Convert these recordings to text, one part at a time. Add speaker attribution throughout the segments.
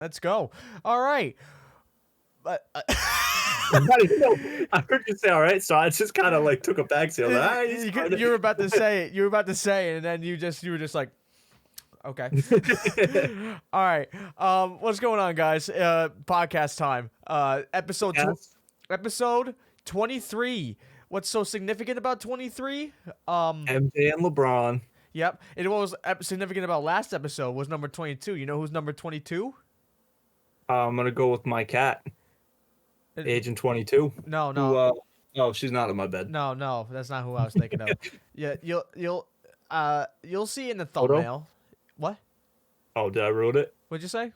Speaker 1: Let's go. All right. But
Speaker 2: I heard you say all right, so I just kind of like took a back seal.
Speaker 1: you were about to say it. You were about to say it, and then you were just like, okay. All right. What's going on, guys? Podcast time. Episode 23. What's so significant about 23?
Speaker 2: MJ and LeBron.
Speaker 1: Yep. And what was significant about last episode was number 22. You know who's number 22?
Speaker 2: I'm gonna go with my cat, Agent 22.
Speaker 1: No,
Speaker 2: Who,
Speaker 1: no,
Speaker 2: oh, she's not in my bed.
Speaker 1: no. That's not who I was thinking of. Yeah, you'll see in the
Speaker 2: Soto?
Speaker 1: thumbnail. What?
Speaker 2: Oh, did I ruin it?
Speaker 1: What'd you say?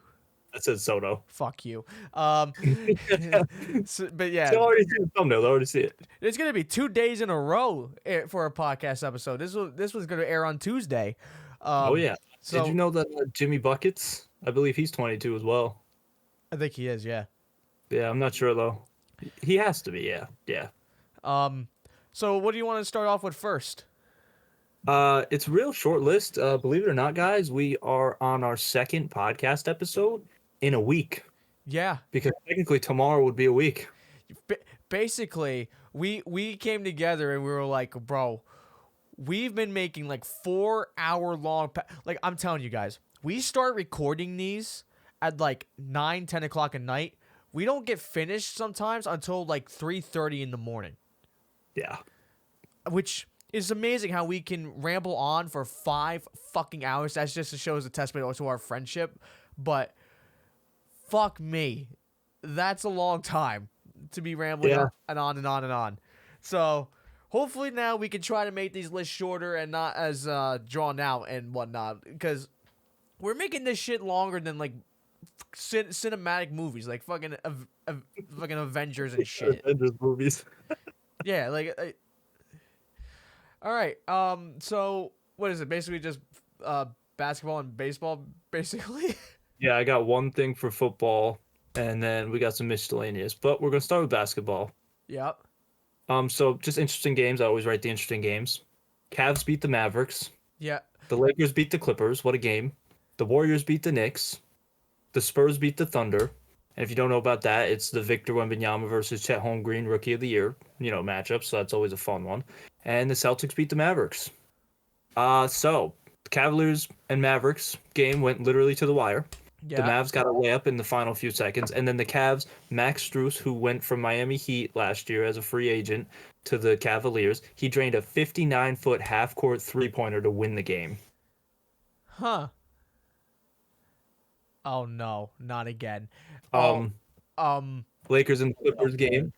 Speaker 2: I said Soto.
Speaker 1: Fuck you. But yeah,
Speaker 2: They already see the thumbnail. They already see it.
Speaker 1: it's gonna be 2 days in a row for a podcast episode. This was gonna air on Tuesday.
Speaker 2: Oh yeah.
Speaker 1: So
Speaker 2: Did you know that Jimmy Buckets? I believe he's 22 as well.
Speaker 1: I think he is. Yeah.
Speaker 2: Yeah, I'm not sure though. He has to be. Yeah, yeah.
Speaker 1: So what do you want to start off with first?
Speaker 2: It's a real short list. Believe it or not, guys, we are on our second podcast episode in a week.
Speaker 1: Yeah.
Speaker 2: Because technically tomorrow would be a week.
Speaker 1: Basically, we came together and we were like, bro, we've been making like 4-hour long. Like I'm telling you guys, we start recording these at like 9, 10 o'clock at night. We don't get finished sometimes until like 3:30 in the morning.
Speaker 2: Yeah.
Speaker 1: Which is amazing how we can ramble on for 5 fucking hours. That's just shows a testament to our friendship. But fuck me, that's a long time to be rambling on and on and on and on. So hopefully now we can try to make these lists shorter and not as drawn out and whatnot. Because we're making this shit longer than like cinematic movies, like fucking fucking Avengers and shit.
Speaker 2: Avengers movies.
Speaker 1: Yeah, like. All right. So what is it? Basically, just basketball and baseball, basically.
Speaker 2: Yeah, I got one thing for football, and then we got some miscellaneous. But we're gonna start with basketball.
Speaker 1: Yep.
Speaker 2: So just interesting games. I always write the interesting games. Cavs beat the Mavericks.
Speaker 1: Yeah.
Speaker 2: The Lakers beat the Clippers. What a game. The Warriors beat the Knicks. The Spurs beat the Thunder. And if you don't know about that, it's the Victor Wembanyama versus Chet Holmgren Rookie of the Year, matchup. So that's always a fun one. And the Celtics beat the Mavericks. So the Cavaliers and Mavericks game went literally to the wire.
Speaker 1: Yeah.
Speaker 2: The Mavs got a layup in the final few seconds. And then the Cavs, Max Strus, who went from Miami Heat last year as a free agent to the Cavaliers, he drained a 59-foot half-court three-pointer to win the game.
Speaker 1: Huh. Oh no, not again.
Speaker 2: Lakers and Clippers game.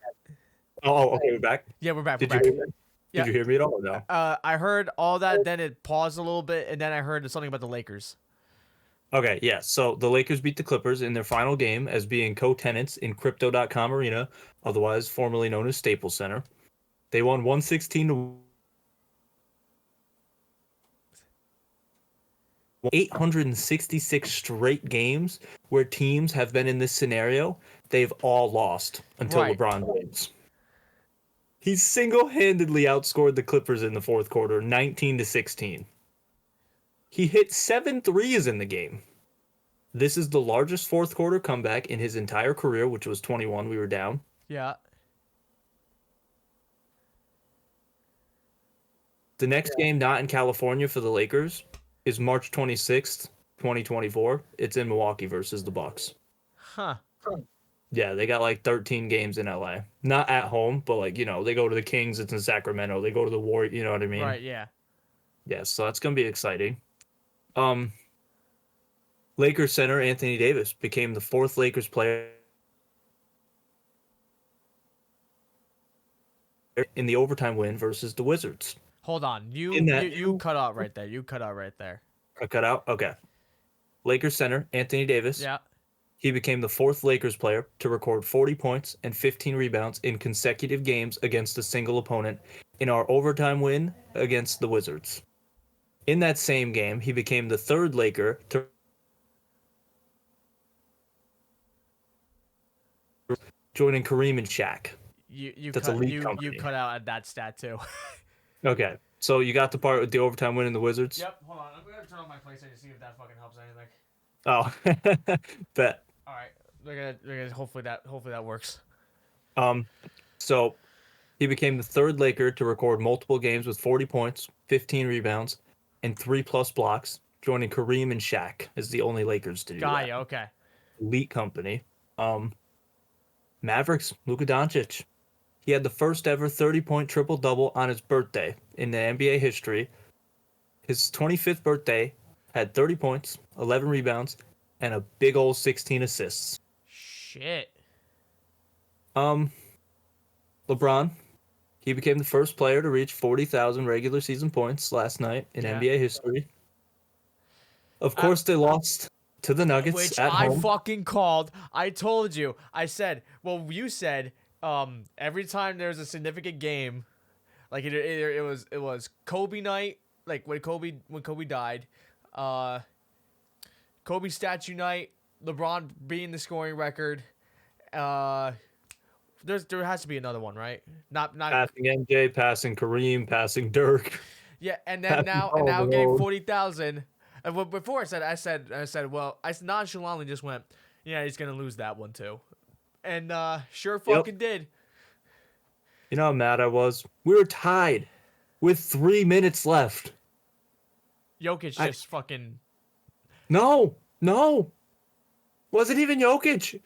Speaker 2: Oh, okay, we're back.
Speaker 1: Yeah, we're back.
Speaker 2: Did
Speaker 1: We're
Speaker 2: you
Speaker 1: back.
Speaker 2: Did you hear me at all? Or no.
Speaker 1: I heard all that. Then it paused a little bit, and then I heard something about the Lakers.
Speaker 2: Okay, yeah. So the Lakers beat the Clippers in their final game as being co-tenants in Crypto.com Arena, otherwise formerly known as Staples Center. They won 116 to 866 straight games where teams have been in this scenario. They've all lost until LeBron James. He single-handedly outscored the Clippers in the fourth quarter, 19-16. He hit 7 threes in the game. This is the largest fourth quarter comeback in his entire career, which was 21. We were down.
Speaker 1: Yeah.
Speaker 2: The next game not in California for the Lakers is March 26th, 2024. It's in Milwaukee versus the Bucks.
Speaker 1: Huh.
Speaker 2: Yeah, they got like 13 games in LA. Not at home, but like, they go to the Kings, it's in Sacramento. They go to the Warriors, you know what I mean?
Speaker 1: Right, yeah.
Speaker 2: Yeah, so that's going to be exciting. Lakers center Anthony Davis became the 4th Lakers player in the overtime win versus the Wizards.
Speaker 1: Hold on. You cut out right there. You cut out right there.
Speaker 2: I cut out? Okay. Lakers center Anthony Davis.
Speaker 1: Yeah.
Speaker 2: He became the 4th Lakers player to record 40 points and 15 rebounds in consecutive games against a single opponent in our overtime win against the Wizards. In that same game, he became the 3rd Laker to joining Kareem and Shaq.
Speaker 1: You
Speaker 2: That's a league company.
Speaker 1: You cut out at that stat too.
Speaker 2: Okay, so you got the part with the overtime win in the Wizards?
Speaker 1: Yep, hold on. I'm going to turn on my PlayStation to see if that fucking helps anything.
Speaker 2: Oh, bet.
Speaker 1: hopefully that works.
Speaker 2: Um, so he became the third Laker to record multiple games with 40 points, 15 rebounds, and 3+ blocks, joining Kareem and Shaq as the only Lakers to do that.
Speaker 1: Gaia, okay.
Speaker 2: Elite company. Mavericks, Luka Doncic. He had the first ever 30-point triple-double on his birthday in the NBA history. His 25th birthday had 30 points, 11 rebounds, and a big old 16 assists.
Speaker 1: Shit.
Speaker 2: LeBron, he became the first player to reach 40,000 regular season points last night in NBA history. Of course, they lost to the Nuggets
Speaker 1: which
Speaker 2: at home.
Speaker 1: I fucking called. I told you. I said, well, you said every time there's a significant game, like it was Kobe night, like when Kobe died, Kobe statue night, LeBron beating the scoring record. There has to be another one, right? Not
Speaker 2: Passing MJ, passing Kareem, passing Dirk.
Speaker 1: Yeah, and then now getting 40,000. And before I said, well, I nonchalantly just went, yeah, he's gonna lose that one too, and sure fucking did.
Speaker 2: You know how mad I was? We were tied with 3 minutes left.
Speaker 1: Jokic just fucking.
Speaker 2: No. Wasn't even Jokic.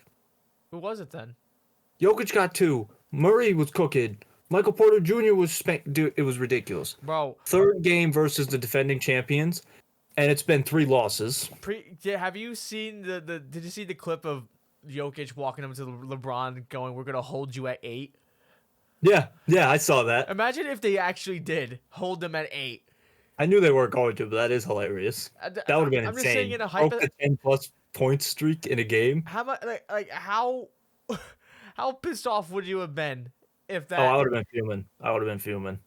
Speaker 1: Who was it then?
Speaker 2: Jokic got 2. Murray was cooking. Michael Porter Jr. was spanked. Dude, it was ridiculous.
Speaker 1: Bro.
Speaker 2: Third game versus the defending champions, and it's been 3 losses.
Speaker 1: Have you seen did you see the clip of Jokic walking up to LeBron going, "We're gonna hold you at 8"?
Speaker 2: Yeah, I saw that.
Speaker 1: Imagine if they actually did hold them at 8.
Speaker 2: I knew they weren't going to, but that is hilarious. That would have been insane.
Speaker 1: I'm just saying in a
Speaker 2: broke the 10+ point streak in a game.
Speaker 1: How much? Like how pissed off would you have been if that?
Speaker 2: Oh, I would have been fuming.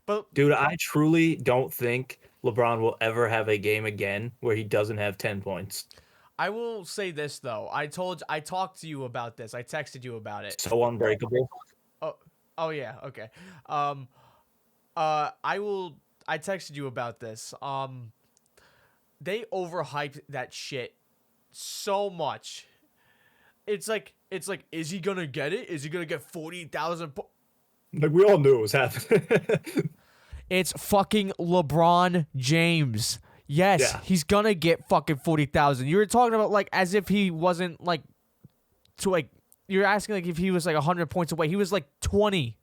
Speaker 1: But
Speaker 2: dude, I truly don't think LeBron will ever have a game again where he doesn't have 10 points.
Speaker 1: I will say this though. I talked to you about this. I texted you about it.
Speaker 2: So unbreakable.
Speaker 1: Oh yeah. Okay. I texted you about this. They overhyped that shit so much. It's like, is he gonna get it? Is he gonna get 40,000?
Speaker 2: Like we all knew it was happening.
Speaker 1: It's fucking LeBron James. Yes, he's gonna get fucking 40,000. You were talking about like as if he wasn't like you're asking like if he was like 100 points away. He was like 20.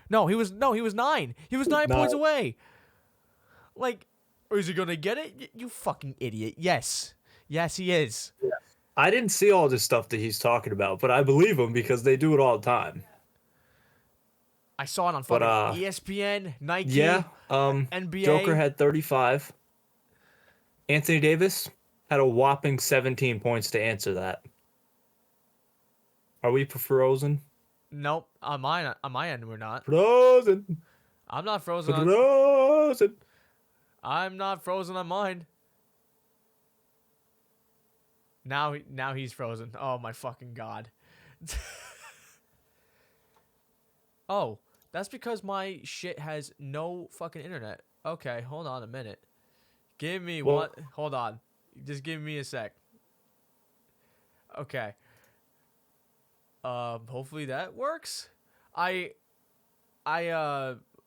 Speaker 1: He was 9. He was 9 points away. Like, or is he gonna get it? You fucking idiot. Yes, he is.
Speaker 2: Yeah. I didn't see all this stuff that he's talking about, but I believe him because they do it all the time.
Speaker 1: I saw it on fucking ESPN, Nike, NBA.
Speaker 2: Joker had 35. Anthony Davis had a whopping 17 points to answer that. Are we frozen?
Speaker 1: Nope. On my end, we're not.
Speaker 2: Frozen.
Speaker 1: I'm not frozen.
Speaker 2: Frozen.
Speaker 1: I'm not frozen on mine. Now he's frozen. Oh my fucking god. Oh, that's because my shit has no fucking internet. Okay, hold on a minute. Give me one. Hold on. Just give me a sec. Okay. Hopefully that works.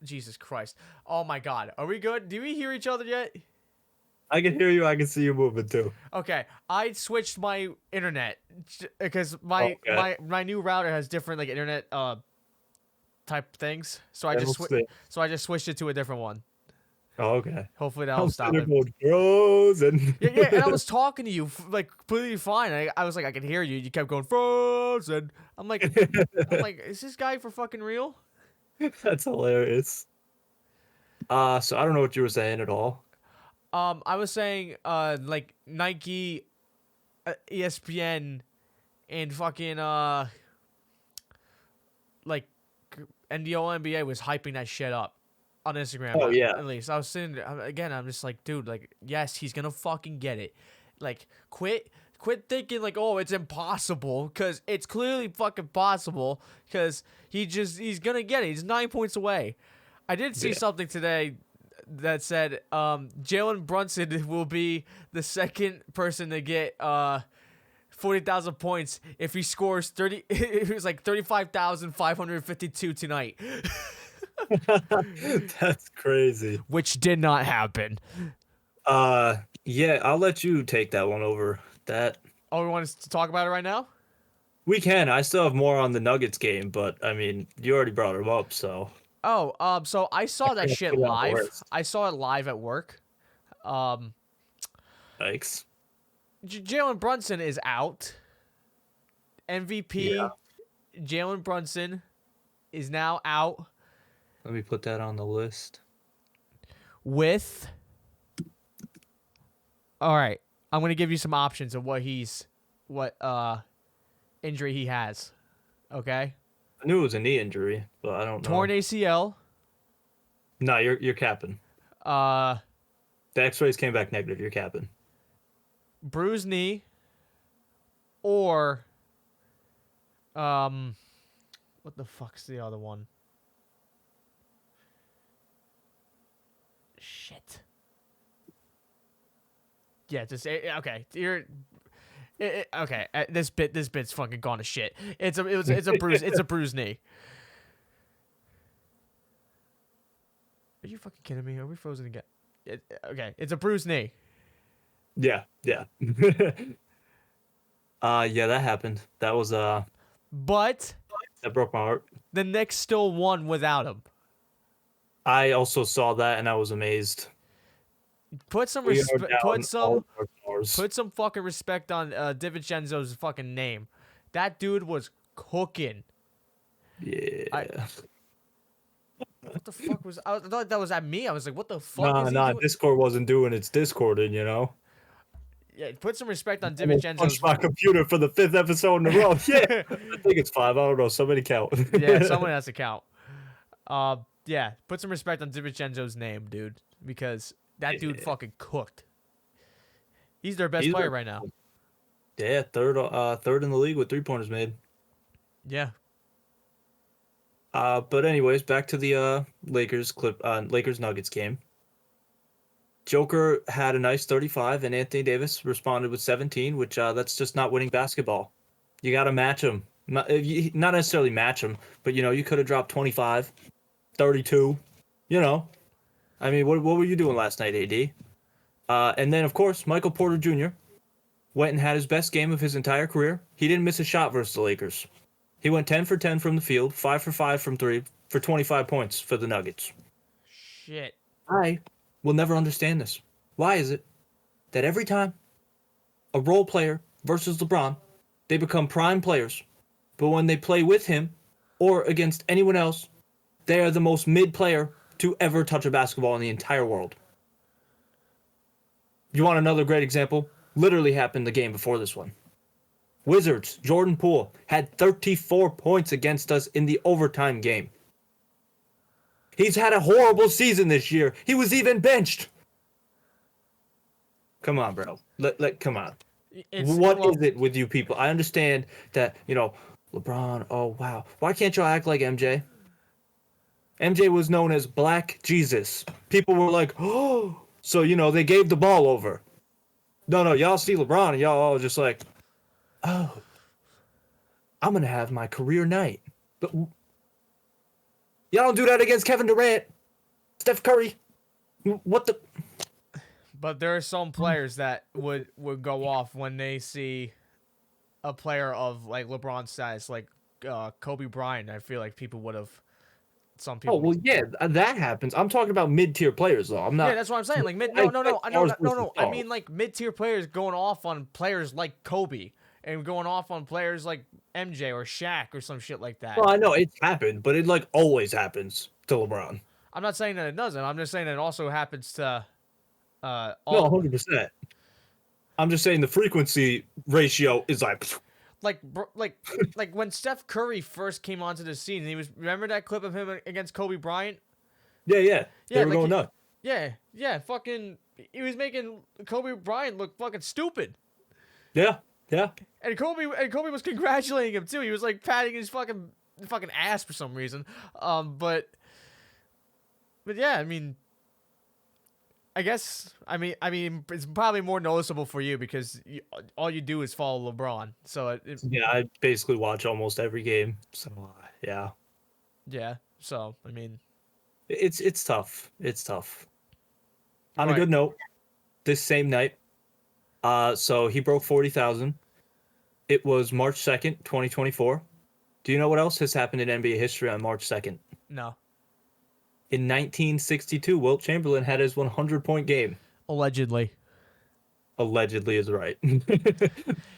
Speaker 1: Jesus Christ. Oh my god. Are we good? Do we hear each other yet?
Speaker 2: I can hear you. I can see you moving too.
Speaker 1: Okay. I switched my internet because my new router has different like internet type things. So I just switched it to a different one.
Speaker 2: Oh, okay.
Speaker 1: Hopefully that'll stop it.
Speaker 2: Frozen.
Speaker 1: Yeah, and I was talking to you like completely fine. I was like, I can hear you. You kept going frozen. I'm like, is this guy for fucking real?
Speaker 2: That's hilarious. So I don't know what you were saying at all.
Speaker 1: I was saying, like Nike, ESPN, and fucking like NBA was hyping that shit up on Instagram.
Speaker 2: Oh yeah.
Speaker 1: At least I was sitting there, again. I'm just like, dude, like, yes, he's gonna fucking get it. Like, quit thinking like, oh, it's impossible, because it's clearly fucking possible, because he's gonna get it. He's 9 points away. I did see something today that said Jalen Brunson will be the second person to get 40,000 points if he scores 30. It was like 35,552 tonight,
Speaker 2: That's crazy.
Speaker 1: which did not happen.
Speaker 2: Yeah, I'll let you take that one over. That
Speaker 1: Oh, we want to talk about it right now?
Speaker 2: we can. I still have more on the Nuggets game, but I mean, you already brought him up, so
Speaker 1: Oh, so I saw that
Speaker 2: can't
Speaker 1: shit
Speaker 2: put it on the
Speaker 1: live.
Speaker 2: list.
Speaker 1: I saw it live at work.
Speaker 2: thanks.
Speaker 1: Jalen Brunson is out. MVP
Speaker 2: Yeah.
Speaker 1: Jalen Brunson is now out
Speaker 2: Let me put that on the list.
Speaker 1: with. All right, I'm gonna give you some options of what injury he has. Okay,
Speaker 2: I knew it was a knee injury, but I don't know.
Speaker 1: torn ACL.
Speaker 2: No, you're capping.
Speaker 1: Uh,
Speaker 2: The X-rays came back negative. You're capping.
Speaker 1: bruised knee. Or, what the fuck's the other one? Shit. Yeah, just okay. Okay. This bit's fucking gone to shit. It's a bruised knee. Are you fucking kidding me? Are we frozen again? Okay, it's a bruised knee.
Speaker 2: Yeah. Yeah, that happened. That was
Speaker 1: But
Speaker 2: that broke my heart.
Speaker 1: the Knicks still won without him.
Speaker 2: I also saw that and I was amazed.
Speaker 1: Put some
Speaker 2: We are
Speaker 1: respect.
Speaker 2: down
Speaker 1: Put some.
Speaker 2: all of our stars.
Speaker 1: Put some fucking respect on DiVincenzo's fucking name. That dude was cooking.
Speaker 2: Yeah.
Speaker 1: What the fuck was? I thought that was at me. I was like, what the fuck is he doing?
Speaker 2: Discord wasn't doing its Discording, you know.
Speaker 1: Yeah, put some respect on
Speaker 2: I almost
Speaker 1: DiVincenzo's.
Speaker 2: punched my computer for the 5th episode in a row. Yeah, I think it's 5. I don't know. Somebody count.
Speaker 1: Yeah, someone has to count. Yeah, put some respect on DiVincenzo's name, dude, because that dude fucking cooked. He's their best player right now.
Speaker 2: Yeah, third in the league with 3-pointers made.
Speaker 1: Yeah.
Speaker 2: But anyways, back to the Lakers Nuggets game. Joker had a nice 35, and Anthony Davis responded with 17, which that's just not winning basketball. You got to match him. Not necessarily match him, but you could have dropped 25, 32. I mean, what were you doing last night, AD? And then of course Michael Porter Jr. went and had his best game of his entire career. He didn't miss a shot versus the Lakers. He went 10 for 10 from the field, 5 for 5 from 3 for 25 points for the Nuggets.
Speaker 1: Shit.
Speaker 2: I will never understand this. Why is it that every time a role player versus LeBron, they become prime players, but when they play with him or against anyone else, they are the most mid player to ever touch a basketball in the entire world? You want another great example? Literally happened the game before this one. Wizards, Jordan Poole, had 34 points against us in the overtime game. He's had a horrible season this year. He was even benched. Come on, bro. Come on. What is it with you people? I understand that, LeBron, oh, wow. Why can't y'all act like MJ? MJ was known as Black Jesus. People were like, oh. So, they gave the ball over. No, y'all see LeBron and y'all all just like, oh, I'm going to have my career night. But y'all don't do that against Kevin Durant, Steph Curry. What the?
Speaker 1: But there are some players that would go off when they see a player of like LeBron's size, like Kobe Bryant. I feel like people would have. Some people.
Speaker 2: Oh well, yeah, that happens. I'm talking about mid-tier players, though. I'm not.
Speaker 1: Yeah, that's what I'm saying. Like no. I mean like mid-tier players going off on players like Kobe and going off on players like MJ or Shaq or some shit like that.
Speaker 2: Well, I know it's happened, but it like always happens to LeBron.
Speaker 1: I'm not saying that it doesn't. I'm just saying that it also happens to.
Speaker 2: No, 100%. I'm just saying the frequency ratio is
Speaker 1: like when Steph Curry first came onto the scene, remember that clip of him against Kobe Bryant?
Speaker 2: Yeah. They were going nuts.
Speaker 1: Yeah, fucking, he was making Kobe Bryant look fucking stupid.
Speaker 2: Yeah.
Speaker 1: And Kobe was congratulating him too. He was like patting his fucking ass for some reason. But yeah, I mean, I guess I mean it's probably more noticeable for you because all you do is follow LeBron. So
Speaker 2: Yeah, I basically watch almost every game. So yeah,
Speaker 1: yeah. So I mean,
Speaker 2: it's tough. It's tough. On a
Speaker 1: right.
Speaker 2: good note, this same night, so he broke 40,000. It was March 2nd, 2024. Do you know what else has happened in NBA history on March 2nd?
Speaker 1: No.
Speaker 2: In 1962, Wilt Chamberlain had his 100-point game.
Speaker 1: Allegedly.
Speaker 2: Allegedly is right.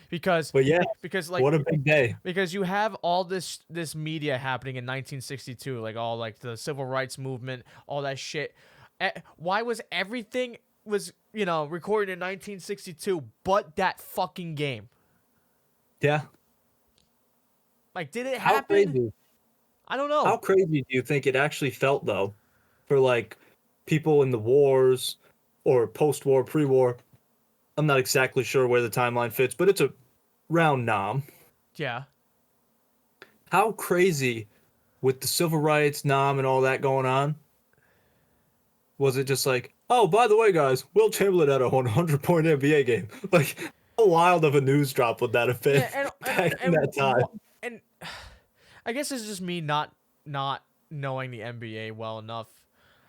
Speaker 1: Because
Speaker 2: But yeah,
Speaker 1: because like
Speaker 2: what a big day.
Speaker 1: because you have all this media happening in 1962, like all like the civil rights movement, all that shit. Why was everything was recorded in 1962 but that fucking game?
Speaker 2: Yeah.
Speaker 1: Like, did it
Speaker 2: How
Speaker 1: happen?
Speaker 2: crazy.
Speaker 1: I don't
Speaker 2: How
Speaker 1: know.
Speaker 2: crazy do you think it actually felt though for like people in the wars or post-war, pre-war? I'm not exactly sure where the timeline fits, but it's a round nom.
Speaker 1: Yeah.
Speaker 2: How crazy with the civil rights nom and all that going on? Was it just like, oh, by the way, guys, Will Chamberlain had a 100-point NBA game? Like, how wild of a news drop would that have been
Speaker 1: Yeah, and
Speaker 2: back in that time?
Speaker 1: and I guess it's just me not knowing the NBA well enough.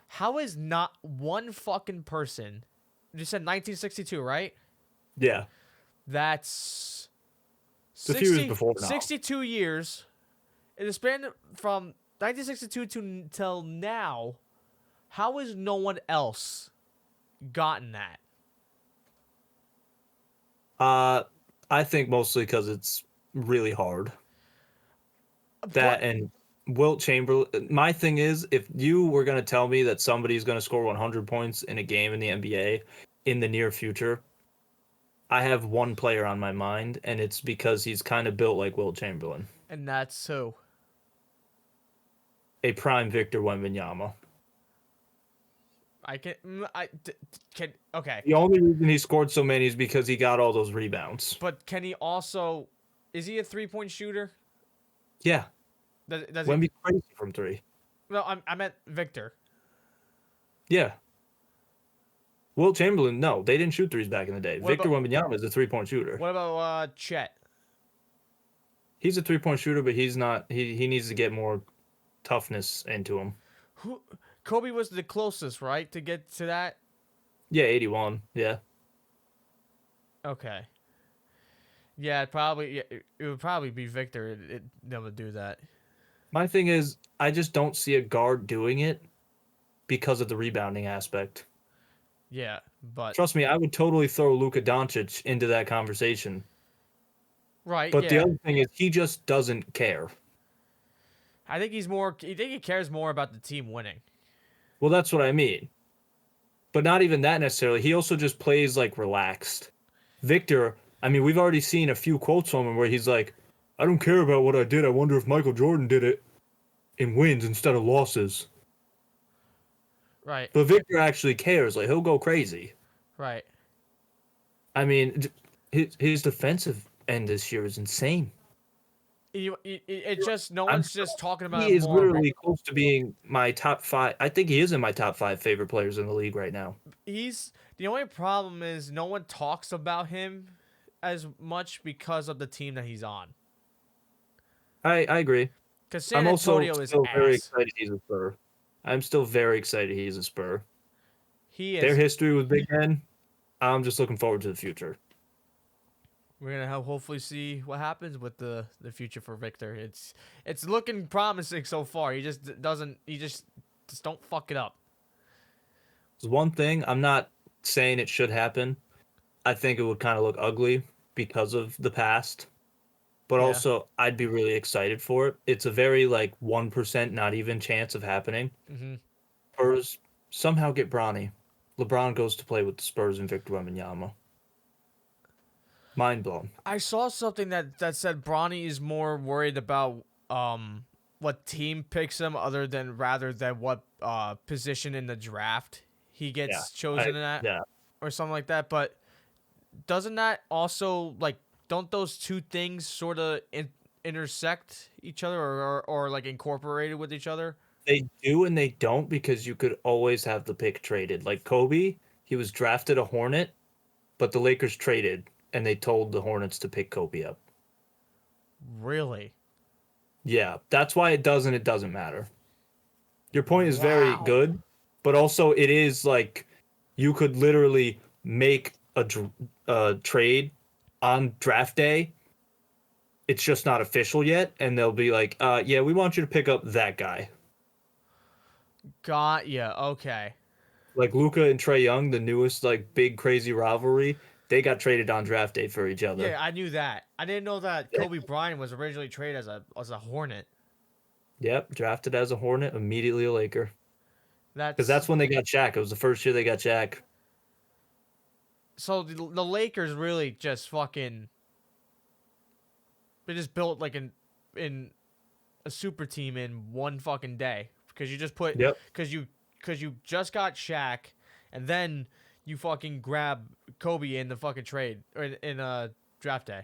Speaker 1: How is not one fucking person? You said 1962, right?
Speaker 2: Yeah,
Speaker 1: That's
Speaker 2: it's a few years
Speaker 1: 60,
Speaker 2: before now.
Speaker 1: 62 years. In the span from 1962 to till now, how has no one else gotten that?
Speaker 2: I think mostly because it's really hard. That
Speaker 1: But
Speaker 2: and Wilt Chamberlain. My thing is, if you were going to tell me that somebody's going to score 100 points in a game in the NBA in the near future, I have one player on my mind, and it's because he's kind of built like Wilt Chamberlain,
Speaker 1: and that's who.
Speaker 2: a prime Victor Wembanyama.
Speaker 1: I can can okay.
Speaker 2: The only reason he scored so many is because he got all those rebounds.
Speaker 1: But can he also? Is he a 3-point shooter?
Speaker 2: Yeah,
Speaker 1: Does he?
Speaker 2: Wemby's crazy from three.
Speaker 1: No, I meant Victor.
Speaker 2: Yeah. Wilt Chamberlain, no, they didn't shoot threes back in the day.
Speaker 1: What
Speaker 2: Victor
Speaker 1: about
Speaker 2: Wembanyama is a 3-point shooter.
Speaker 1: what about Chet?
Speaker 2: He's a 3-point shooter, but he's not. He needs to get more toughness into him.
Speaker 1: Who? Kobe was the closest, right, to get to that.
Speaker 2: Yeah, 81. Yeah.
Speaker 1: Okay. Yeah, it would probably be Victor. That would do that.
Speaker 2: My thing is, I just don't see a guard doing it because of the rebounding aspect.
Speaker 1: Yeah, but
Speaker 2: Trust me, I would totally throw Luka Doncic into that conversation.
Speaker 1: right.
Speaker 2: But the
Speaker 1: Yeah,
Speaker 2: other thing is, he just doesn't care.
Speaker 1: I think he's more. I think he cares more about the team winning.
Speaker 2: Well, that's what I mean. But not even that necessarily. He also just plays like relaxed. Victor, I mean, we've already seen a few quotes from him where he's like, I don't care about what I did. I wonder if Michael Jordan did it in wins instead of losses.
Speaker 1: Right.
Speaker 2: But Victor actually cares. Like, he'll go crazy.
Speaker 1: Right.
Speaker 2: I mean, his defensive end this year is insane.
Speaker 1: It just no
Speaker 2: I'm
Speaker 1: one's just talking about
Speaker 2: He
Speaker 1: it
Speaker 2: is
Speaker 1: more.
Speaker 2: literally close to being my top five. I think he is in my top five favorite players in the league right now.
Speaker 1: He's the only problem is no one talks about him as much because of the team that he's on.
Speaker 2: I agree.
Speaker 1: Because San
Speaker 2: I'm also
Speaker 1: Antonio is
Speaker 2: still very
Speaker 1: ass.
Speaker 2: excited he's a Spur. I'm still very excited he's a Spur.
Speaker 1: He
Speaker 2: Their
Speaker 1: is.
Speaker 2: history with Big Ben, I'm just looking forward to the future.
Speaker 1: We're gonna hopefully see what happens with the future for Victor. It's looking promising so far. He just doesn't. He just don't fuck it up.
Speaker 2: There's one thing, I'm not saying it should happen. I think it would kind of look ugly because of the past. But
Speaker 1: Yeah.
Speaker 2: also, I'd be really excited for it. It's a very, like, 1% not even chance of happening.
Speaker 1: Mm-hmm.
Speaker 2: Spurs somehow get Bronny. LeBron goes to play with the Spurs and Victor Wembanyama. Mind blown.
Speaker 1: I saw something that said Bronny is more worried about what team picks him rather than what position in the draft he gets chosen at
Speaker 2: Yeah.
Speaker 1: or something like that. But doesn't that also don't those two things sort of intersect each other or like incorporated with each other?
Speaker 2: They do and they don't because you could always have the pick traded. Like Kobe, He was drafted a Hornet, but the Lakers traded, and they told the Hornets to pick Kobe up.
Speaker 1: Really?
Speaker 2: Yeah, that's why it doesn't matter. Your point is very
Speaker 1: Wow.
Speaker 2: good, but also it is like you could literally make a trade on draft day. It's just not official yet, and they'll be like, yeah, we want you to pick up that guy.
Speaker 1: Got ya. Okay.
Speaker 2: Like Luca and Trey Young, the newest like big crazy rivalry, they got traded on draft day for each other.
Speaker 1: Yeah, I knew that. I didn't know that
Speaker 2: Yeah.
Speaker 1: Kobe Bryant was originally traded as a Hornet.
Speaker 2: Yep, drafted as a Hornet, immediately a Laker. Because
Speaker 1: That's
Speaker 2: that's when they got Shaq. It was the first year they got Shaq.
Speaker 1: so the Lakers really just fucking they just built like in a super team in one fucking day because you just put
Speaker 2: Yep.
Speaker 1: because you just got Shaq and then you fucking grab Kobe in the fucking trade or in draft day.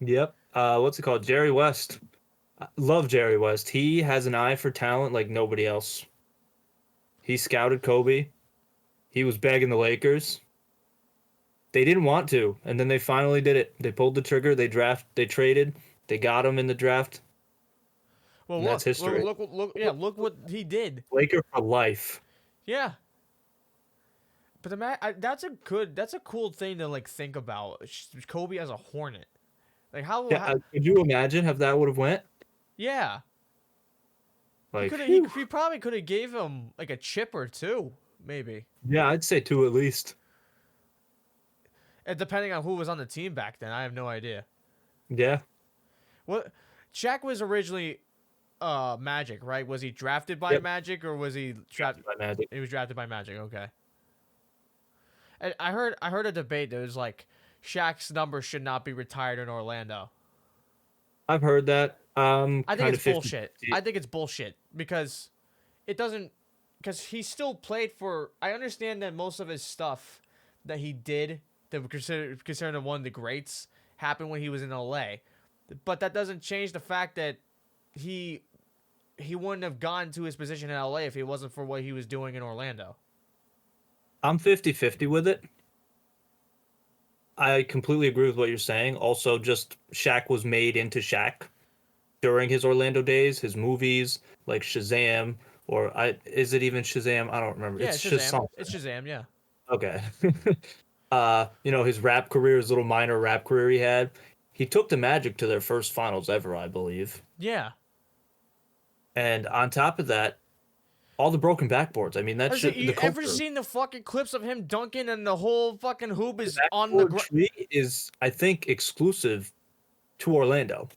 Speaker 2: Yep. What's it called? Jerry West. I love Jerry West. He has an eye for talent like nobody else. He scouted Kobe. He was begging the Lakers. They didn't want to, and then they finally did it. They pulled the trigger. They traded. They got him in the draft.
Speaker 1: Well,
Speaker 2: And that's history.
Speaker 1: Look what he did.
Speaker 2: Laker for life.
Speaker 1: Yeah. But that's a cool thing to like think about. Kobe as a Hornet, like how
Speaker 2: Could you imagine if that would have went?
Speaker 1: yeah.
Speaker 2: Like,
Speaker 1: He probably could have gave him like a chip or two, maybe.
Speaker 2: yeah, I'd say two at least.
Speaker 1: And depending on who was on the team back then, I have no idea.
Speaker 2: Yeah.
Speaker 1: What Shaq was originally Magic, right? Was he drafted by
Speaker 2: Yep.
Speaker 1: Magic or was he drafted
Speaker 2: By Magic.
Speaker 1: He was drafted by Magic, okay. And I heard a debate that was like Shaq's number should not be retired in Orlando.
Speaker 2: I've heard that.
Speaker 1: I think it's
Speaker 2: 50-50.
Speaker 1: bullshit. I think it's bullshit because it doesn't because he still played for I understand that most of his stuff that he did that considered him one of the greats happened when he was in LA. But that doesn't change the fact that he wouldn't have gotten to his position in LA if it wasn't for what he was doing in Orlando.
Speaker 2: I'm 50-50 with it. I completely agree with what you're saying. Also, just Shaq was made into Shaq during his Orlando days, his movies like Shazam, or is it even Shazam? I don't remember.
Speaker 1: Yeah,
Speaker 2: It's
Speaker 1: Shazam.
Speaker 2: just something.
Speaker 1: It's Shazam, yeah.
Speaker 2: Okay. His rap career, his little minor rap career he had. He took the Magic to their first finals ever, I believe.
Speaker 1: Yeah.
Speaker 2: And on top of that, all the broken backboards. I mean, that's just
Speaker 1: You
Speaker 2: the
Speaker 1: ever
Speaker 2: culture.
Speaker 1: seen the fucking clips of him dunking and the whole fucking hoop is on the
Speaker 2: Backboard
Speaker 1: ground?
Speaker 2: tree is, I think, exclusive to Orlando.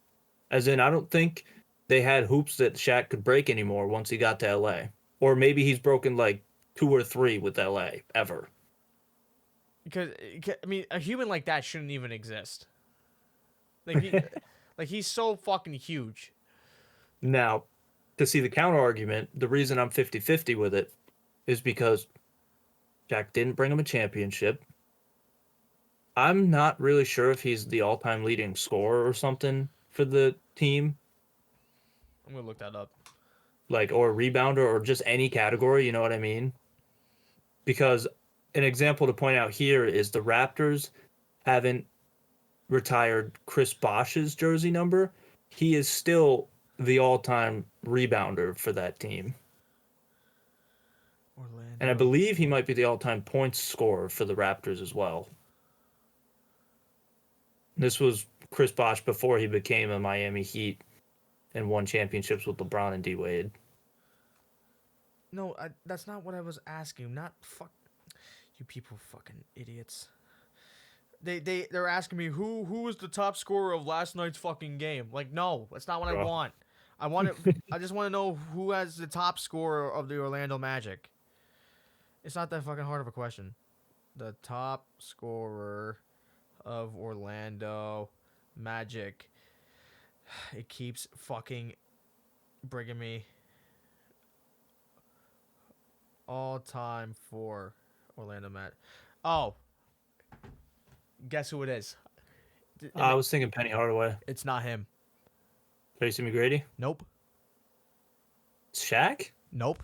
Speaker 2: As in, I don't think they had hoops that Shaq could break anymore once he got to LA. Or maybe he's broken like 2 or 3 with LA ever.
Speaker 1: Because I mean, a human like that shouldn't even exist. Like he's so fucking huge.
Speaker 2: Now, to see the counter argument, the reason I'm 50-50 with it is because Shaq didn't bring him a championship. I'm not really sure if he's the all-time leading scorer or something for the team,
Speaker 1: I'm gonna look that up.
Speaker 2: like, or rebounder or just any category, you know what I mean? Because an example to point out here is the Raptors haven't retired Chris Bosh's jersey number. He is still the all-time rebounder for that team.
Speaker 1: Orlando.
Speaker 2: And I believe he might be the all-time points scorer for the Raptors as well. This was Chris Bosh before he became a Miami Heat and won championships with LeBron and D Wade.
Speaker 1: No, that's not what I was asking. Not fuck. You people, fucking idiots. They're asking me who was the top scorer of last night's fucking game. Like, no, that's not what I want. I just want to know who has the top scorer of the Orlando Magic. It's not that fucking hard of a question. The top scorer of Orlando Magic. It keeps fucking bringing me. All time for Orlando Magic. Oh. Guess who it is?
Speaker 2: I was thinking Penny Hardaway.
Speaker 1: It's not him.
Speaker 2: Tracy McGrady?
Speaker 1: Nope.
Speaker 2: Shaq?
Speaker 1: Nope.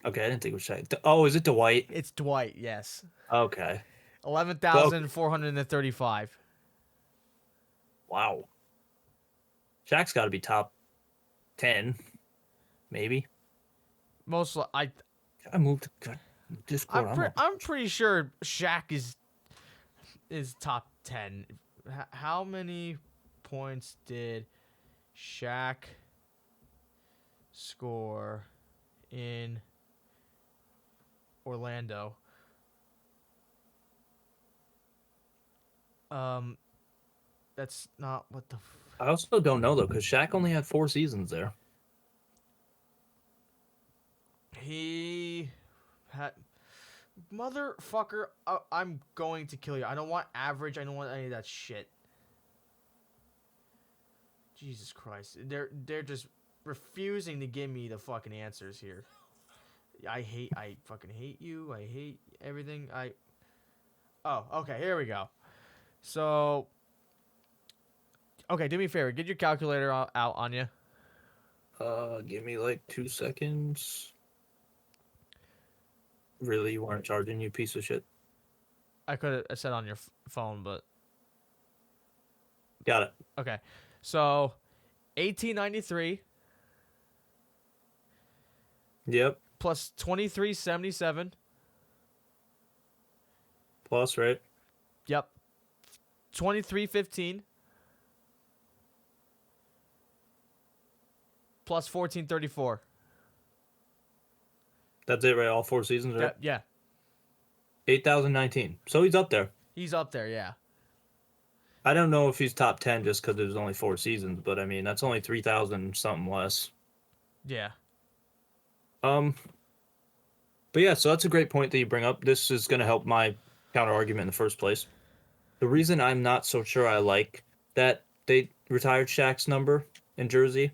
Speaker 2: Okay, I didn't think it was Shaq. Oh, is it Dwight?
Speaker 1: It's Dwight. Yes.
Speaker 2: Okay. But
Speaker 1: 11,435.
Speaker 2: wow. Shaq's got to be top 10, maybe. I moved to Discord. I'm up.
Speaker 1: I'm pretty sure Shaq is top 10. How many points did Shaq score in Orlando? That's not what the.
Speaker 2: I also don't know though, because Shaq only had 4 seasons there.
Speaker 1: He had. Motherfucker, I'm going to kill you. I don't want average. I don't want any of that shit. Jesus Christ. They're just refusing to give me the fucking answers here. I fucking hate you. I hate everything. Oh, okay, here we go. So, okay, do me a favor. Get your calculator out on you.
Speaker 2: Give me like 2 seconds. Really, you weren't charging, you piece of shit?
Speaker 1: I could have said on your phone, but
Speaker 2: Got it.
Speaker 1: okay. So, 1893
Speaker 2: Yep.
Speaker 1: plus 2377.
Speaker 2: Plus, right?
Speaker 1: Yep. 2315 plus 1434.
Speaker 2: That's it, right? All 4 seasons, right?
Speaker 1: Yeah.
Speaker 2: 8,019. So he's up there.
Speaker 1: He's up there, yeah.
Speaker 2: I don't know if he's top 10 just because there's only 4 seasons, but I mean, that's only 3,000 something less.
Speaker 1: Yeah.
Speaker 2: But yeah, so that's a great point that you bring up. This is going to help my counter argument in the first place. The reason I'm not so sure I like that they retired Shaq's number in jersey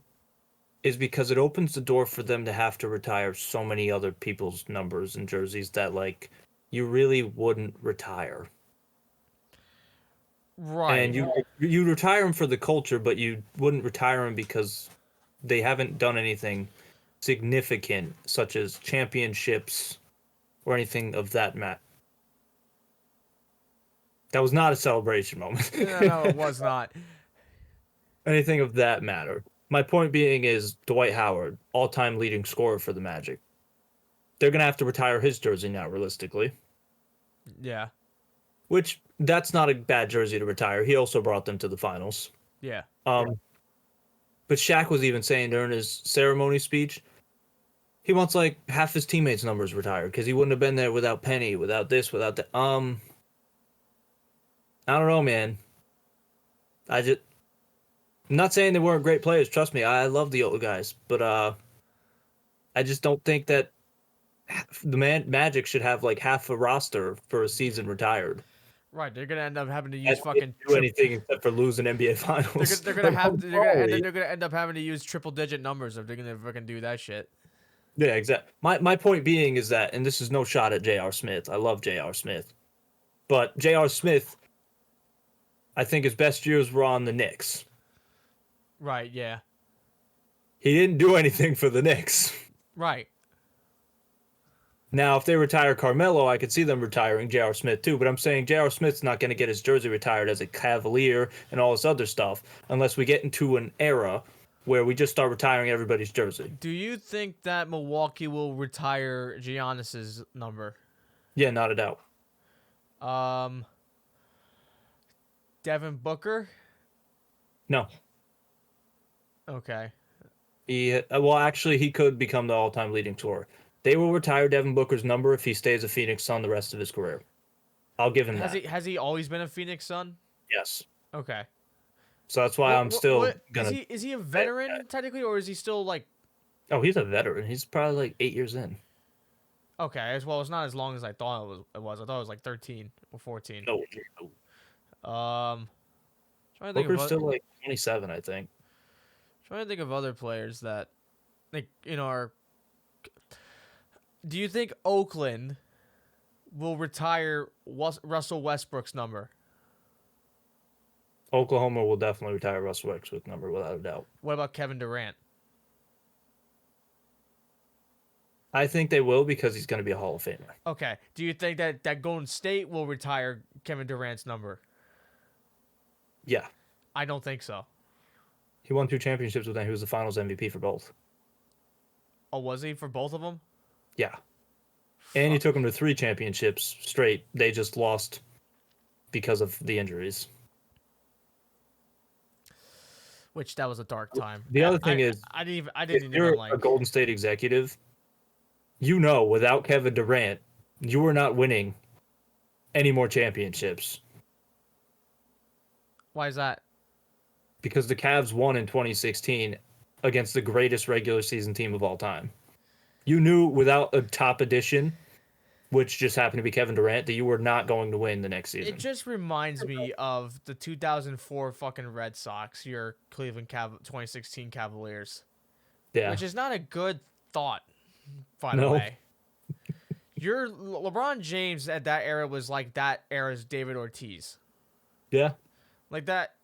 Speaker 2: is because it opens the door for them to have to retire so many other people's numbers and jerseys that like you really wouldn't retire.
Speaker 1: Right.
Speaker 2: And you retire them for the culture, but you wouldn't retire them because they haven't done anything significant, such as championships or anything of that mat. That was not a celebration moment.
Speaker 1: No, it was not.
Speaker 2: Anything of that matter. My point being is Dwight Howard, all-time leading scorer for the Magic. They're going to have to retire his jersey now, realistically.
Speaker 1: Yeah.
Speaker 2: Which, that's not a bad jersey to retire. He also brought them to the finals.
Speaker 1: Yeah.
Speaker 2: But Shaq was even saying during his ceremony speech, he wants like half his teammates' numbers retired because he wouldn't have been there without Penny, without this, without that. I don't know, man. I'm not saying they weren't great players. Trust me, I love the old guys, but I just don't think that the Magic should have like half a roster for a season retired.
Speaker 1: Right, they're gonna end up having to use
Speaker 2: And
Speaker 1: fucking
Speaker 2: do anything except for losing NBA finals.
Speaker 1: They're gonna have to, they're gonna end up having to use triple digit numbers if they're gonna fucking do that shit.
Speaker 2: Yeah, exactly. My point being is that, and this is no shot at J.R. Smith. I love J.R. Smith, but J.R. Smith, I think his best years were on the Knicks.
Speaker 1: Right. Yeah.
Speaker 2: He didn't do anything for the Knicks.
Speaker 1: Right.
Speaker 2: Now, if they retire Carmelo, I could see them retiring J.R. Smith too, but I'm saying J.R. Smith's not going to get his jersey retired as a Cavalier and all this other stuff unless we get into an era where we just start retiring everybody's jersey.
Speaker 1: Do you think that Milwaukee will retire Giannis's number?
Speaker 2: Yeah, not a doubt.
Speaker 1: Devin Booker?
Speaker 2: No.
Speaker 1: Okay.
Speaker 2: Actually, he could become the all-time leading scorer. They will retire Devin Booker's number if he stays a Phoenix Sun the rest of his career. I'll give him that.
Speaker 1: Has he always been a Phoenix Sun?
Speaker 2: Yes.
Speaker 1: Okay.
Speaker 2: So that's why I'm still gonna.
Speaker 1: Is he a veteran technically, or is he still like?
Speaker 2: Oh, he's a veteran. He's probably like 8 years in.
Speaker 1: Okay, as well, it's not as long as I thought it was. I thought it was like 13 or 14.
Speaker 2: No.
Speaker 1: Trying to think
Speaker 2: Booker's still like 27, I think.
Speaker 1: Trying to think of other players that, like, are. Do you think Oakland will retire Russell Westbrook's number?
Speaker 2: Oklahoma will definitely retire Russell Westbrook's number without a doubt.
Speaker 1: What about Kevin Durant?
Speaker 2: I think they will because he's going to be a Hall of Famer.
Speaker 1: Okay. Do you think that Golden State will retire Kevin Durant's number?
Speaker 2: Yeah.
Speaker 1: I don't think so.
Speaker 2: He won 2 championships with them. He was the Finals MVP for both.
Speaker 1: Oh, was he for both of them?
Speaker 2: Yeah. And he took them to 3 championships straight. They just lost because of the injuries.
Speaker 1: Which that was a dark time.
Speaker 2: The other thing is,
Speaker 1: I didn't
Speaker 2: if
Speaker 1: even
Speaker 2: you're
Speaker 1: like
Speaker 2: a Golden State executive, you know without Kevin Durant, you are not winning any more championships.
Speaker 1: Why is that?
Speaker 2: Because the Cavs won in 2016 against the greatest regular season team of all time. You knew without a top addition, which just happened to be Kevin Durant, that you were not going to win the next season.
Speaker 1: It just reminds me of the 2004 fucking Red Sox, your Cleveland 2016 Cavaliers.
Speaker 2: Yeah.
Speaker 1: Which is not a good thought, by the
Speaker 2: No.
Speaker 1: way. Your LeBron James at that era was like that era's David Ortiz.
Speaker 2: Yeah.
Speaker 1: Like that,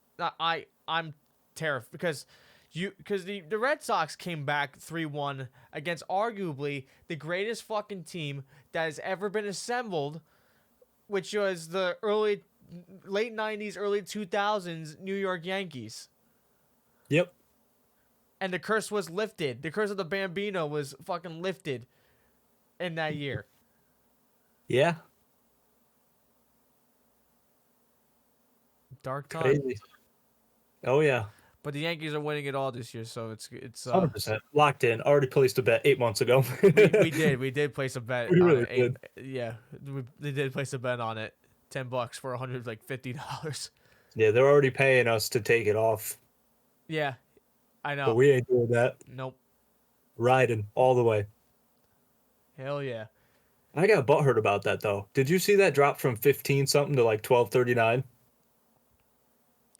Speaker 1: I'm terrified because the Red Sox came back 3-1 against arguably the greatest fucking team that has ever been assembled, which was the late 90s, early 2000s New York Yankees.
Speaker 2: Yep.
Speaker 1: And the curse was lifted. The curse of the Bambino was fucking lifted in that year.
Speaker 2: Yeah.
Speaker 1: Dark time.
Speaker 2: Crazy. Oh, yeah.
Speaker 1: But the Yankees are winning it all this year, so it's
Speaker 2: 100%. Locked in. Already placed a bet 8 months ago.
Speaker 1: we did place a bet.
Speaker 2: We really
Speaker 1: did. Yeah, they did place a bet on it. $10 for $150.
Speaker 2: Yeah, they're already paying us to take it off.
Speaker 1: Yeah, I know.
Speaker 2: But we ain't doing that.
Speaker 1: Nope.
Speaker 2: Riding all the way.
Speaker 1: Hell yeah.
Speaker 2: I got butthurt about that though. Did you see that drop from 15 something to like 12.39?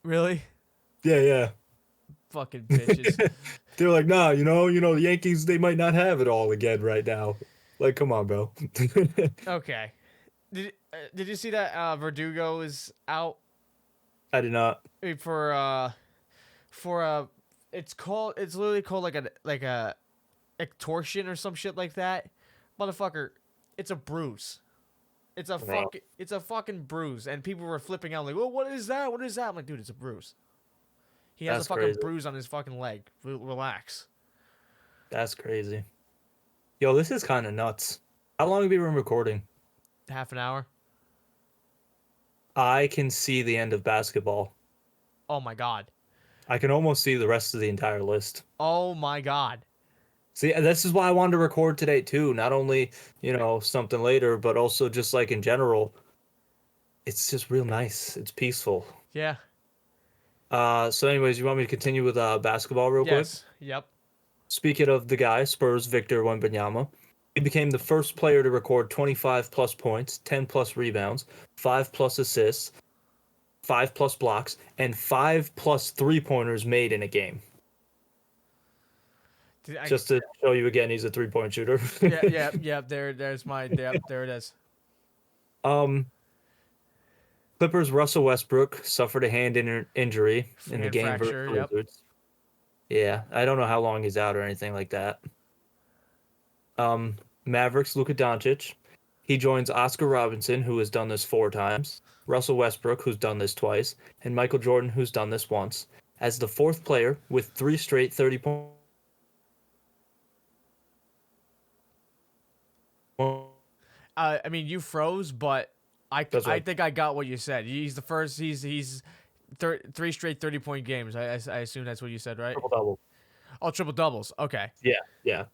Speaker 1: Really?
Speaker 2: Yeah.
Speaker 1: Fucking bitches.
Speaker 2: They're like, nah, the Yankees, they might not have it all again right now. Like, come on, bro.
Speaker 1: Okay. Did you see that Verdugo is out
Speaker 2: I did not.
Speaker 1: for it's literally called like a extortion or some shit like that. Motherfucker, it's a bruise. It's a fucking bruise, and people were flipping out like, "Well, what is that? What is that?" I'm like, dude, it's a bruise. He has
Speaker 2: That's
Speaker 1: a fucking
Speaker 2: crazy.
Speaker 1: bruise on his fucking leg. Relax.
Speaker 2: That's crazy. Yo, this is kind of nuts. How long have we been recording?
Speaker 1: Half an hour.
Speaker 2: I can see the end of basketball.
Speaker 1: Oh my god.
Speaker 2: I can almost see the rest of the entire list.
Speaker 1: Oh my god.
Speaker 2: See, this is why I wanted to record today too. Not only, something later, but also just like in general. It's just real nice. It's peaceful.
Speaker 1: Yeah.
Speaker 2: So anyways, you want me to continue with basketball real quick?
Speaker 1: Yes. Yep.
Speaker 2: Speaking of the guy, Spurs Victor Wembanyama, he became the first player to record 25 plus points, 10 plus rebounds, 5 plus assists, 5 plus blocks, and 5 plus 3-pointers made in a game. Just to show you again, he's a 3-point shooter.
Speaker 1: Yeah. There's my. Yep, there it is.
Speaker 2: Clippers Russell Westbrook suffered a hand injury in the game
Speaker 1: fracture,
Speaker 2: versus Wizards. Yeah, I don't know how long he's out or anything like that. Mavericks Luka Doncic. He joins Oscar Robinson, who has done this 4 times, Russell Westbrook, who's done this twice, and Michael Jordan, who's done this once, as the 4th player with 3 straight 30-point.
Speaker 1: I mean, you froze, but I think I got what you said. He's the first. He's 3 straight 30-point games. I assume that's what you said, right?
Speaker 2: Triple double.
Speaker 1: Oh, triple doubles. Okay.
Speaker 2: Yeah.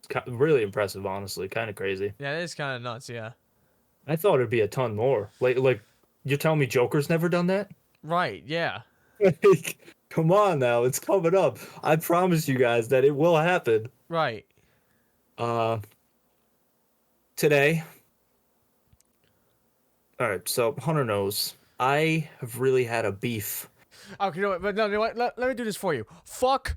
Speaker 2: It's really impressive, honestly. Kind of crazy.
Speaker 1: Yeah, it is kind of nuts. Yeah.
Speaker 2: I thought it'd be a ton more. Like you're telling me Joker's never done that?
Speaker 1: Right. Yeah.
Speaker 2: Like, come on now, it's coming up. I promise you guys that it will happen.
Speaker 1: Right.
Speaker 2: Today. All right, so Hunter knows I have really had a beef.
Speaker 1: Okay, you know what? Let me do this for you. Fuck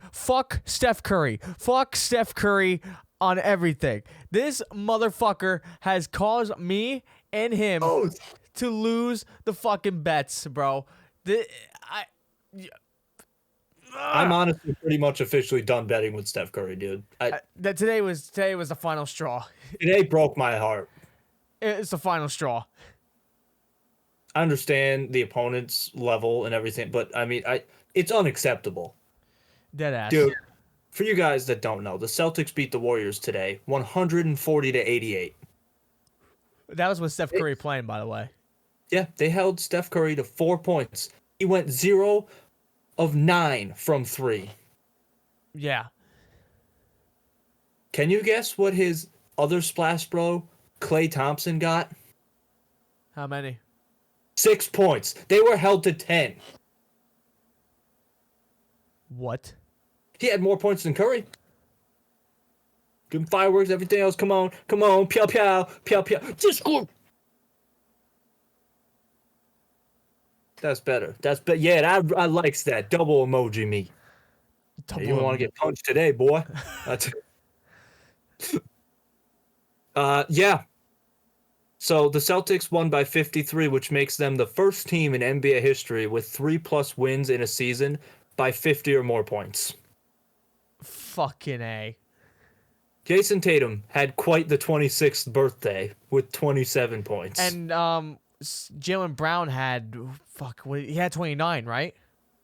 Speaker 1: Steph Curry. Fuck Steph Curry on everything. This motherfucker has caused me and him to lose the fucking bets, bro.
Speaker 2: I'm honestly pretty much officially done betting with Steph Curry, dude.
Speaker 1: That today was the final straw.
Speaker 2: Today broke my heart.
Speaker 1: It's the final straw.
Speaker 2: I understand the opponent's level and everything, but I mean, it's unacceptable.
Speaker 1: Dead ass.
Speaker 2: Dude, for you guys that don't know, the Celtics beat the Warriors today, 140-88.
Speaker 1: That was with Steph Curry playing, by the way.
Speaker 2: Yeah, they held Steph Curry to 4 points. He went 0 of 9 from 3.
Speaker 1: Yeah.
Speaker 2: Can you guess what his other splash bro, Klay Thompson, got?
Speaker 1: How many?
Speaker 2: 6 points. They were held to 10.
Speaker 1: What?
Speaker 2: He had more points than Curry. Give him fireworks, everything else. Come on, pow, pow, pow, pow. Just score. That's better. Yeah, I likes that. Double emoji me.
Speaker 1: Double
Speaker 2: You want to get punched today, boy. Yeah. So the Celtics won by 53, which makes them the first team in NBA history with 3+ wins in a season by 50 or more points.
Speaker 1: Fucking A.
Speaker 2: Jason Tatum had quite the 26th birthday with 27 points.
Speaker 1: And Jaylen Brown had he had 29, right?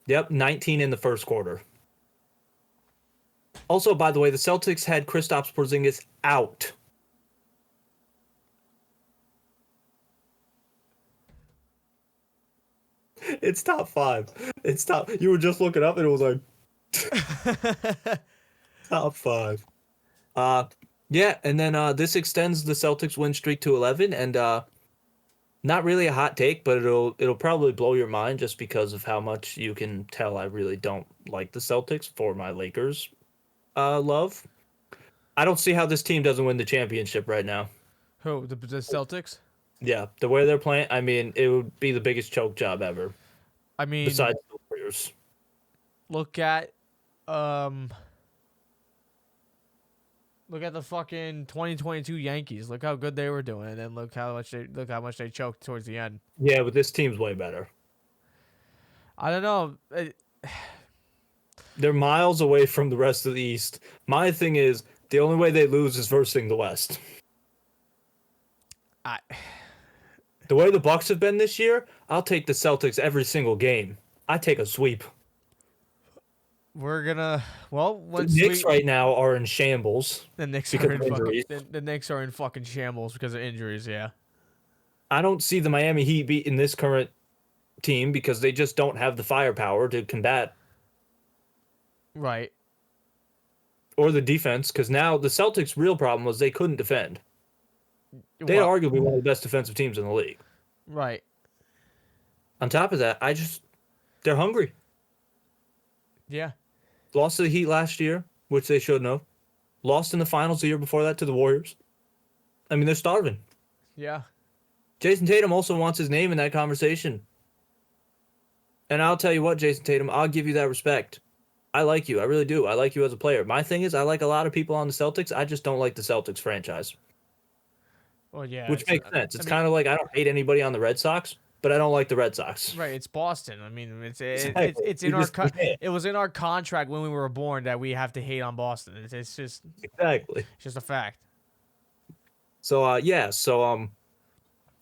Speaker 2: Yep, 19 in the first quarter. Also, by the way, the Celtics had Kristaps Porzingis out. It's top 5. It's top. You were just looking up and it was like top 5. Yeah, and then this extends the Celtics win streak to 11, and not really a hot take, but it'll probably blow your mind just because of how much you can tell I really don't like the Celtics for my Lakers love. I don't see how this team doesn't win the championship right now.
Speaker 1: Who? The Celtics?
Speaker 2: Yeah, the way they're playing, I mean, it would be the biggest choke job ever.
Speaker 1: I mean,
Speaker 2: besides the Warriors.
Speaker 1: Look at the fucking 2022 Yankees. Look how good they were doing, and then look how much they choked towards the end.
Speaker 2: Yeah, but this team's way better.
Speaker 1: I don't know.
Speaker 2: They're miles away from the rest of the East. My thing is, the only way they lose is versing the West. The way the Bucks have been this year, I'll take the Celtics every single game. I take a sweep.
Speaker 1: We're gonna
Speaker 2: the Knicks right now are in shambles.
Speaker 1: The Knicks
Speaker 2: because
Speaker 1: are
Speaker 2: of injuries.
Speaker 1: the Knicks are in fucking shambles because of injuries. Yeah.
Speaker 2: I don't see the Miami Heat beating this current team because they just don't have the firepower to combat.
Speaker 1: Right.
Speaker 2: Or the defense, because now the Celtics' real problem was they couldn't defend. They're arguably one of the best defensive teams in the league.
Speaker 1: Right.
Speaker 2: On top of that, they're hungry.
Speaker 1: Yeah.
Speaker 2: Lost to the Heat last year, which they shouldn't have. Lost in the finals the year before that to the Warriors. I mean, they're starving.
Speaker 1: Yeah.
Speaker 2: Jason Tatum also wants his name in that conversation. And I'll tell you what, Jason Tatum, I'll give you that respect. I like you. I really do. I like you as a player. My thing is, I like a lot of people on the Celtics. I just don't like the Celtics franchise.
Speaker 1: Well, yeah.
Speaker 2: Which makes sense. It's kind of like I don't hate anybody on the Red Sox, but I don't like the Red Sox.
Speaker 1: Right. It's Boston. I mean, it's
Speaker 2: Exactly.
Speaker 1: it was in our contract when we were born that we have to hate on Boston. It's just
Speaker 2: exactly.
Speaker 1: It's just a fact.
Speaker 2: So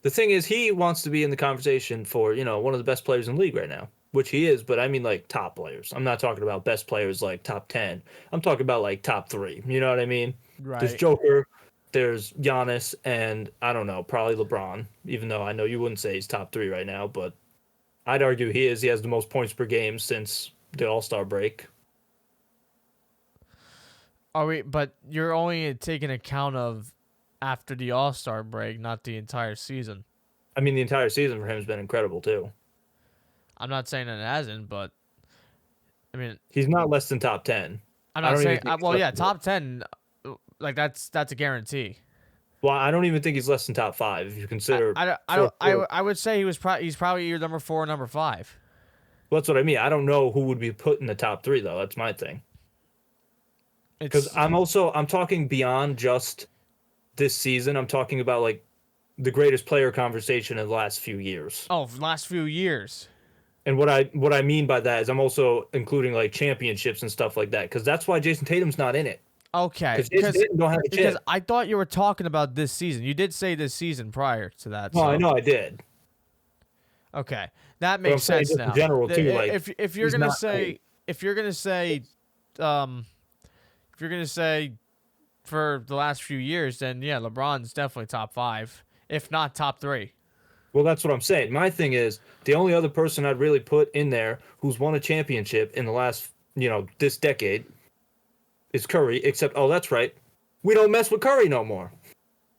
Speaker 2: the thing is, he wants to be in the conversation for one of the best players in the league right now, which he is. But I mean, like, top players. I'm not talking about best players like top 10. I'm talking about like top 3. You know what I mean?
Speaker 1: Right.
Speaker 2: There's Joker. There's Giannis, and I don't know, probably LeBron, even though I know you wouldn't say he's top 3 right now, but I'd argue he is. He has the most points per game since the All-Star break.
Speaker 1: But you're only taking account of after the All-Star break, not the entire season.
Speaker 2: I mean, the entire season for him has been incredible, too.
Speaker 1: I'm not saying it hasn't, but I mean...
Speaker 2: He's not less than top 10.
Speaker 1: I'm not saying... top 10... Like that's a guarantee.
Speaker 2: Well, I don't even think he's less than top 5 if you consider.
Speaker 1: I would say he's probably either number 4 or number 5.
Speaker 2: Well, that's what I mean. I don't know who would be put in the top 3 though. That's my thing. Because I'm talking beyond just this season. I'm talking about like the greatest player conversation in the last few years.
Speaker 1: Oh, last few years.
Speaker 2: And what I mean by that is I'm also including like championships and stuff like that because that's why Jason Tatum's not in it
Speaker 1: Okay,
Speaker 2: because Jason Tatum don't have a
Speaker 1: because
Speaker 2: chip.
Speaker 1: I thought you were talking about this season. You did say this season prior to that.
Speaker 2: No,
Speaker 1: So.
Speaker 2: I know I did,
Speaker 1: Okay, that
Speaker 2: but I'm
Speaker 1: makes
Speaker 2: saying
Speaker 1: sense
Speaker 2: just in
Speaker 1: now.
Speaker 2: general too. Like
Speaker 1: If you're
Speaker 2: he's
Speaker 1: gonna
Speaker 2: not.
Speaker 1: say if you're gonna say um if you're gonna say for the last few years, then yeah, LeBron's definitely top 5, if not top 3.
Speaker 2: Well, that's what I'm saying. My thing is the only other person I'd really put in there who's won a championship in the last, this decade is Curry. Except, oh, that's right, we don't mess with Curry no more.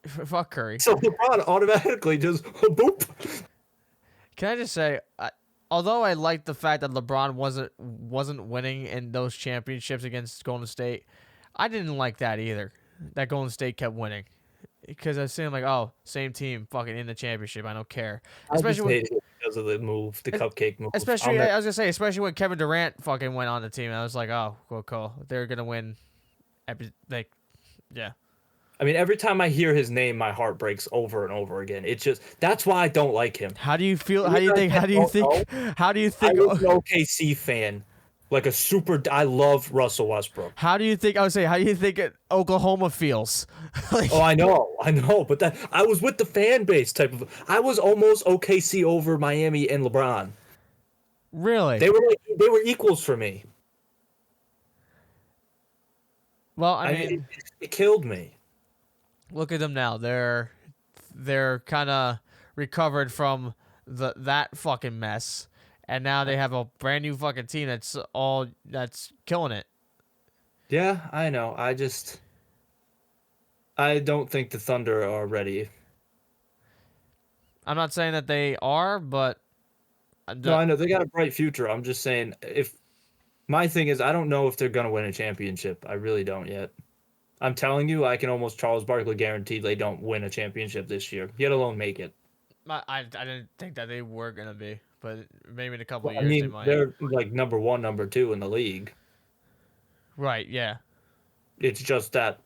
Speaker 1: Fuck Curry.
Speaker 2: So LeBron automatically just boop.
Speaker 1: Can I just say, although I like the fact that LeBron wasn't winning in those championships against Golden State, I didn't like that either. That Golden State kept winning. Because I seemed like, oh, same team, fucking in the championship. I don't care.
Speaker 2: I just hated it because of the move, the cupcake move.
Speaker 1: Especially, I was gonna say, especially when Kevin Durant fucking went on the team, I was like, oh, cool. They're gonna win. Like, yeah.
Speaker 2: I mean, every time I hear his name, my heart breaks over and over again. It's just that's why I don't like him.
Speaker 1: How do you feel? How do you think? How do you think? How do you think?
Speaker 2: I was an OKC fan, like a super. I love Russell Westbrook.
Speaker 1: How do you think? I would say, how do you think Oklahoma feels?
Speaker 2: Like, oh, I know, but that I was with the fan base type of. I was almost OKC over Miami and LeBron.
Speaker 1: Really?
Speaker 2: They were equals for me.
Speaker 1: Well, I mean,
Speaker 2: it killed me.
Speaker 1: Look at them now. They're kind of recovered from that fucking mess, and now they have a brand new fucking team that's killing it.
Speaker 2: Yeah, I know. I don't think the Thunder are ready.
Speaker 1: I'm not saying that they are, but
Speaker 2: no, I know they got a bright future. I'm just saying my thing is I don't know if they're gonna win a championship. I really don't yet. I'm telling you, I can almost Charles Barkley guarantee they don't win a championship this year, yet alone make it.
Speaker 1: I didn't think that they were gonna be, but maybe in a couple of
Speaker 2: I
Speaker 1: years
Speaker 2: mean,
Speaker 1: they might.
Speaker 2: they're like number 1, number 2 in the league.
Speaker 1: Right? Yeah.
Speaker 2: It's just that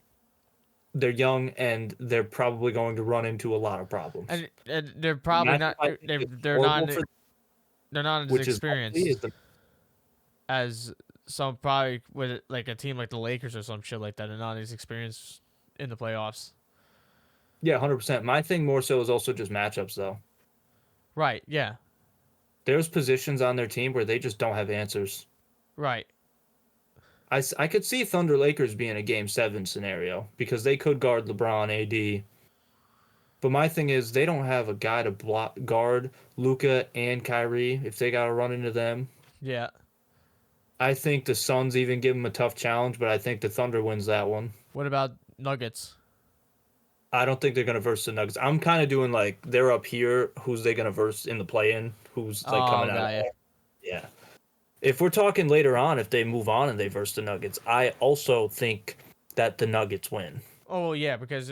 Speaker 2: they're young and they're probably going to run into a lot of problems.
Speaker 1: And they're probably not. They're not. They're not as experienced as some probably with like a team like the Lakers or some shit like that. They're not as experienced in the playoffs.
Speaker 2: Yeah, 100%. My thing more so is also just matchups, though.
Speaker 1: Right. Yeah.
Speaker 2: There's positions on their team where they just don't have answers.
Speaker 1: Right.
Speaker 2: I could see Thunder Lakers being a Game 7 scenario because they could guard LeBron, AD. But my thing is they don't have a guy to guard Luka and Kyrie if they got to run into them.
Speaker 1: Yeah.
Speaker 2: I think the Suns even give them a tough challenge, but I think the Thunder wins that one.
Speaker 1: What about Nuggets?
Speaker 2: I don't think they're going to verse the Nuggets. I'm kind of doing like they're up here. Who's they going to verse in the play-in? Who's like coming out? Yeah. If we're talking later on, if they move on and they verse the Nuggets, I also think that the Nuggets win.
Speaker 1: Oh yeah, because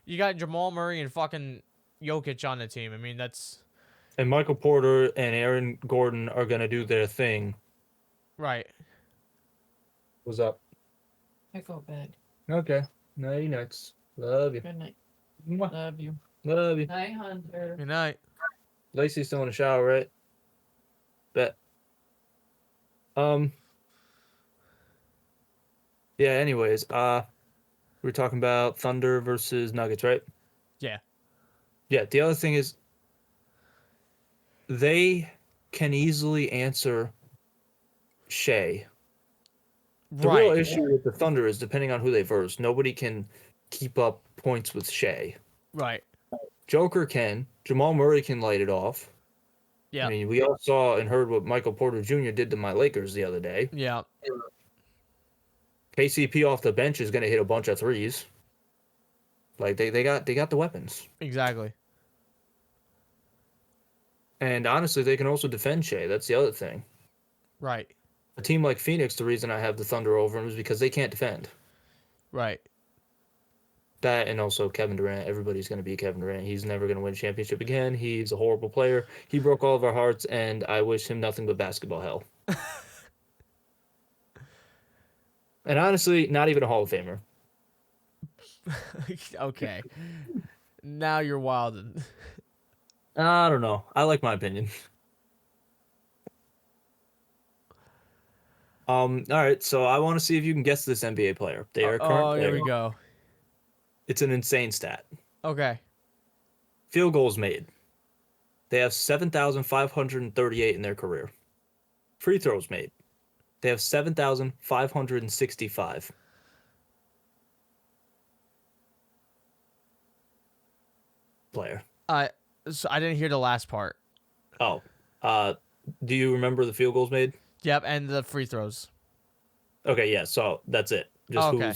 Speaker 1: you got Jamal Murray and fucking Jokic on the team. I mean that's.
Speaker 2: And Michael Porter and Aaron Gordon are going to do their thing.
Speaker 1: Right.
Speaker 2: What's up?
Speaker 3: I go bed.
Speaker 2: Okay. Nighty nights. Love you.
Speaker 3: Good night.
Speaker 2: Mwah.
Speaker 3: Love you.
Speaker 2: Love you.
Speaker 3: Night, Hunter.
Speaker 1: Good night.
Speaker 2: Lacey's still in the shower, right? Bet. Yeah, anyways, we're talking about Thunder versus Nuggets, right?
Speaker 1: Yeah.
Speaker 2: Yeah, the other thing is they can easily answer Shea. The real issue with the Thunder is depending on who they verse, nobody can keep up points with Shea.
Speaker 1: Right.
Speaker 2: Joker can. Jamal Murray can light it off.
Speaker 1: Yeah.
Speaker 2: I mean, we all saw and heard what Michael Porter Jr. did to my Lakers the other day.
Speaker 1: Yeah.
Speaker 2: KCP off the bench is going to hit a bunch of threes. Like they got the weapons.
Speaker 1: Exactly.
Speaker 2: And honestly, they can also defend Shea. That's the other thing.
Speaker 1: Right.
Speaker 2: A team like Phoenix, the reason I have the Thunder over them is because they can't defend.
Speaker 1: Right.
Speaker 2: That and also Kevin Durant. Everybody's going to be Kevin Durant. He's never going to win a championship again. He's a horrible player. He broke all of our hearts, and I wish him nothing but basketball hell. And honestly, not even a Hall of Famer.
Speaker 1: Okay. Now you're wilding.
Speaker 2: I don't know. I like my opinion. All right, so I want to see if you can guess this NBA player. They are a current
Speaker 1: Here
Speaker 2: player.
Speaker 1: we go.
Speaker 2: It's an insane stat.
Speaker 1: Okay.
Speaker 2: Field goals made. They have 7,538 in their career. Free throws made. They have 7,565. Player.
Speaker 1: So I didn't hear the last part.
Speaker 2: Oh, do you remember the field goals made?
Speaker 1: Yep, and the free throws.
Speaker 2: Okay, yeah. So that's it. Just
Speaker 1: Okay.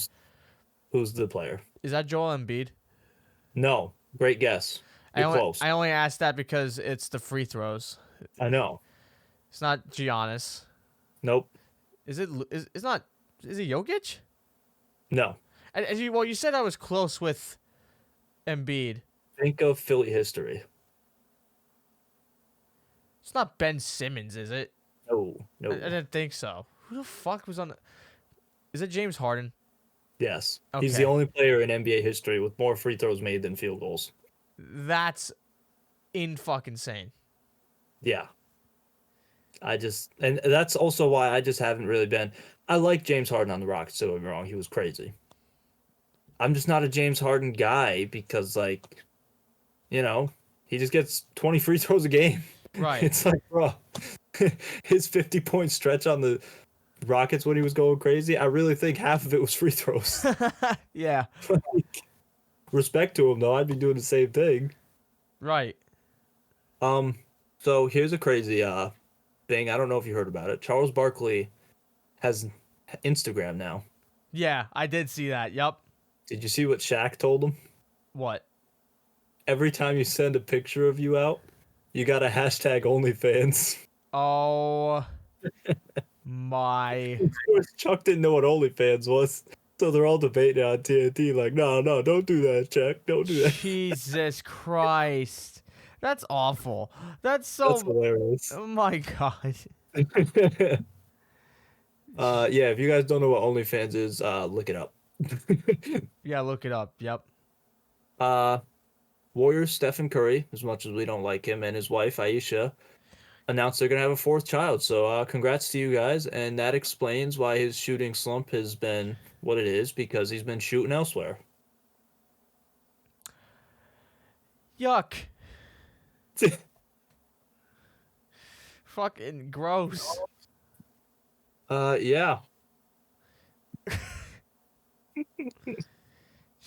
Speaker 2: who's the player?
Speaker 1: Is that Joel Embiid?
Speaker 2: No, great guess. You're close.
Speaker 1: I only asked that because it's the free throws.
Speaker 2: I know.
Speaker 1: It's not Giannis.
Speaker 2: Nope.
Speaker 1: Is it? It's not. Is it Jokic?
Speaker 2: No.
Speaker 1: And you said I was close with Embiid.
Speaker 2: Think of Philly history.
Speaker 1: It's not Ben Simmons, is it?
Speaker 2: No. No.
Speaker 1: I didn't think so. Who the fuck was on the... Is it James Harden?
Speaker 2: Yes.
Speaker 1: Okay.
Speaker 2: He's the only player in NBA history with more free throws made than field goals.
Speaker 1: That's fucking insane.
Speaker 2: Yeah. And that's also why I just haven't really been. I like James Harden on the Rockets, don't get me wrong. He was crazy. I'm just not a James Harden guy because, like, you know, he just gets 20 free throws a game.
Speaker 1: Right.
Speaker 2: It's like, bro, his 50-point stretch on the Rockets when he was going crazy, I really think half of it was free throws.
Speaker 1: Yeah.
Speaker 2: Respect to him, though. I'd be doing the same thing.
Speaker 1: Right.
Speaker 2: So here's a crazy thing. I don't know if you heard about it. Charles Barkley has Instagram now.
Speaker 1: Yeah, I did see that. Yup.
Speaker 2: Did you see what Shaq told him?
Speaker 1: What?
Speaker 2: Every time you send a picture of you out, you got a hashtag OnlyFans.
Speaker 1: Oh my.
Speaker 2: Of course, Chuck didn't know what OnlyFans was. So they're all debating on TNT like, no, don't do that, Chuck. Don't do that.
Speaker 1: Jesus Christ. That's awful. That's
Speaker 2: That's hilarious.
Speaker 1: Oh my god.
Speaker 2: Yeah, if you guys don't know what OnlyFans is, look it up.
Speaker 1: Yeah, look it up. Yep.
Speaker 2: Warriors Stephen Curry, as much as we don't like him, and his wife Aisha announced they're gonna have a fourth child. So congrats to you guys, and that explains why his shooting slump has been what it is, because he's been shooting elsewhere.
Speaker 1: Yuck. Fucking gross.
Speaker 2: Yeah.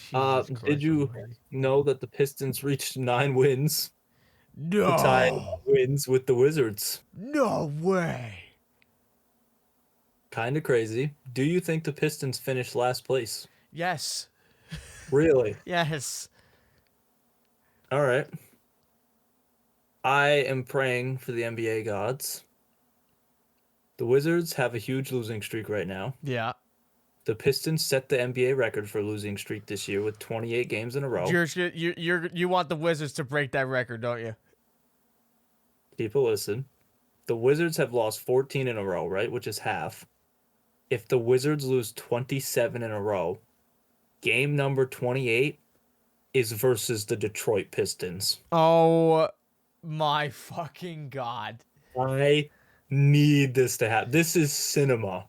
Speaker 1: Jesus
Speaker 2: Did
Speaker 1: Christ
Speaker 2: you
Speaker 1: almighty.
Speaker 2: know that the Pistons reached 9 wins to
Speaker 1: No.
Speaker 2: tie wins with the Wizards?
Speaker 1: No way.
Speaker 2: Kind of crazy. Do you think the Pistons finished last place?
Speaker 1: Yes.
Speaker 2: Really?
Speaker 1: Yes.
Speaker 2: All right. I am praying for the NBA gods. The Wizards have a huge losing streak right now.
Speaker 1: Yeah.
Speaker 2: The Pistons set the NBA record for losing streak this year with 28 games in a row.
Speaker 1: You want the Wizards to break that record, don't you?
Speaker 2: People listen. The Wizards have lost 14 in a row, right? Which is half. If the Wizards lose 27 in a row, game number 28 is versus the Detroit Pistons.
Speaker 1: Oh my fucking god.
Speaker 2: I need this to happen. This is cinema.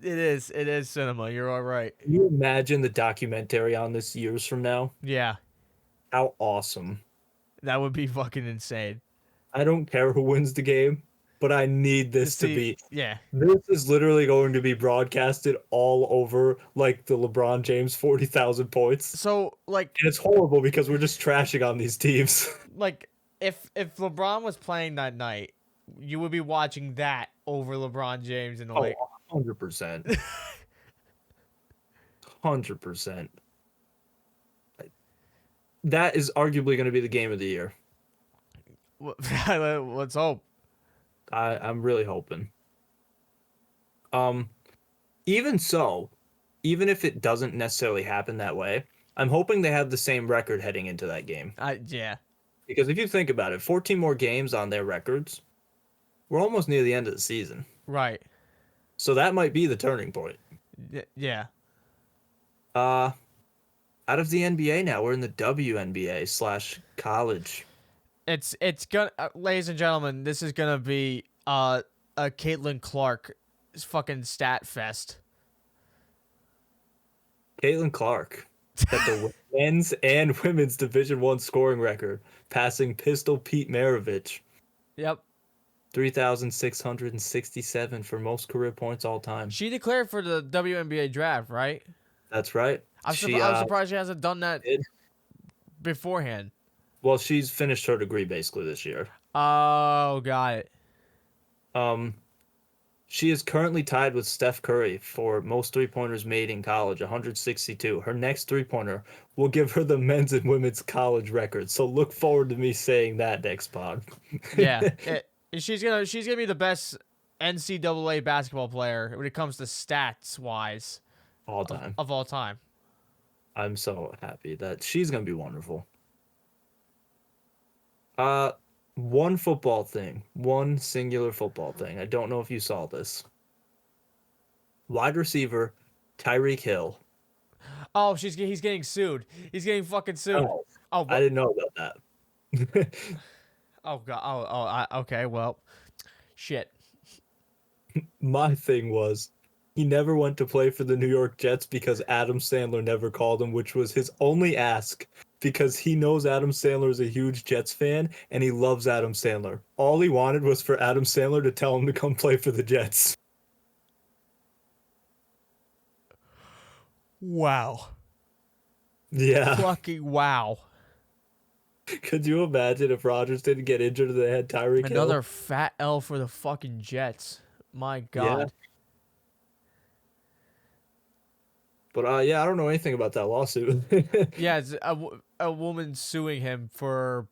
Speaker 1: It is cinema. You're all right.
Speaker 2: Can you imagine the documentary on this years from now?
Speaker 1: Yeah.
Speaker 2: How awesome.
Speaker 1: That would be fucking insane.
Speaker 2: I don't care who wins the game, but I need this to be.
Speaker 1: Yeah.
Speaker 2: This is literally going to be broadcasted all over, like the LeBron James 40,000 points.
Speaker 1: So like,
Speaker 2: And it's horrible because we're just trashing on these teams.
Speaker 1: like if LeBron was playing that night, you would be watching that over LeBron James and like
Speaker 2: 100%. 100%. That is arguably going to be the game of the year.
Speaker 1: let's hope.
Speaker 2: I'm really hoping. Even so, even if it doesn't necessarily happen that way, I'm hoping they have the same record heading into that game.
Speaker 1: Yeah.
Speaker 2: Because if you think about it, 14 more games on their records, we're almost near the end of the season.
Speaker 1: Right.
Speaker 2: So that might be the turning point.
Speaker 1: Yeah.
Speaker 2: Out of the NBA now, we're in the WNBA / college.
Speaker 1: It's gonna, ladies and gentlemen, this is gonna be a Caitlin Clark fucking stat fest.
Speaker 2: Caitlin Clark set the men's and women's Division One scoring record, passing Pistol Pete Maravich.
Speaker 1: Yep.
Speaker 2: 3,667 for most career points all time.
Speaker 1: She declared for the WNBA draft, right?
Speaker 2: That's right.
Speaker 1: I'm
Speaker 2: She
Speaker 1: surprised she hasn't done that
Speaker 2: did.
Speaker 1: beforehand.
Speaker 2: Well, she's finished her degree basically this year.
Speaker 1: Oh, got it.
Speaker 2: She is currently tied with Steph Curry for most three-pointers made in college, 162. Her next three-pointer will give her the men's and women's college record. So look forward to me saying that next pod.
Speaker 1: Yeah. She's gonna be the best NCAA basketball player when it comes to stats wise
Speaker 2: All time.
Speaker 1: of all time.
Speaker 2: I'm so happy that she's gonna be wonderful. One football thing, one singular football thing. I don't know if you saw this. Wide receiver Tyreek Hill.
Speaker 1: Oh, he's getting sued. He's getting fucking sued.
Speaker 2: Oh,
Speaker 1: Oh,
Speaker 2: I didn't know about that.
Speaker 1: oh god. Okay. Well, shit.
Speaker 2: My thing was, he never went to play for the New York Jets because Adam Sandler never called him, which was his only ask, because he knows Adam Sandler is a huge Jets fan and he loves Adam Sandler. All he wanted was for Adam Sandler to tell him to come play for the Jets.
Speaker 1: Wow.
Speaker 2: Yeah.
Speaker 1: Fucking wow.
Speaker 2: Could you imagine if Rodgers didn't get injured and they had Tyreek Hill?
Speaker 1: Another fat L for the fucking Jets. My god.
Speaker 2: Yeah. But yeah, I don't know anything about that lawsuit.
Speaker 1: Yeah, it's a woman suing him for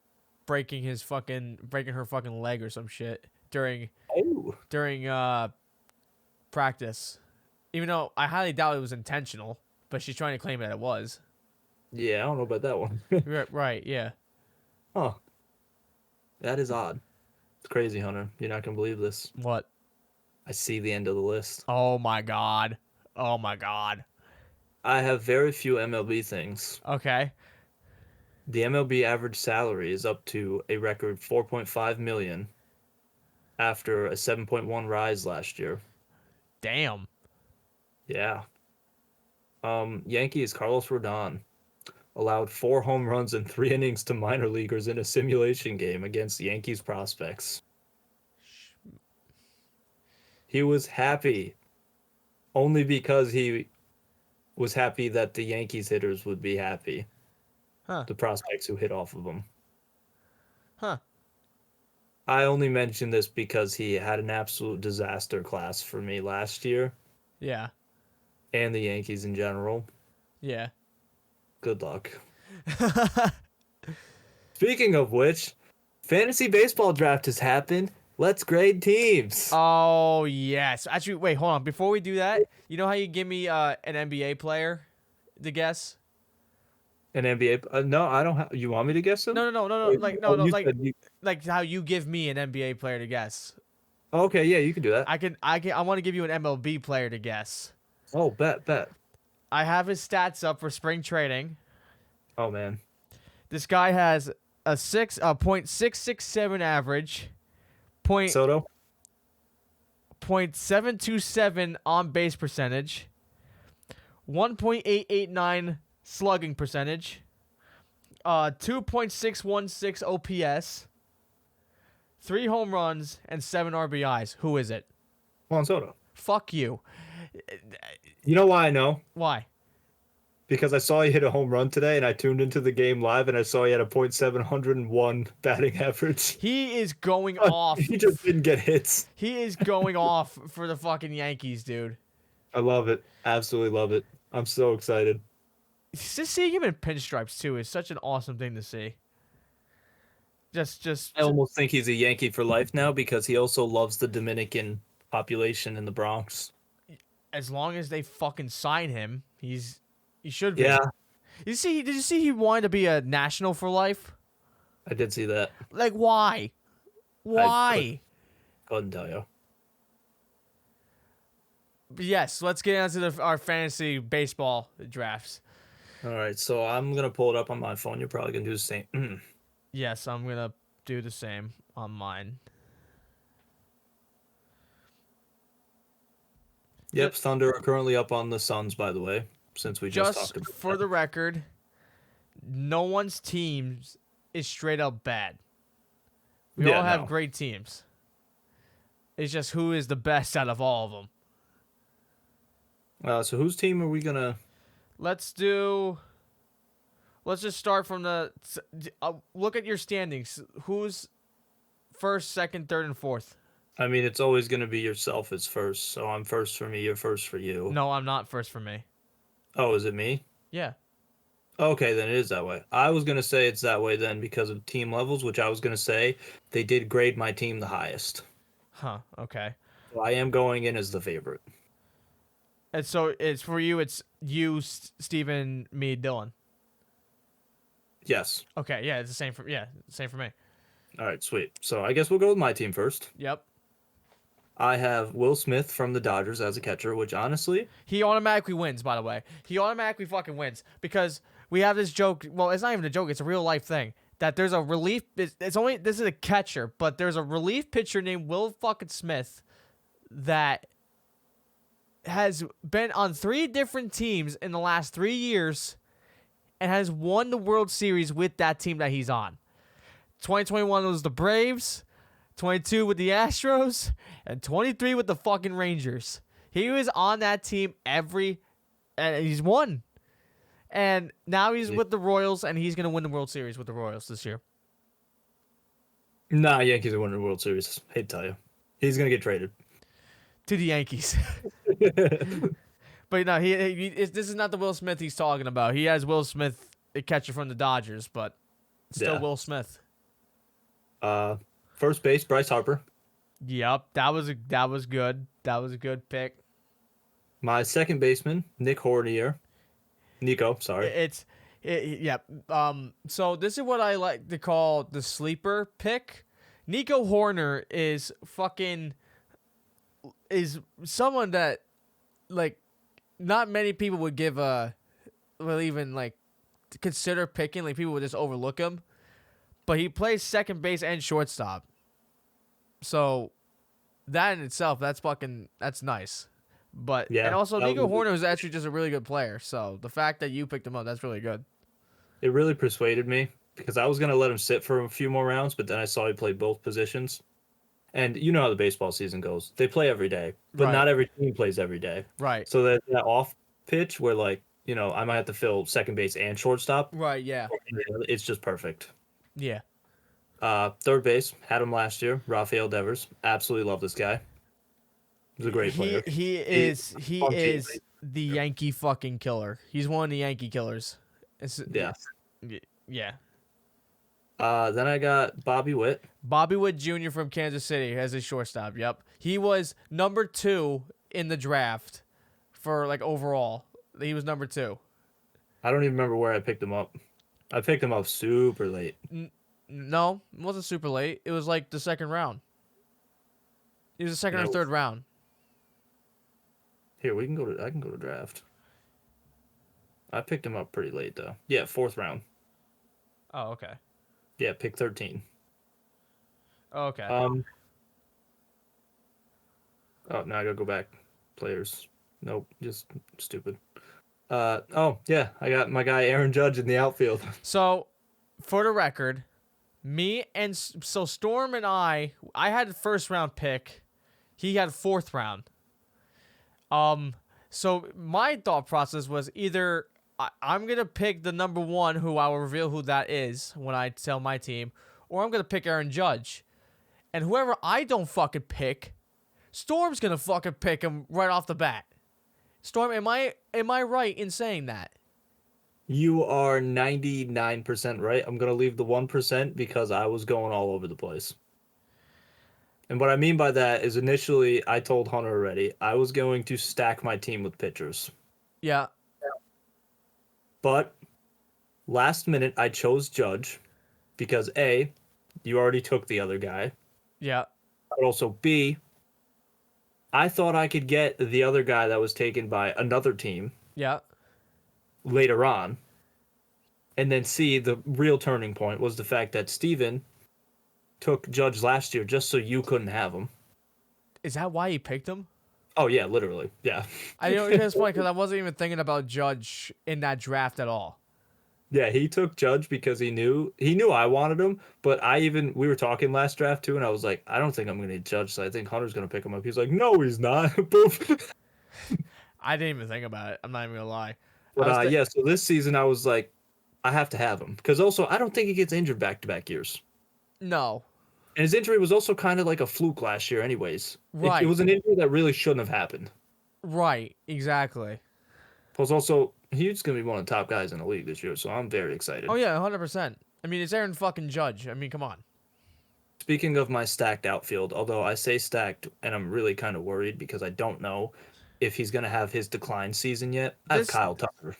Speaker 1: breaking her fucking leg or some shit during practice. Even though I highly doubt it was intentional, but she's trying to claim that it was.
Speaker 2: Yeah, I don't know about that one.
Speaker 1: Right, yeah.
Speaker 2: Huh. That is odd. It's crazy, Hunter. You're not gonna believe this.
Speaker 1: What?
Speaker 2: I see the end of the list.
Speaker 1: Oh my god. Oh my god.
Speaker 2: I have very few MLB things.
Speaker 1: Okay.
Speaker 2: The MLB average salary is up to a record 4.5 million after a 7.1 rise last year.
Speaker 1: Damn.
Speaker 2: Yeah. Yankees Carlos Rodon allowed 4 home runs in 3 innings to minor leaguers in a simulation game against Yankees prospects. He was happy only because he was happy that the Yankees hitters would be happy.
Speaker 1: Huh.
Speaker 2: The prospects who hit off of him.
Speaker 1: Huh.
Speaker 2: I only mention this because he had an absolute disaster class for me last year.
Speaker 1: Yeah.
Speaker 2: And the Yankees in general.
Speaker 1: Yeah.
Speaker 2: Good luck. Speaking of which, fantasy baseball draft has happened. Let's grade teams.
Speaker 1: Oh, yes. Actually, wait, hold on. Before we do that, you know how you give me an NBA player to guess?
Speaker 2: An NBA? No, I don't have. You want me to guess them?
Speaker 1: No. Like how you give me an NBA player to guess.
Speaker 2: Okay, yeah, you can do that.
Speaker 1: I want to give you an MLB player to guess.
Speaker 2: Oh, bet.
Speaker 1: I have his stats up for spring training.
Speaker 2: Oh man.
Speaker 1: This guy has a .667 average,
Speaker 2: Soto?
Speaker 1: .727 on base percentage, 1.889 slugging percentage, 2.616 OPS, 3 home runs, and 7 RBIs. Who is it?
Speaker 2: Juan Soto.
Speaker 1: Fuck you.
Speaker 2: You know why I know?
Speaker 1: Why?
Speaker 2: Because I saw he hit a home run today, and I tuned into the game live, and I saw he had a .701 batting average.
Speaker 1: He is going off.
Speaker 2: He just didn't get hits.
Speaker 1: He is going off for the fucking Yankees, dude.
Speaker 2: I love it. Absolutely love it. I'm so excited.
Speaker 1: Just seeing him in pinstripes too is such an awesome thing to see. Just.
Speaker 2: I almost think he's a Yankee for life now because he also loves the Dominican population in the Bronx.
Speaker 1: As long as they fucking sign him, he should be.
Speaker 2: Yeah,
Speaker 1: Did you see he wanted to be a national for life?
Speaker 2: I did see that.
Speaker 1: Like why? Why?
Speaker 2: Couldn't tell you.
Speaker 1: But yes, let's get into our fantasy baseball drafts.
Speaker 2: All right, so I'm gonna pull it up on my phone. You're probably gonna do the same.
Speaker 1: Yes, I'm gonna do the same on mine.
Speaker 2: Yep, Thunder are currently up on the Suns, by the way, since we just talked
Speaker 1: Just
Speaker 2: about
Speaker 1: for
Speaker 2: that.
Speaker 1: the record, no one's team is straight up bad. We all have great teams. It's just who is the best out of all of them.
Speaker 2: So whose team are we gonna?
Speaker 1: Let's just start from the. Look at your standings. Who's first, second, third, and fourth?
Speaker 2: I mean, it's always gonna be yourself as first. So I'm first for me. You're first for you.
Speaker 1: No, I'm not first for me.
Speaker 2: Oh, is it me?
Speaker 1: Yeah.
Speaker 2: Okay, then it is that way. I was gonna say it's that way then because of team levels, which I was gonna say they did grade my team the highest.
Speaker 1: Huh. Okay.
Speaker 2: So I am going in as the favorite.
Speaker 1: And so it's for you. It's you, Steven, me, Dylan.
Speaker 2: Yes.
Speaker 1: Okay. Yeah. It's the same for same for me.
Speaker 2: All right, sweet. So I guess we'll go with my team first.
Speaker 1: Yep.
Speaker 2: I have Will Smith from the Dodgers as a catcher, which honestly,
Speaker 1: He automatically wins. By the way, he automatically fucking wins because we have this joke. Well, it's not even a joke. It's a real life thing that there's a relief. It's only this is a catcher, but there's a relief pitcher named Will fucking Smith that has been on 3 different teams in the last 3 years and has won the World Series with that team that he's on. 2021 was the Braves, 22 with the Astros, and 23 with the fucking Rangers. He was on that team and he's won. And now he's with the Royals, and he's going to win the World Series with the Royals this year.
Speaker 2: nah, Yankees are winning the World Series. Hate to tell you. He's going to get traded.
Speaker 1: To the Yankees. But no, this is not the Will Smith he's talking about. He has Will Smith, a catcher from the Dodgers, but still
Speaker 2: Yeah.
Speaker 1: Will Smith.
Speaker 2: First base, Bryce Harper.
Speaker 1: Yep, that was good. That was a good pick.
Speaker 2: My second baseman, Nico, sorry.
Speaker 1: So this is what I like to call the sleeper pick. Nico Horner is someone that like not many people would give even like consider picking. Like people would just overlook him. But he plays second base and shortstop. So that in itself, that's nice. But
Speaker 2: Yeah,
Speaker 1: and also
Speaker 2: that
Speaker 1: Nico
Speaker 2: was-
Speaker 1: Horner was actually just a really good player. So the fact that you picked him up, that's really good.
Speaker 2: It really persuaded me because I was going to let him sit for a few more rounds, but then I saw he played both positions. And you know how the baseball season goes. They play every day, but
Speaker 1: Right.
Speaker 2: not every team plays every day.
Speaker 1: Right.
Speaker 2: So that off pitch where like, I might have to fill second base and shortstop.
Speaker 1: Right, yeah.
Speaker 2: It's just perfect.
Speaker 1: Yeah.
Speaker 2: Third base, had him last year, Rafael Devers. Absolutely love this guy. He's a great player.
Speaker 1: He is
Speaker 2: funky.
Speaker 1: the Yankee fucking killer. He's one of the Yankee killers.
Speaker 2: Yeah.
Speaker 1: Yeah.
Speaker 2: Then I got Bobby Witt.
Speaker 1: Bobby Witt Jr. from Kansas City as his shortstop. Yep. He was number 2 in the draft for like overall. He was number 2.
Speaker 2: I don't even remember where I picked him up. I picked him up super late.
Speaker 1: No, it wasn't super late. It was like the second round. It was the second or third round.
Speaker 2: Here, I can go to draft. I picked him up pretty late though. Yeah, 4th round.
Speaker 1: Oh, okay.
Speaker 2: Yeah, pick 13.
Speaker 1: Oh, okay.
Speaker 2: Oh, now I gotta go back. Players. Nope, just stupid. Oh yeah, I got my guy Aaron Judge in the outfield.
Speaker 1: So, for the record, Storm and I had the first round pick. He had 4th round. So my thought process was either I'm gonna pick the number 1, who I will reveal who that is when I tell my team, or I'm gonna pick Aaron Judge, and whoever I don't fucking pick, Storm's gonna fucking pick him right off the bat. Storm, am I right in saying that?
Speaker 2: You are 99% right. I'm gonna leave the 1% because I was going all over the place. And what I mean by that is initially I told Hunter already I was going to stack my team with pitchers.
Speaker 1: Yeah.
Speaker 2: But last minute I chose Judge because A, you already took the other guy.
Speaker 1: Yeah.
Speaker 2: But also B, I thought I could get the other guy that was taken by another team
Speaker 1: Yeah.
Speaker 2: later on. And then C, the real turning point was the fact that Steven took Judge last year just so you couldn't have him.
Speaker 1: Is that why he picked him?
Speaker 2: Oh yeah, literally. Yeah.
Speaker 1: I know it's funny because I wasn't even thinking about Judge in that draft at all.
Speaker 2: Yeah, he took Judge because he knew I wanted him, but we were talking last draft too, and I was like, I don't think I'm gonna Judge, so I think Hunter's gonna pick him up. He's like, no, he's not. Boop.
Speaker 1: I didn't even think about it. I'm not even gonna lie.
Speaker 2: But
Speaker 1: I was
Speaker 2: yeah, so this season I was like, I have to have him because also I don't think he gets injured back to back years,
Speaker 1: no.
Speaker 2: and his injury was also kind of like a fluke last year, anyways.
Speaker 1: Right.
Speaker 2: It was an injury that really shouldn't have happened.
Speaker 1: Right. Exactly.
Speaker 2: Plus, also he's gonna be one of the top guys in the league this year, so I'm very excited.
Speaker 1: Oh yeah, 100%. I mean, it's Aaron fucking Judge. I mean, come on.
Speaker 2: Speaking of my stacked outfield, although I say stacked, and I'm really kind of worried because I don't know if he's gonna have his decline season yet. I have
Speaker 1: This-
Speaker 2: Kyle Tucker.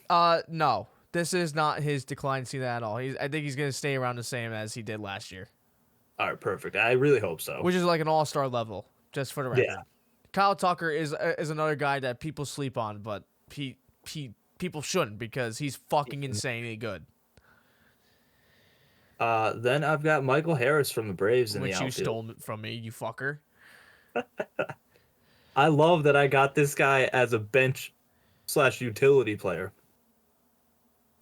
Speaker 1: No. This is not his decline season at all. I think he's gonna stay around the same as he did last year,
Speaker 2: All right, perfect. I really hope so.
Speaker 1: which is like an all-star level. Just for the record.
Speaker 2: Yeah.
Speaker 1: Kyle Tucker is another guy that people sleep on, but people shouldn't because he's fucking insanely good.
Speaker 2: Then I've got Michael Harris from the Braves in
Speaker 1: Which
Speaker 2: the
Speaker 1: you
Speaker 2: outfield.
Speaker 1: stole from me, you fucker.
Speaker 2: I love that I got this guy as a bench/utility player.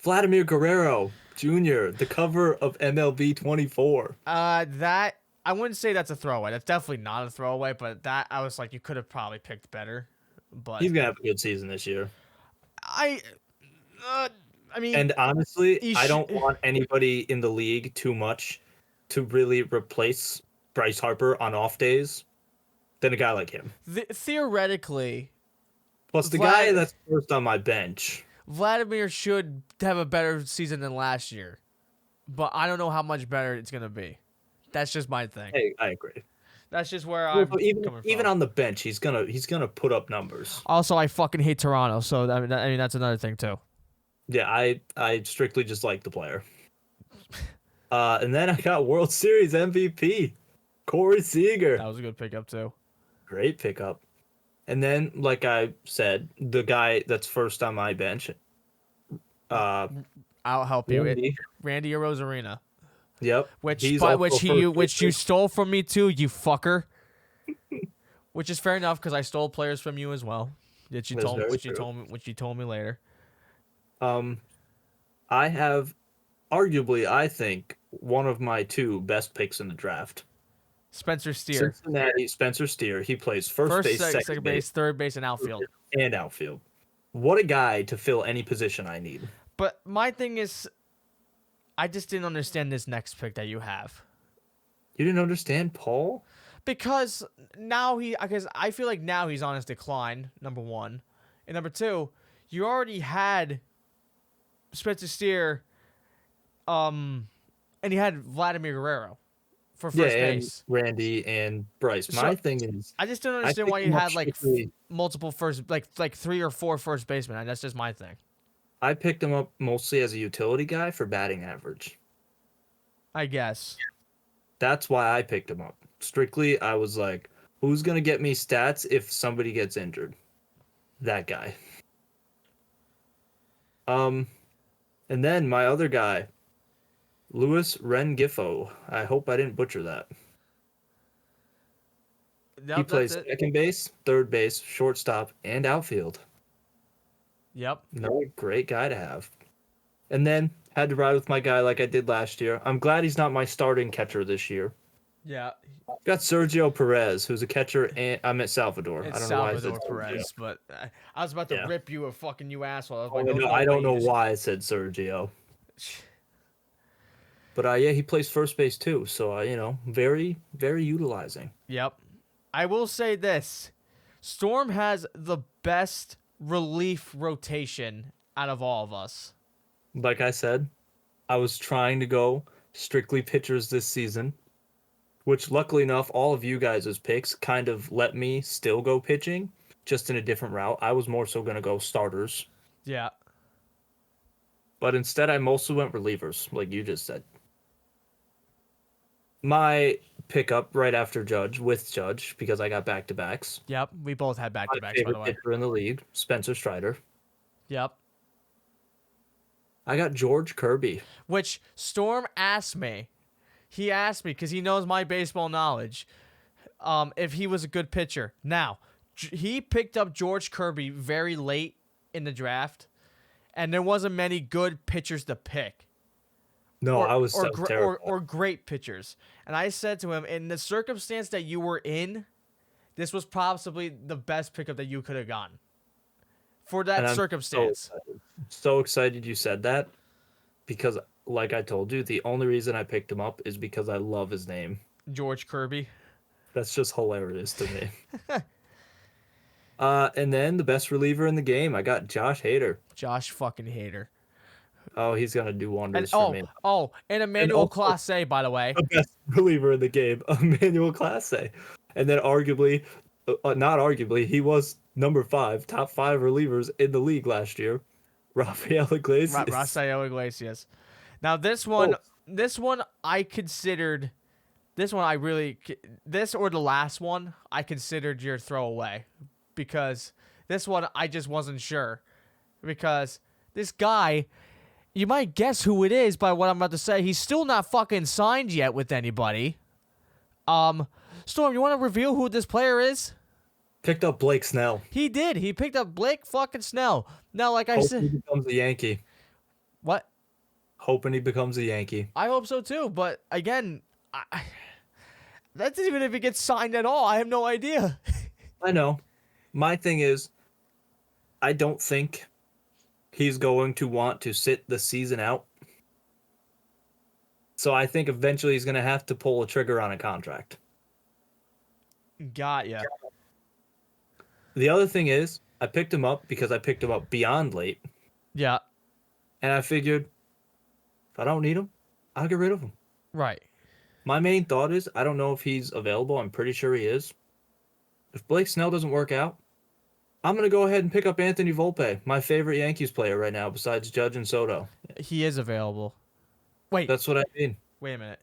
Speaker 2: Vladimir Guerrero Jr., the cover of MLB 24.
Speaker 1: That I wouldn't say that's a throwaway. That's definitely not a throwaway, but that I was like, you could have probably picked better. But
Speaker 2: He's gonna have a good season this year.
Speaker 1: I mean,
Speaker 2: And honestly,
Speaker 1: he
Speaker 2: I don't
Speaker 1: sh-
Speaker 2: want anybody in the league too much to really replace Bryce Harper on off days than a guy like him.
Speaker 1: theoretically,
Speaker 2: Plus, the
Speaker 1: Vlad-
Speaker 2: guy that's first on my bench.
Speaker 1: Vladimir should have a better season than last year, but I don't know how much better it's gonna be. That's just my thing.
Speaker 2: Hey, I agree.
Speaker 1: That's just where
Speaker 2: Well,
Speaker 1: I'm
Speaker 2: but
Speaker 1: coming
Speaker 2: even
Speaker 1: from.
Speaker 2: on the bench, he's gonna put up numbers.
Speaker 1: Also, I fucking hate Toronto, so I mean that's another thing too.
Speaker 2: Yeah, I strictly just like the player. And then I got World Series MVP, Corey Seager.
Speaker 1: That was a good pickup too.
Speaker 2: Great pickup. And then, like I said, the guy that's first on my bench,
Speaker 1: I'll help you.
Speaker 2: Randy.
Speaker 1: Randy Rosarina.
Speaker 2: Yep.
Speaker 1: Which
Speaker 2: he's also
Speaker 1: which you
Speaker 2: first.
Speaker 1: stole from me too, you fucker. Which is fair enough because I stole players from you as well. That you
Speaker 2: That's
Speaker 1: told
Speaker 2: very
Speaker 1: which you
Speaker 2: true.
Speaker 1: told me later.
Speaker 2: I have, arguably, I think one of my two best picks in the draft.
Speaker 1: Spencer Steer.
Speaker 2: Cincinnati, Spencer Steer. He plays first base,
Speaker 1: second base, third base, and outfield.
Speaker 2: and outfield. What a guy to fill any position I need.
Speaker 1: But my thing is, I just didn't understand this next pick that you have.
Speaker 2: You didn't understand Paul?
Speaker 1: Because I feel like now he's on his decline, number one. And number two, you already had Spencer Steer, and you had Vladimir Guerrero for first base.
Speaker 2: And Randy and Bryce. My thing is,
Speaker 1: I just don't
Speaker 2: I
Speaker 1: understand
Speaker 2: picked
Speaker 1: why you
Speaker 2: him up
Speaker 1: had like
Speaker 2: strictly-
Speaker 1: multiple first, like 3 or 4 first basemen. And that's just my thing.
Speaker 2: I picked him up mostly as a utility guy for batting average.
Speaker 1: I guess.
Speaker 2: That's why I picked him up. Strictly, I was like, who's going to get me stats if somebody gets injured? That guy. And then my other guy, Luis Rengifo. I hope I didn't butcher that.
Speaker 1: Yep,
Speaker 2: He
Speaker 1: that's
Speaker 2: plays
Speaker 1: it.
Speaker 2: second base, third base, shortstop, and outfield.
Speaker 1: Yep.
Speaker 2: Another great guy to have. And then had to ride with my guy like I did last year. I'm glad he's not my starting catcher this year.
Speaker 1: Yeah.
Speaker 2: Got Sergio Perez, who's a catcher, and I'm at Salvador.
Speaker 1: It's
Speaker 2: I don't know why I said
Speaker 1: Salvador
Speaker 2: Sergio.
Speaker 1: Perez, but I was about to
Speaker 2: Yeah.
Speaker 1: rip you a fucking you asshole. I was
Speaker 2: Oh,
Speaker 1: like,
Speaker 2: no,
Speaker 1: "There's
Speaker 2: I
Speaker 1: way
Speaker 2: don't
Speaker 1: you
Speaker 2: know
Speaker 1: just-"
Speaker 2: why I said Sergio. But yeah, he plays first base too. So very, very utilizing.
Speaker 1: Yep. I will say this. Storm has the best relief rotation out of all of us.
Speaker 2: Like I said, I was trying to go strictly pitchers this season, which luckily enough, all of you guys' picks kind of let me still go pitching, just in a different route. I was more so going to go starters,
Speaker 1: Yeah.
Speaker 2: but instead I mostly went relievers, like you just said. My pickup right after Judge, because I got back-to-backs.
Speaker 1: Yep. We both had
Speaker 2: My
Speaker 1: back-to-backs, by the
Speaker 2: favorite
Speaker 1: way.
Speaker 2: pitcher in the league, Spencer Strider.
Speaker 1: Yep.
Speaker 2: I got George Kirby.
Speaker 1: Which Storm asked me. He asked me because he knows my baseball knowledge. If he was a good pitcher. Now, he picked up George Kirby very late in the draft, and there wasn't many good pitchers to pick.
Speaker 2: No, I was so terrified.
Speaker 1: Or great pitchers. And I said to him, in the circumstance that you were in, this was possibly the best pickup that you could have gotten for that
Speaker 2: And I'm
Speaker 1: circumstance.
Speaker 2: So excited you said that, because like I told you, the only reason I picked him up is because I love his name.
Speaker 1: George Kirby.
Speaker 2: That's just hilarious to me. And then the best reliever in the game, I got Josh Hader.
Speaker 1: Josh fucking Hader.
Speaker 2: Oh, he's gonna do wonders
Speaker 1: And
Speaker 2: for me.
Speaker 1: And Emmanuel
Speaker 2: also-
Speaker 1: Clase, by the way.
Speaker 2: The best reliever in the game, Emmanuel Clase. And then arguably, not arguably, he was number 5, top 5 relievers in the league last year. Rafael Iglesias.
Speaker 1: Rafael Iglesias. Now this one I considered. This one I really. This or the last one I considered your throwaway, because this one I just wasn't sure, because this guy. You might guess who it is by what I'm about to say. He's still not fucking signed yet with anybody. Storm, you want to reveal who this player is?
Speaker 2: Picked up Blake Snell.
Speaker 1: He did. He picked up Blake fucking Snell. Now, like I
Speaker 2: Hoping
Speaker 1: said,
Speaker 2: he becomes a Yankee.
Speaker 1: what?
Speaker 2: Hoping he becomes a Yankee.
Speaker 1: I hope so too. But again, that's even if he gets signed at all. I have no idea.
Speaker 2: I know. My thing is, I don't think he's going to want to sit the season out. So I think eventually he's going to have to pull a trigger on a contract.
Speaker 1: Got ya.
Speaker 2: The other thing is, I picked him up because I picked him up beyond late.
Speaker 1: Yeah.
Speaker 2: And I figured, if I don't need him, I'll get rid of him.
Speaker 1: Right.
Speaker 2: My main thought is, I don't know if he's available. I'm pretty sure he is. If Blake Snell doesn't work out, I'm going to go ahead and pick up Anthony Volpe, my favorite Yankees player right now, besides Judge and Soto.
Speaker 1: He is available. Wait.
Speaker 2: That's what I mean.
Speaker 1: Wait a minute.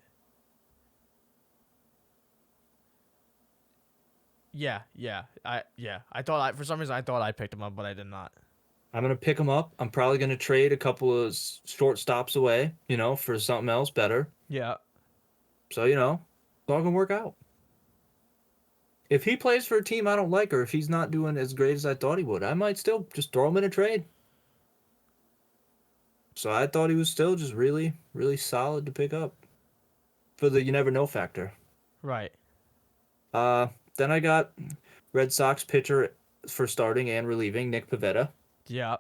Speaker 1: Yeah. For some reason I thought I picked him up, but I did not.
Speaker 2: I'm going to pick him up. I'm probably going to trade a couple of short stops away, for something else better.
Speaker 1: Yeah.
Speaker 2: So, it's all going to work out. If he plays for a team I don't like, or if he's not doing as great as I thought he would, I might still just throw him in a trade. So I thought he was still just really, really solid to pick up for the you never know factor.
Speaker 1: Right.
Speaker 2: Then I got Red Sox pitcher for starting and relieving, Nick Pivetta.
Speaker 1: Yeah.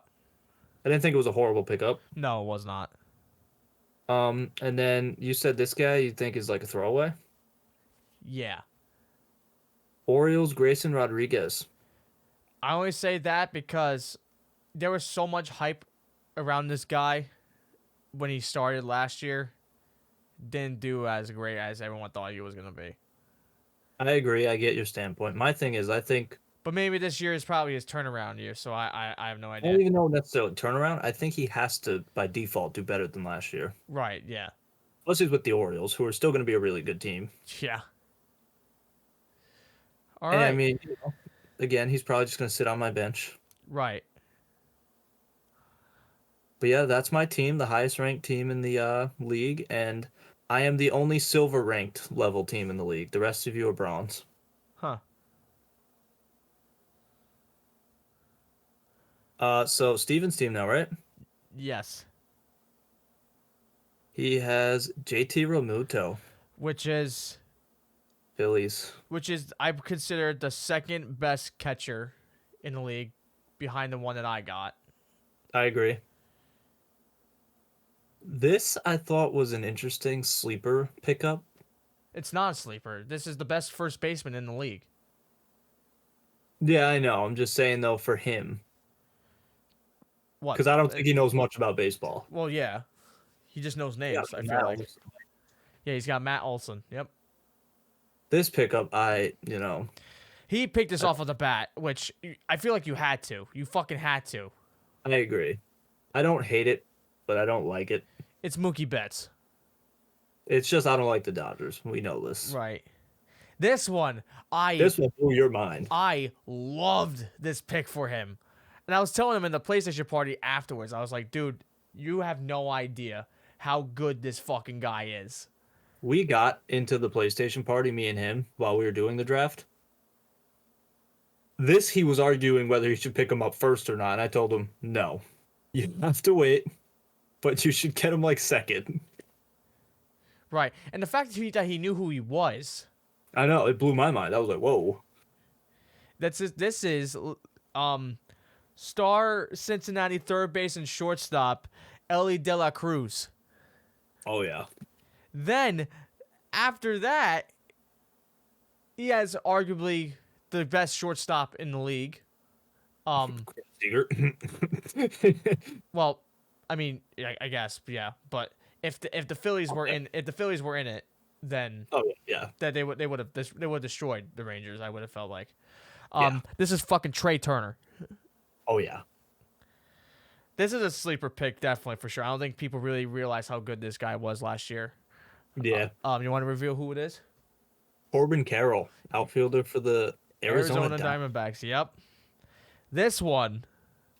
Speaker 2: I didn't think it was a horrible pickup.
Speaker 1: No, it was not.
Speaker 2: And then you said this guy you think is like a throwaway?
Speaker 1: Yeah.
Speaker 2: Orioles Grayson Rodriguez.
Speaker 1: I only say that because there was so much hype around this guy when he started last year. Didn't do as great as everyone thought he was going to be.
Speaker 2: I agree. I get your standpoint. My thing is, I think...
Speaker 1: But maybe this year is probably his turnaround year, so I have no
Speaker 2: I
Speaker 1: idea.
Speaker 2: don't even know necessarily turnaround. I think he has to, by default, do better than last year.
Speaker 1: Right, yeah.
Speaker 2: Plus he's with the Orioles, who are still going to be a really good team.
Speaker 1: Yeah. All
Speaker 2: And
Speaker 1: right.
Speaker 2: I mean, again, he's probably just going to sit on my bench.
Speaker 1: Right.
Speaker 2: But yeah, that's my team, the highest ranked team in the league, and I am the only silver ranked level team in the league. The rest of you are bronze.
Speaker 1: Huh.
Speaker 2: So Steven's team now, right?
Speaker 1: Yes.
Speaker 2: He has JT Realmuto,
Speaker 1: Which is
Speaker 2: Phillies.
Speaker 1: I consider the second best catcher in the league behind the one that I got.
Speaker 2: I agree. This I thought was an interesting sleeper pickup.
Speaker 1: It's not a sleeper. This is the best first baseman in the league.
Speaker 2: Yeah, I know. I'm just saying though for him,
Speaker 1: What?
Speaker 2: because I don't think he knows much about baseball.
Speaker 1: Well, yeah. He just knows names,
Speaker 2: Yeah,
Speaker 1: I feel
Speaker 2: Matt
Speaker 1: like.
Speaker 2: Olson.
Speaker 1: Yeah, he's got Matt Olson. Yep.
Speaker 2: This pickup,
Speaker 1: He picked this off of the bat, which I feel like you had to. You fucking had to.
Speaker 2: I agree. I don't hate it, but I don't like it.
Speaker 1: It's Mookie Betts.
Speaker 2: It's just I don't like the Dodgers. We know this.
Speaker 1: Right. This one,
Speaker 2: This one blew your mind.
Speaker 1: I loved this pick for him. And I was telling him in the PlayStation party afterwards, I was like, dude, you have no idea how good this fucking guy is.
Speaker 2: We got into the PlayStation party, me and him, while we were doing the draft. This he was arguing whether he should pick him up first or not. And I told him, no, you have to wait, but you should get him like second.
Speaker 1: Right. And the fact that he knew who he was.
Speaker 2: I know, it blew my mind. I was like, whoa.
Speaker 1: This is star Cincinnati third base and shortstop Ellie De La Cruz.
Speaker 2: Oh yeah.
Speaker 1: Then after that, he has arguably the best shortstop in the league.
Speaker 2: Seager.
Speaker 1: Well, I mean, I guess, yeah. But if the Phillies were in it, then
Speaker 2: Oh yeah.
Speaker 1: that they would have destroyed the Rangers. I would have felt like.
Speaker 2: Yeah.
Speaker 1: This is fucking Trey Turner.
Speaker 2: Oh yeah.
Speaker 1: This is a sleeper pick, definitely for sure. I don't think people really realize how good this guy was last year.
Speaker 2: Yeah.
Speaker 1: You want to reveal who it is?
Speaker 2: Corbin Carroll, outfielder for the Arizona
Speaker 1: Diamondbacks. Yep. This one,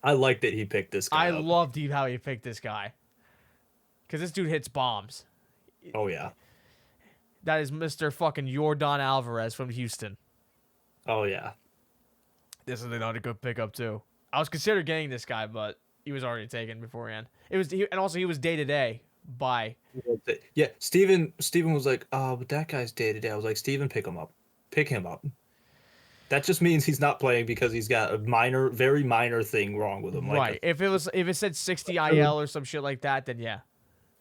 Speaker 2: I like that he picked this guy.
Speaker 1: I loved how he picked this guy. Because this dude hits bombs.
Speaker 2: Oh yeah.
Speaker 1: That is Mr. fucking Yordan Alvarez from Houston.
Speaker 2: Oh yeah.
Speaker 1: This is another good pickup too. I was considering getting this guy, but he was already taken beforehand. He was day to day by.
Speaker 2: Yeah, Steven was like, oh, but that guy's day to day. I was like, Steven, pick him up. Pick him up. That just means he's not playing because he's got a very minor thing wrong with him.
Speaker 1: Right. If it said 60 IL or some shit like that, then yeah.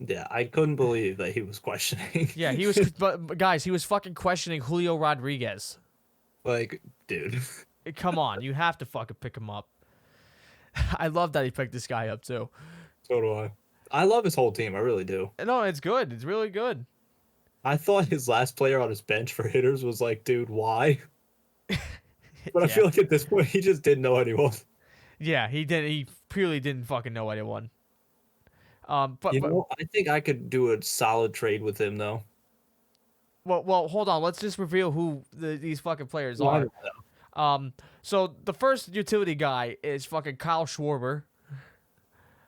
Speaker 2: Yeah, I couldn't believe that he was questioning.
Speaker 1: Yeah, he was. But guys, he was fucking questioning Julio Rodriguez.
Speaker 2: Like, dude.
Speaker 1: Come on, you have to fucking pick him up. I love that he picked this guy up too.
Speaker 2: So do I. I love his whole team. I really do.
Speaker 1: No, it's good. It's really good.
Speaker 2: I thought his last player on his bench for hitters was like, dude, why? But I
Speaker 1: Yeah.
Speaker 2: feel like at this point he just didn't know anyone.
Speaker 1: Yeah, he did. He purely didn't fucking know anyone. But
Speaker 2: I think I could do a solid trade with him though.
Speaker 1: well, hold on. Let's just reveal who these fucking players are. So the first utility guy is fucking Kyle Schwarber.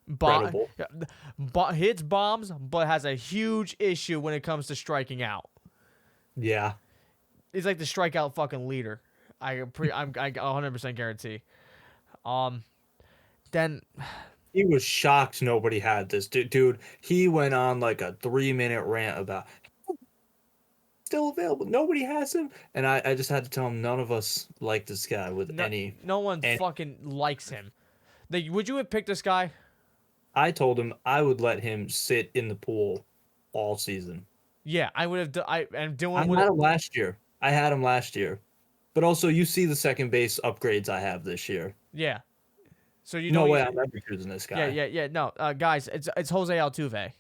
Speaker 2: Incredible.
Speaker 1: Hits bombs, but has a huge issue when it comes to striking out.
Speaker 2: Yeah.
Speaker 1: He's like the strikeout fucking leader. I 100% guarantee. Then
Speaker 2: He was shocked nobody had this. Dude, he went on like a 3-minute rant about still available. Nobody has him. And I just had to tell him none of us like this guy with any.
Speaker 1: No one fucking likes him. Would you have picked this guy?
Speaker 2: I told him I would let him sit in the pool all season.
Speaker 1: Yeah, I would have.
Speaker 2: I had him last year. But also, you see the second base upgrades I have this year.
Speaker 1: Yeah. So you
Speaker 2: no
Speaker 1: know.
Speaker 2: way I'm ever choosing this guy.
Speaker 1: Yeah. No, guys, it's Jose Altuve.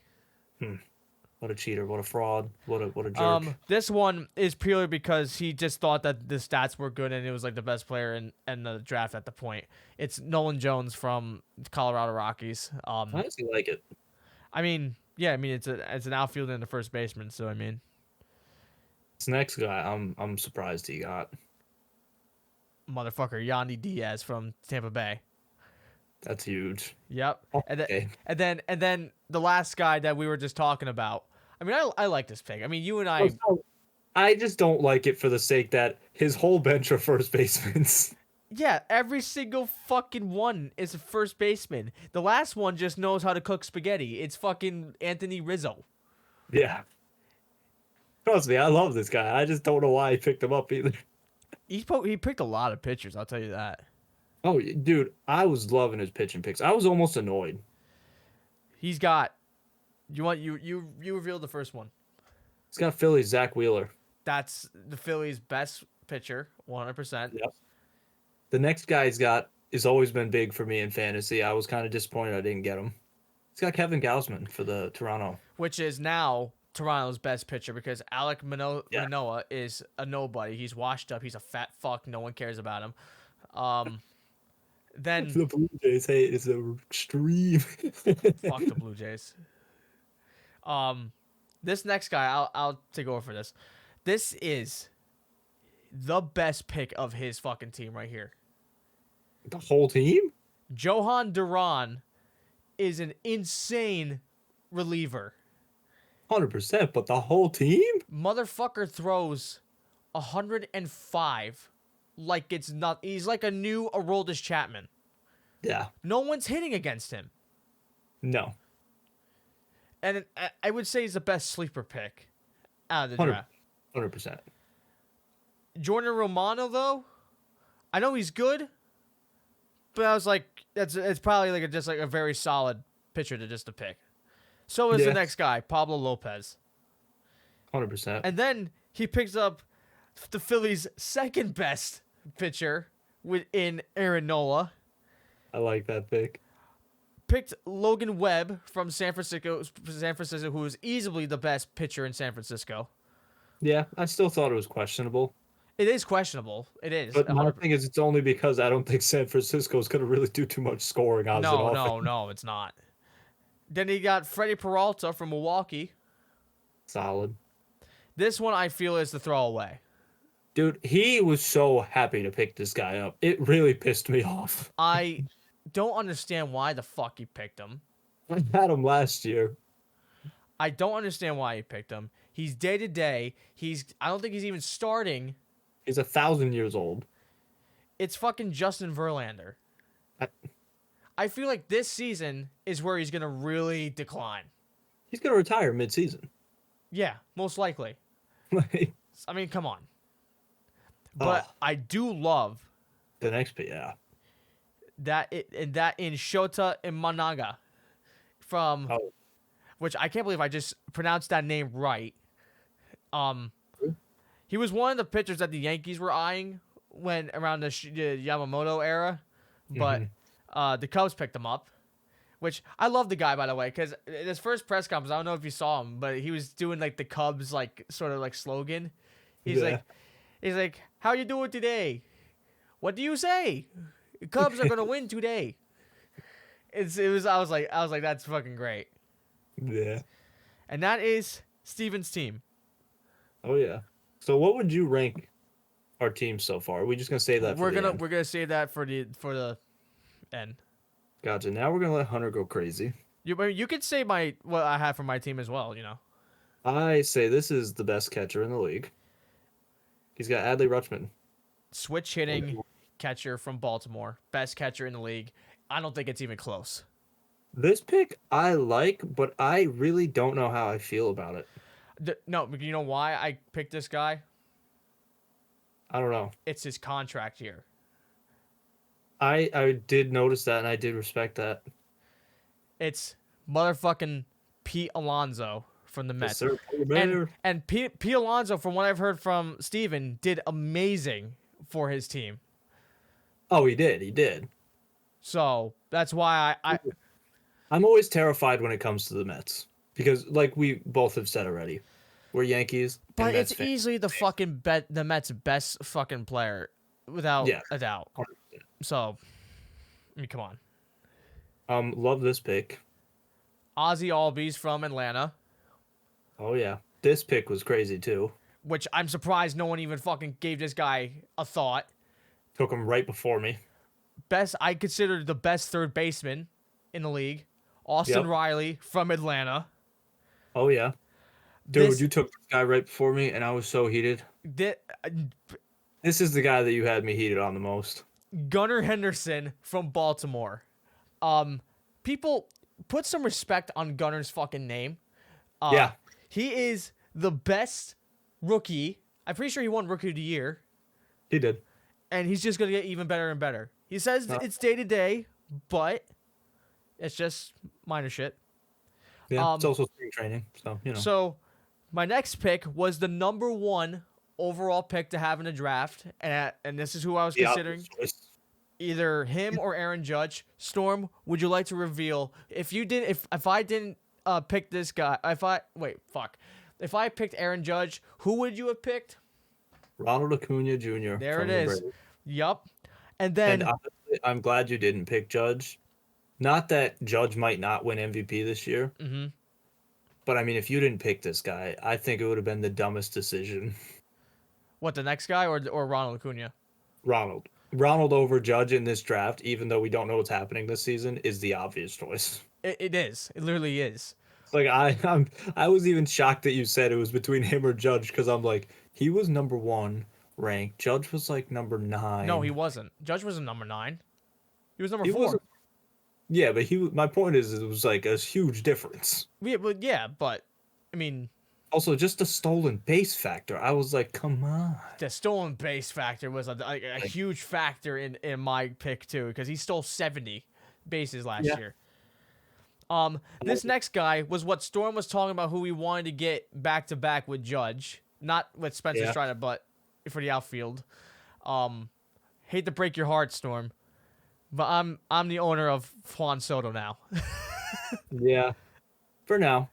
Speaker 2: What a cheater! What a fraud! What a jerk!
Speaker 1: This one is purely because he just thought that the stats were good and it was like the best player in the draft at the point. It's Nolan Jones from Colorado Rockies.
Speaker 2: I honestly like it.
Speaker 1: I mean, yeah, it's an outfielder and a first baseman. So I mean,
Speaker 2: this next guy, I'm surprised he got.
Speaker 1: Motherfucker, Yandy Diaz from Tampa Bay.
Speaker 2: That's huge.
Speaker 1: Yep.
Speaker 2: Okay.
Speaker 1: And then the last guy that we were just talking about. I mean, I like this pick. I mean, you and I.
Speaker 2: I just don't like it for the sake that his whole bench are first basemen.
Speaker 1: Yeah, every single fucking one is a first baseman. The last one just knows how to cook spaghetti. It's fucking Anthony Rizzo.
Speaker 2: Yeah. Trust me, I love this guy. I just don't know why he picked him up either.
Speaker 1: He picked a lot of pitchers, I'll tell you that.
Speaker 2: Oh, dude, I was loving his pitching picks. I was almost annoyed.
Speaker 1: He's got. You revealed the first one.
Speaker 2: He's got Philly's Zach Wheeler.
Speaker 1: That's the Phillies' best pitcher, 100%.
Speaker 2: Yep. The next guy has always been big for me in fantasy. I was kind of disappointed I didn't get him. He's got Kevin Gausman for the Toronto.
Speaker 1: Which is now Toronto's best pitcher because Alek Manoah is a nobody. He's washed up. He's a fat fuck. No one cares about him. Then
Speaker 2: the Blue Jays hate is extreme.
Speaker 1: Fuck the Blue Jays. This next guy, I'll take over for this. This is the best pick of his fucking team right here.
Speaker 2: The whole team?
Speaker 1: Johan Duran is an insane reliever.
Speaker 2: 100%, but the whole team?
Speaker 1: Motherfucker throws 105 like it's not. He's like a new Aroldis Chapman.
Speaker 2: Yeah.
Speaker 1: No one's hitting against him.
Speaker 2: No.
Speaker 1: And I would say he's the best sleeper pick out of the
Speaker 2: 100,
Speaker 1: draft.
Speaker 2: 100%.
Speaker 1: Jordan Romano, though, I know he's good, but I was like, it's probably like just like a very solid pitcher to pick. So is the next guy, Pablo Lopez.
Speaker 2: 100%.
Speaker 1: And then he picks up the Phillies' second best pitcher in Aaron Nola.
Speaker 2: I like that pick.
Speaker 1: Picked Logan Webb from San Francisco, who is easily the best pitcher in San Francisco.
Speaker 2: Yeah, I still thought it was questionable.
Speaker 1: It is questionable. It is.
Speaker 2: But my thing is, it's only because I don't think San Francisco is going to really do too much scoring on
Speaker 1: No, it's not. Then he got Freddie Peralta from Milwaukee.
Speaker 2: Solid.
Speaker 1: This one I feel is the throwaway.
Speaker 2: Dude, he was so happy to pick this guy up. It really pissed me off.
Speaker 1: I don't understand why the fuck he picked him.
Speaker 2: I had him last year.
Speaker 1: I don't understand why he picked him. He's day to day. I don't think he's even starting.
Speaker 2: He's 1,000 years old.
Speaker 1: It's fucking Justin Verlander. I feel like this season is where he's gonna really decline.
Speaker 2: He's going to retire mid-season.
Speaker 1: Yeah, most likely.
Speaker 2: Like,
Speaker 1: I mean, come on. But I do love
Speaker 2: the next pick, yeah.
Speaker 1: that in Shota Imanaga from which I can't believe I just pronounced that name right. He was one of the pitchers that the Yankees were eyeing when around the Yamamoto era, but the Cubs picked him up. Which I love the guy, by the way, because in his first press conference, I don't know if you saw him, but he was doing like the Cubs like sort of like slogan. He's like, "How you doing today? What do you say? The Cubs are gonna win today." I was like, that's fucking great.
Speaker 2: Yeah.
Speaker 1: And that is Steven's team.
Speaker 2: Oh yeah. So what would you rank our team so far? Are we just gonna say that?
Speaker 1: We're gonna save that for the end.
Speaker 2: Gotcha. Now we're gonna let Hunter go crazy.
Speaker 1: You could say what I have for my team as well. You know.
Speaker 2: I say this is the best catcher in the league. He's got Adley Rutschman.
Speaker 1: Switch hitting catcher from Baltimore, best catcher in the league. I don't think it's even close.
Speaker 2: This pick I like, but I really don't know how I feel about it.
Speaker 1: No, you know why I picked this guy?
Speaker 2: I don't know.
Speaker 1: It's his contract year.
Speaker 2: I did notice that, and I did respect that.
Speaker 1: It's motherfucking Pete Alonso from the Mets.
Speaker 2: Yes, sir.
Speaker 1: And Pete Alonso, from what I've heard from Steven, did amazing for his team.
Speaker 2: Oh, he did.
Speaker 1: So that's why
Speaker 2: I'm always terrified when it comes to the Mets. Because, like we both have said already, we're Yankees.
Speaker 1: But
Speaker 2: Mets
Speaker 1: it's
Speaker 2: fans.
Speaker 1: easily the Mets' best fucking player, without a doubt.
Speaker 2: 100%.
Speaker 1: So, I mean, come on.
Speaker 2: Love this pick.
Speaker 1: Ozzy Albies from Atlanta,
Speaker 2: Oh yeah, this pick was crazy too.
Speaker 1: which I'm surprised no one even fucking gave this guy a thought.
Speaker 2: Took him right before me.
Speaker 1: I consider the best third baseman in the league, Austin
Speaker 2: Yep.
Speaker 1: Riley from Atlanta.
Speaker 2: Oh yeah, dude,
Speaker 1: This-
Speaker 2: you took this guy right before me, and I was so heated. This is the guy that you had me heated on the most.
Speaker 1: Gunnar Henderson from Baltimore. People put some respect on Gunnar's fucking name.
Speaker 2: Yeah.
Speaker 1: He is the best rookie. I'm pretty sure he won Rookie of the Year,
Speaker 2: He did.
Speaker 1: and he's just gonna get even better and better. He says it's day to day, but it's just minor shit.
Speaker 2: Yeah, it's also spring training, so you know.
Speaker 1: So, my next pick was the number 1 overall pick to have in the draft, and this is who I was considering. Either him or Aaron Judge. Storm, would you like to reveal if I didn't pick this guy? If I picked Aaron Judge, who would you have picked?
Speaker 2: Ronald Acuna Jr.
Speaker 1: There
Speaker 2: from
Speaker 1: it
Speaker 2: the
Speaker 1: is.
Speaker 2: Braves.
Speaker 1: Yup. And then
Speaker 2: And honestly, I'm glad you didn't pick Judge. Not that Judge might not win MVP this year.
Speaker 1: Mhm.
Speaker 2: But I mean, if you didn't pick this guy, I think it would have been the dumbest decision.
Speaker 1: what, the next guy or Ronald Acuna?
Speaker 2: Ronald over Judge in this draft, even though we don't know what's happening this season, is the obvious choice.
Speaker 1: It is. It literally is.
Speaker 2: Like I was even shocked that you said it was between him or Judge because I'm like, he was number 1 rank. Judge was like number 9.
Speaker 1: No, he wasn't. Judge wasn't number 9. He was number
Speaker 2: He
Speaker 1: 4.
Speaker 2: wasn't. Yeah, but my point is, it was like a huge difference.
Speaker 1: But I mean,
Speaker 2: Also, just the stolen base factor. I was like, come on.
Speaker 1: the stolen base factor was a huge factor in my pick too, because he stole 70 bases last year. This next guy was what Storm was talking about, who we wanted to get back to back with Judge, not with Spencer Strider, but for the outfield. Hate to break your heart, Storm, but I'm the owner of Juan Soto now.
Speaker 2: Yeah, for now.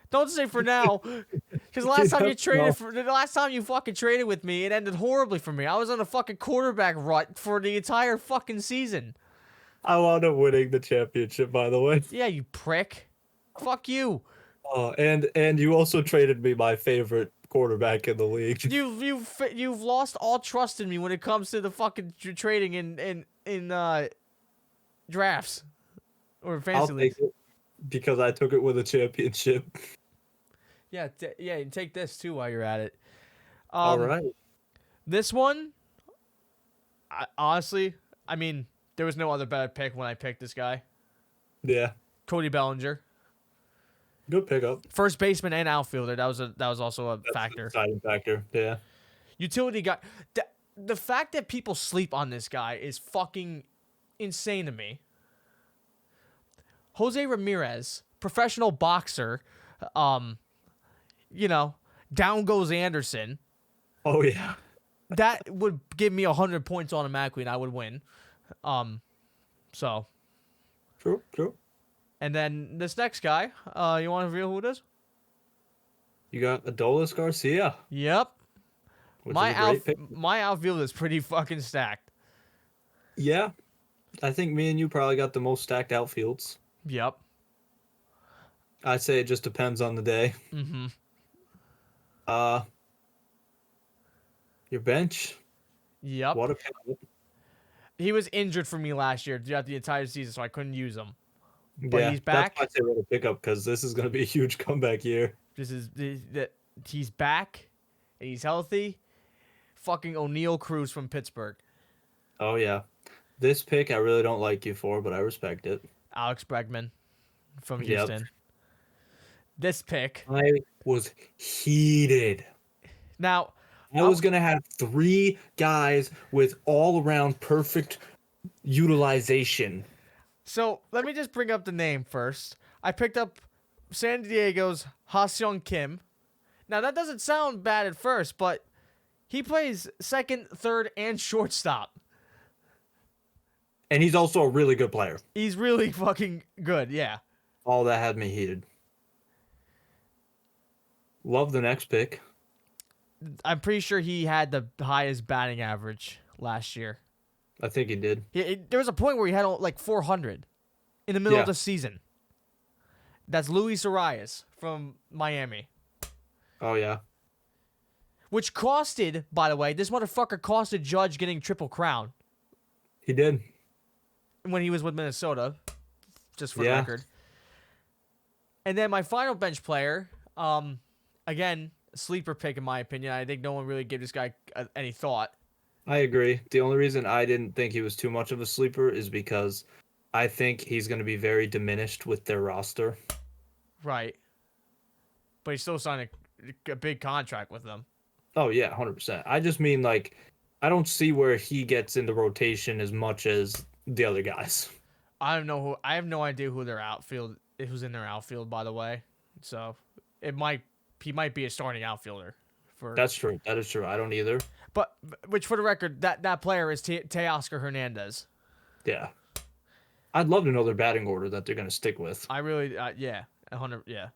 Speaker 1: Don't say for now, because the last time you fucking traded with me, it ended horribly for me. I was on a fucking quarterback rut for the entire fucking season.
Speaker 2: I wound up winning the championship, by the way.
Speaker 1: Yeah, you prick. Fuck you.
Speaker 2: Oh, and you also traded me my favorite quarterback in the league.
Speaker 1: You've lost all trust in me when it comes to the fucking trading in drafts or fantasy leagues.
Speaker 2: Take it because I took it with a championship.
Speaker 1: Yeah, and take this too while you're at it.
Speaker 2: All right.
Speaker 1: This one, honestly, I mean, there was no other better pick when I picked this guy.
Speaker 2: Yeah.
Speaker 1: Cody Bellinger.
Speaker 2: Good pickup.
Speaker 1: First baseman and outfielder. That was also a factor.
Speaker 2: Deciding factor. Yeah.
Speaker 1: Utility guy. The fact that people sleep on this guy is fucking insane to me. Jose Ramirez, professional boxer. Down goes Anderson.
Speaker 2: Oh yeah.
Speaker 1: That would give me 100 points automatically, and I would win. So.
Speaker 2: True.
Speaker 1: And then this next guy, you want to reveal who it is?
Speaker 2: You got Adolis Garcia.
Speaker 1: Yep.
Speaker 2: My
Speaker 1: outfield is pretty fucking stacked.
Speaker 2: Yeah. I think me and you probably got the most stacked outfields.
Speaker 1: Yep.
Speaker 2: I'd say it just depends on the day.
Speaker 1: Mm-hmm.
Speaker 2: Your bench.
Speaker 1: Yep.
Speaker 2: What a pickup.
Speaker 1: He was injured for me last year throughout the entire season, so I couldn't use him. But he's back.
Speaker 2: That's why I say what a pickup, because this is going to be a huge comeback year.
Speaker 1: He's back, and he's healthy. Fucking O'Neal Cruz from Pittsburgh.
Speaker 2: Oh yeah, this pick I really don't like you for, but I respect it.
Speaker 1: Alex Bregman from Houston. Yep. This pick.
Speaker 2: I was heated.
Speaker 1: Now,
Speaker 2: I was going to have 3 guys with all-around perfect utilization.
Speaker 1: So, let me just bring up the name first. I picked up San Diego's Ha-Seong Kim. Now, that doesn't sound bad at first, but he plays second, third, and shortstop.
Speaker 2: And he's also a really good player.
Speaker 1: He's really fucking good, yeah.
Speaker 2: All that had me heated. Love the next pick.
Speaker 1: I'm pretty sure he had the highest batting average last year.
Speaker 2: I think he did.
Speaker 1: There was a point where he had like 400 in the middle of the season. That's Luis Arias from Miami.
Speaker 2: Oh, yeah.
Speaker 1: Which costed, by the way, this motherfucker costed Judge getting Triple Crown.
Speaker 2: He did.
Speaker 1: When he was with Minnesota, just for the record. And then my final bench player, again, sleeper pick in my opinion. I think no one really gave this guy any thought.
Speaker 2: I agree. The only reason I didn't think he was too much of a sleeper is because I think he's going to be very diminished with their roster.
Speaker 1: Right. But he still signed a big contract with them.
Speaker 2: Oh, yeah, 100%. I just mean, like, I don't see where he gets in the rotation as much as the other guys.
Speaker 1: I have no idea who's in their outfield, by the way. So he might be a starting outfielder.
Speaker 2: That's true. That is true. I don't either.
Speaker 1: But which, for the record, that player is Teoscar Hernandez.
Speaker 2: Yeah. I'd love to know their batting order that they're going to stick with.
Speaker 1: I really, 100, yeah.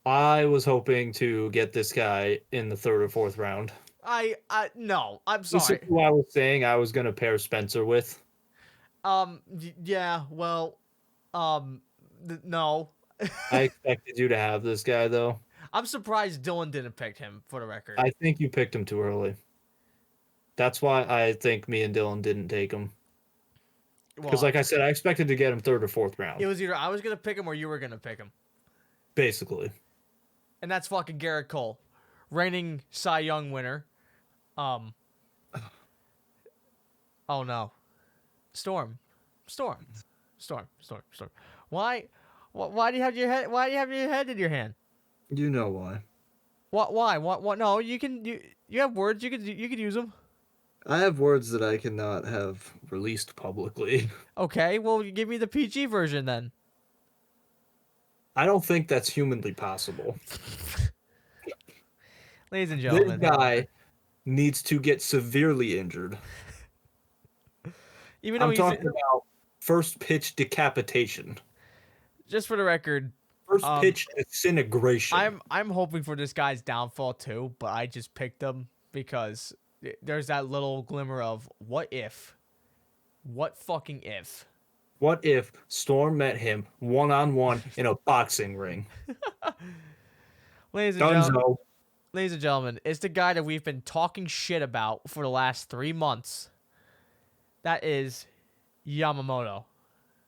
Speaker 2: I was hoping to get this guy in the 3rd or 4th round.
Speaker 1: No, I'm sorry.
Speaker 2: This is who I was saying I was going to pair Spencer with.
Speaker 1: Yeah, well, no.
Speaker 2: I expected you to have this guy, though.
Speaker 1: I'm surprised Dylan didn't pick him, for the record.
Speaker 2: I think you picked him too early. That's why I think me and Dylan didn't take him. Because, like I said, I expected to get him 3rd or 4th round.
Speaker 1: It was either I was going to pick him or you were going to pick him.
Speaker 2: Basically.
Speaker 1: And that's fucking Garrett Cole. reigning Cy Young winner. Oh no, Storm. Why? Why do you have your head? Why do you have your head in your hand?
Speaker 2: You know why.
Speaker 1: What? Why? What? No, you have words. You could use them.
Speaker 2: I have words that I cannot have released publicly.
Speaker 1: Okay, well, you give me the PG version then.
Speaker 2: I don't think that's humanly possible.
Speaker 1: Ladies and
Speaker 2: This
Speaker 1: gentlemen,
Speaker 2: guy needs to get severely injured.
Speaker 1: even though
Speaker 2: I'm
Speaker 1: he's
Speaker 2: talking about first pitch decapitation.
Speaker 1: just for the record,
Speaker 2: First pitch disintegration.
Speaker 1: I'm hoping for this guy's downfall too, but I just picked him because there's that little glimmer of what if, what fucking if.
Speaker 2: What if Storm met him one-on-one in a boxing ring?
Speaker 1: Ladies and gentlemen,
Speaker 2: Dunzo.
Speaker 1: ladies and gentlemen, it's the guy that we've been talking shit about for the last 3 months. That is Yamamoto.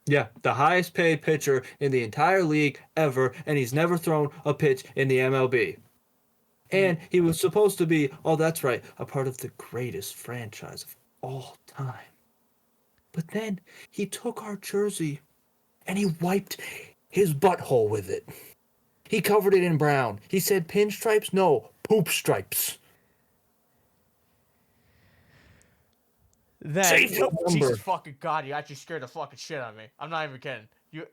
Speaker 2: Yeah, the highest paid pitcher in the entire league ever, and he's never thrown a pitch in the MLB. And he was supposed to be, oh, that's right, a part of the greatest franchise of all time. But then he took our jersey and he wiped his butthole with it. He covered it in brown. He said pinstripes? No, poop stripes.
Speaker 1: Then,
Speaker 2: Save the number.
Speaker 1: Jesus fucking God, you actually scared the fucking shit out of me. I'm not even kidding. You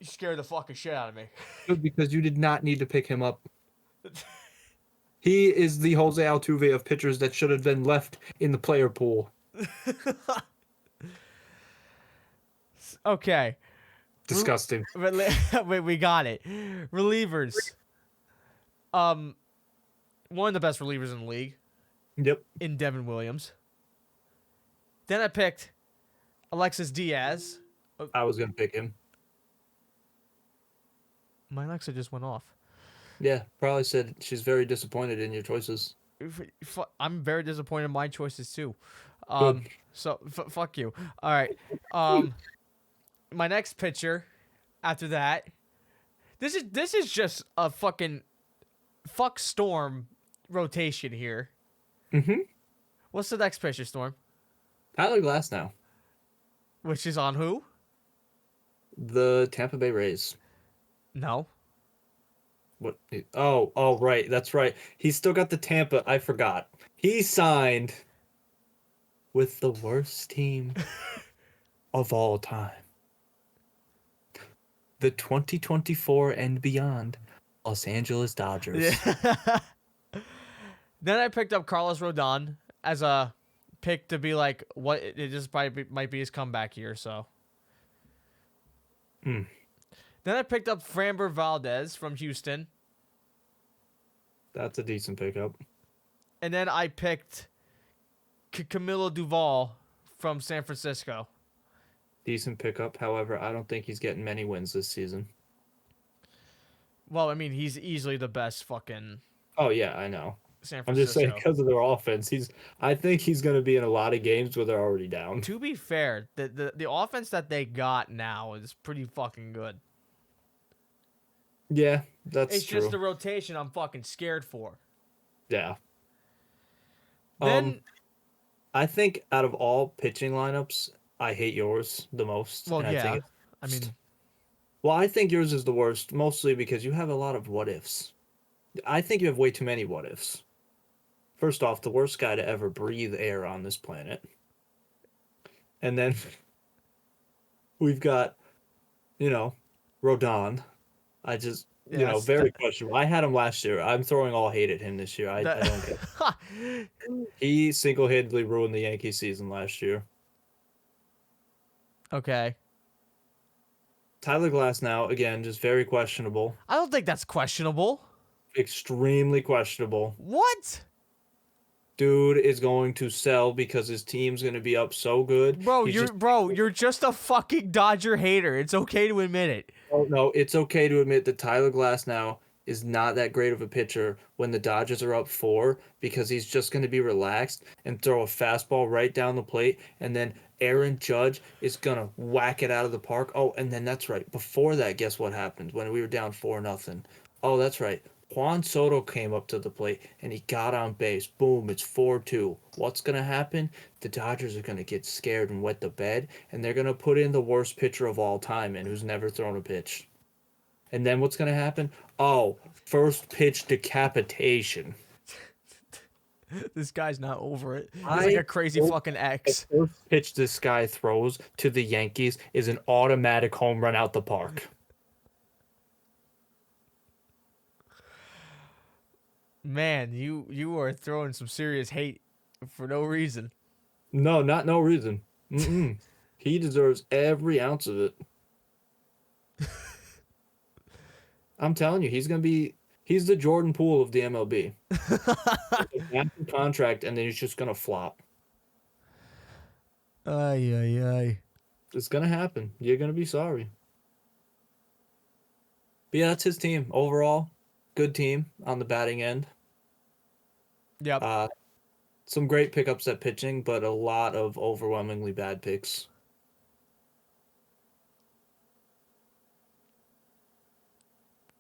Speaker 1: scared the fucking shit out of me.
Speaker 2: Good, because you did not need to pick him up. He is the Jose Altuve of pitchers that should have been left in the player pool.
Speaker 1: Okay.
Speaker 2: Disgusting.
Speaker 1: Wait, we got it. Relievers. One of the best relievers in the league.
Speaker 2: Yep.
Speaker 1: In Devin Williams. Then I picked Alexis Diaz.
Speaker 2: I was going to pick him.
Speaker 1: My Alexa just went off.
Speaker 2: Yeah, probably said she's very disappointed in your choices.
Speaker 1: I'm very disappointed in my choices too.
Speaker 2: Good.
Speaker 1: So fuck you. All right. My next pitcher after that. This is just a fucking fuck Storm rotation here.
Speaker 2: Mm-hmm.
Speaker 1: What's the next pitcher, Storm?
Speaker 2: Tyler Glasnow.
Speaker 1: Which is on who?
Speaker 2: The Tampa Bay Rays.
Speaker 1: No.
Speaker 2: What? Oh, right. That's right. He's still got the Tampa. I forgot. He signed with the worst team of all time. The 2024 and beyond Los Angeles Dodgers.
Speaker 1: Yeah. Then I picked up Carlos Rodon as a pick to be like, what? It just probably might be his comeback year, so.
Speaker 2: Hmm.
Speaker 1: Then I picked up Framber Valdez from Houston.
Speaker 2: That's a decent pickup.
Speaker 1: And then I picked Camilo Duvall from San Francisco.
Speaker 2: Decent pickup. However, I don't think he's getting many wins this season.
Speaker 1: Well, I mean, he's easily the best fucking
Speaker 2: Oh, yeah, I know.
Speaker 1: San
Speaker 2: I'm
Speaker 1: Francisco.
Speaker 2: just saying because of their offense. I think he's going to be in a lot of games where they're already down.
Speaker 1: To be fair, the offense that they got now is pretty fucking good.
Speaker 2: Yeah, that's
Speaker 1: It's
Speaker 2: true.
Speaker 1: just the rotation I'm fucking scared for.
Speaker 2: Yeah.
Speaker 1: Then,
Speaker 2: I think out of all pitching lineups, I hate yours the most.
Speaker 1: well,
Speaker 2: and
Speaker 1: yeah.
Speaker 2: I think
Speaker 1: I mean,
Speaker 2: I think yours is the worst, mostly because you have a lot of what ifs. I think you have way too many what ifs. First off, the worst guy to ever breathe air on this planet. And then we've got, Rodon. I just, very questionable. I had him last year. I'm throwing all hate at him this year. I don't get it. He single-handedly ruined the Yankee season last year.
Speaker 1: Okay.
Speaker 2: Tyler Glasnow, again, just very questionable.
Speaker 1: I don't think that's questionable.
Speaker 2: Extremely questionable.
Speaker 1: What?
Speaker 2: Dude is going to sell because his team's going to be up so good.
Speaker 1: Bro, you're just a fucking Dodger hater. It's okay to admit it.
Speaker 2: Oh, no, it's okay to admit that Tyler Glasnow is not that great of a pitcher when the Dodgers are up 4 because he's just going to be relaxed and throw a fastball right down the plate, and then Aaron Judge is going to whack it out of the park. Oh, and then that's right. Before that, guess what happened when we were down 4-0? Oh, that's right. Juan Soto came up to the plate and he got on base. Boom, it's 4-2. What's going to happen? The Dodgers are going to get scared and wet the bed, and they're going to put in the worst pitcher of all time and who's never thrown a pitch. And then what's going to happen? Oh, first pitch decapitation.
Speaker 1: This guy's not over it. He's like a crazy fucking ex.
Speaker 2: The first pitch this guy throws to the Yankees is an automatic home run out the park.
Speaker 1: Man, you are throwing some serious hate for no reason.
Speaker 2: No, not no reason. Mm-mm. He deserves every ounce of it. I'm telling you, he's the Jordan Poole of the MLB. A massive contract, and then he's just gonna flop.
Speaker 1: Ay, ay, ay.
Speaker 2: It's gonna happen. You're gonna be sorry. But yeah, that's his team. Overall, good team on the batting end.
Speaker 1: Yep.
Speaker 2: Some great pickups at pitching, but a lot of overwhelmingly bad picks.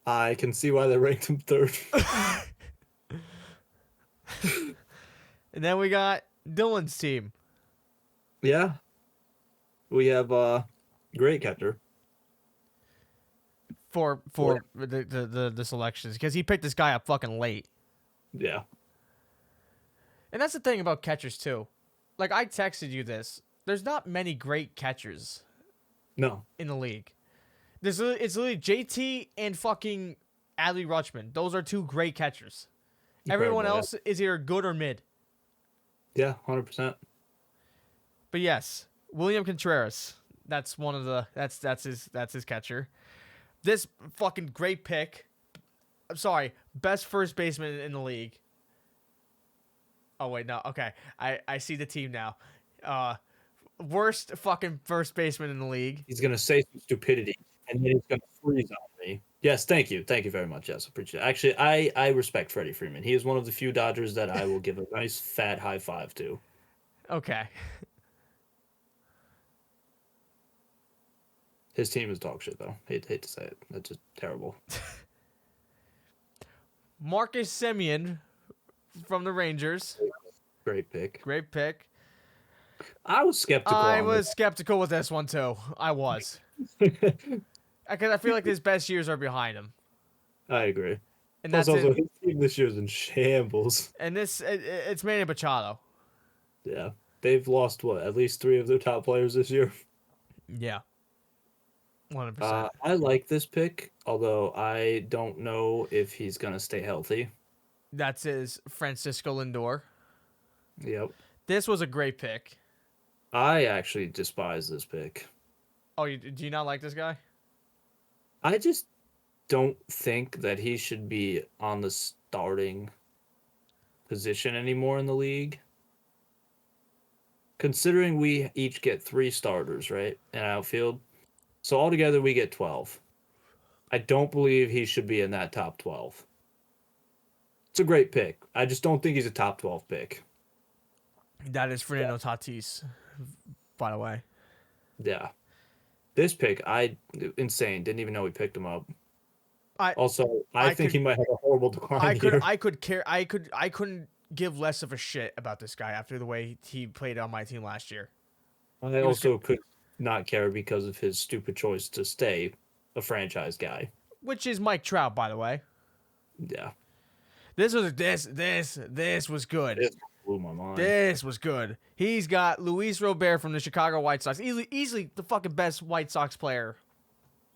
Speaker 2: I can see why they ranked him third.
Speaker 1: And then we got Dylan's team.
Speaker 2: Yeah. We have great catcher.
Speaker 1: For the selections, because he picked this guy up fucking late.
Speaker 2: Yeah.
Speaker 1: And that's the thing about catchers too. Like, I texted you this. There's not many great catchers
Speaker 2: No.
Speaker 1: in the league. It's literally JT and fucking Adley Rutschman. Those are two great catchers. Everyone
Speaker 2: Incredible,
Speaker 1: else is either good or mid.
Speaker 2: Yeah, 100%.
Speaker 1: But yes, William Contreras. That's one of the that's his catcher. This fucking great pick. I'm sorry, best first baseman in the league. Oh wait, no. Okay. I see the team now. Worst fucking first baseman in the league.
Speaker 2: He's going to say some stupidity, and then he's going to freeze on me. Yes, thank you. Thank you very much. Yes, appreciate it. Actually, I respect Freddie Freeman. He is one of the few Dodgers that I will give a nice fat high five to.
Speaker 1: Okay.
Speaker 2: His team is dog shit, though. Hate to say it. That's just terrible.
Speaker 1: Marcus Semien from the Rangers.
Speaker 2: Great pick.
Speaker 1: Great pick.
Speaker 2: I was skeptical.
Speaker 1: I
Speaker 2: on
Speaker 1: was skeptical with this one too. I was. Because I feel like his best years are behind him.
Speaker 2: I agree.
Speaker 1: And
Speaker 2: Plus,
Speaker 1: that's
Speaker 2: also,
Speaker 1: it.
Speaker 2: his team this year is in shambles.
Speaker 1: And it's Manny Machado.
Speaker 2: Yeah. They've lost, what, at least 3 of their top players this year?
Speaker 1: Yeah. 100%.
Speaker 2: I like this pick, although I don't know if he's going to stay healthy.
Speaker 1: That's his Francisco Lindor.
Speaker 2: Yep.
Speaker 1: This was a great pick.
Speaker 2: I actually despise this pick.
Speaker 1: Oh, do you not like this guy?
Speaker 2: I just don't think that he should be on the starting position anymore in the league. Considering we each get 3 starters, right, in outfield. So altogether we get 12. I don't believe he should be in that top 12. It's a great pick. I just don't think he's a top 12 pick.
Speaker 1: That is Fernando Tatis, by the way.
Speaker 2: Yeah. This pick, insane. Didn't even know we picked him up. I think he might have a horrible decline here.
Speaker 1: I couldn't give less of a shit about this guy after the way he played on my team last year.
Speaker 2: I also could not care because of his stupid choice to stay a franchise guy.
Speaker 1: Which is Mike Trout, by the way.
Speaker 2: Yeah.
Speaker 1: This was good.
Speaker 2: This blew my mind.
Speaker 1: This was good. He's got Luis Robert from the Chicago White Sox. Easily the fucking best White Sox player.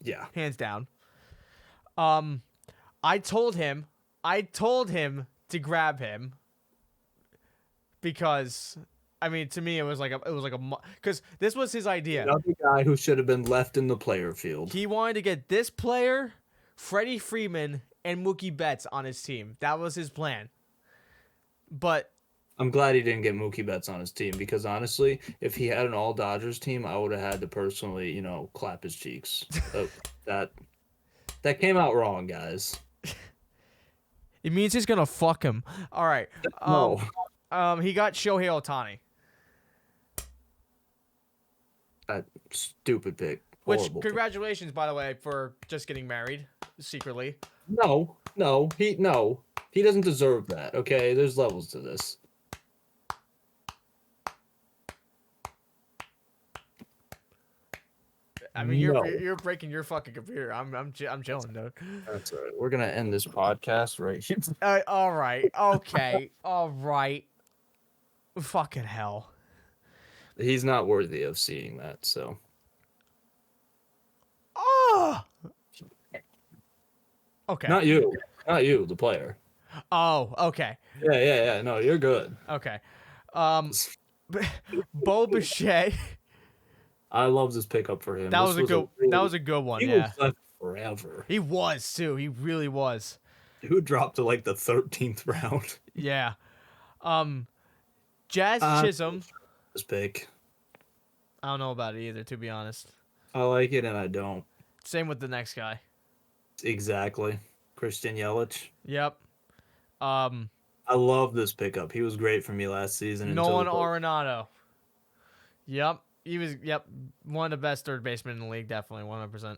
Speaker 2: Yeah.
Speaker 1: Hands down. I told him to grab him because I mean, to me, it was like because this was his idea.
Speaker 2: Another guy who should have been left in the player field.
Speaker 1: He wanted to get this player, Freddie Freeman, and Mookie Betts on his team. That was his plan. But
Speaker 2: I'm glad he didn't get Mookie Betts on his team because honestly, if he had an all Dodgers team, I would have had to personally, clap his cheeks. That came out wrong, guys.
Speaker 1: it means he's gonna fuck him. All right.
Speaker 2: No.
Speaker 1: He got Shohei Ohtani.
Speaker 2: That stupid pick.
Speaker 1: Which,
Speaker 2: Horrible
Speaker 1: congratulations, by the way, for just getting married secretly.
Speaker 2: pick. No. No, he doesn't deserve that. Okay, there's levels to this.
Speaker 1: I mean,
Speaker 2: No.
Speaker 1: you're breaking your fucking computer. I'm chilling, dude.
Speaker 2: That's all right. We're gonna end this podcast right here.
Speaker 1: All right. Okay. All right. Fucking hell.
Speaker 2: He's not worthy of seeing that. So
Speaker 1: Oh. Okay.
Speaker 2: not you, the player.
Speaker 1: Oh. Okay.
Speaker 2: Yeah. No, you're good.
Speaker 1: Okay. Bo Bichette.
Speaker 2: I love this pickup for him.
Speaker 1: That
Speaker 2: This
Speaker 1: was a good. That was a good one.
Speaker 2: He
Speaker 1: Yeah.
Speaker 2: was left forever.
Speaker 1: He was too. He really was.
Speaker 2: Who dropped to like the 13th round?
Speaker 1: Yeah. Jazz Chisholm.
Speaker 2: This pick.
Speaker 1: I don't know about it either, to be honest.
Speaker 2: I like it and I don't.
Speaker 1: Same with the next guy.
Speaker 2: Exactly. Christian Yelich.
Speaker 1: Yep.
Speaker 2: I love this pickup. He was great for me last season.
Speaker 1: Nolan Arenado. Yep. He was, one of the best third basemen in the league, definitely, 100%.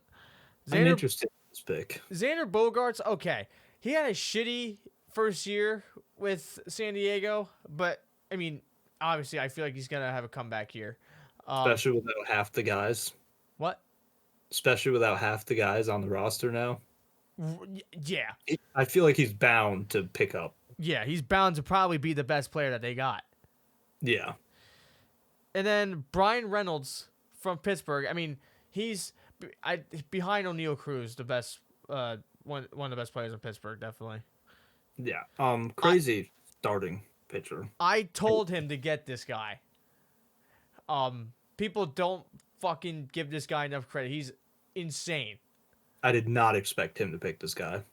Speaker 2: I'm interested in this pick.
Speaker 1: Xander Bogaerts, okay. He had a shitty first year with San Diego, but, I mean, obviously, I feel like he's going to have a comeback here.
Speaker 2: Especially without half the guys.
Speaker 1: What?
Speaker 2: Especially without half the guys on the roster now.
Speaker 1: Yeah.
Speaker 2: I feel like he's bound to pick up.
Speaker 1: Yeah, he's bound to probably be the best player that they got.
Speaker 2: Yeah.
Speaker 1: And then Brian Reynolds from Pittsburgh. I mean, he's behind O'Neal Cruz, the best one of the best players in Pittsburgh, definitely.
Speaker 2: Yeah. Crazy starting pitcher.
Speaker 1: I told him to get this guy. People don't fucking give this guy enough credit. He's insane.
Speaker 2: I did not expect him to pick this guy.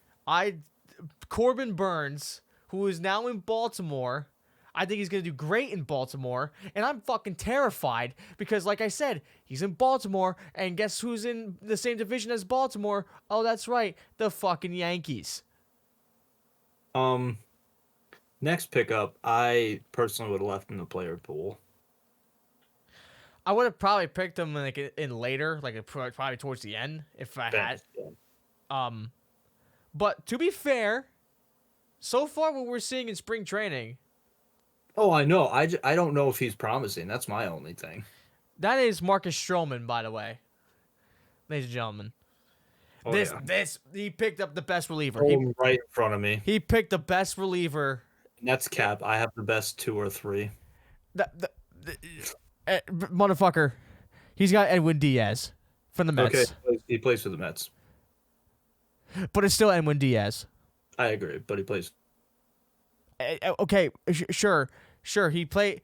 Speaker 1: Corbin Burns, who is now in Baltimore. I think he's going to do great in Baltimore, and I'm fucking terrified because, like I said, he's in Baltimore, and guess who's in the same division as Baltimore? Oh, that's right, the fucking Yankees.
Speaker 2: Next pickup, I personally would have left in the player pool.
Speaker 1: I would have probably picked him like in later, like probably towards the end if I had. But to be fair, so far what we're seeing in spring training.
Speaker 2: Oh, I know. I don't know if he's promising. That's my only thing.
Speaker 1: That is Marcus Stroman, by the way. Ladies and gentlemen.
Speaker 2: Oh,
Speaker 1: He picked up the best reliever.
Speaker 2: Right in front of me.
Speaker 1: He picked the best reliever.
Speaker 2: That's cap. I have the best 2 or 3.
Speaker 1: Motherfucker. He's got Edwin Diaz from the Mets.
Speaker 2: Okay, he plays for the Mets.
Speaker 1: But it's still Edwin Diaz.
Speaker 2: I agree, but he plays.
Speaker 1: Okay, sure. He played.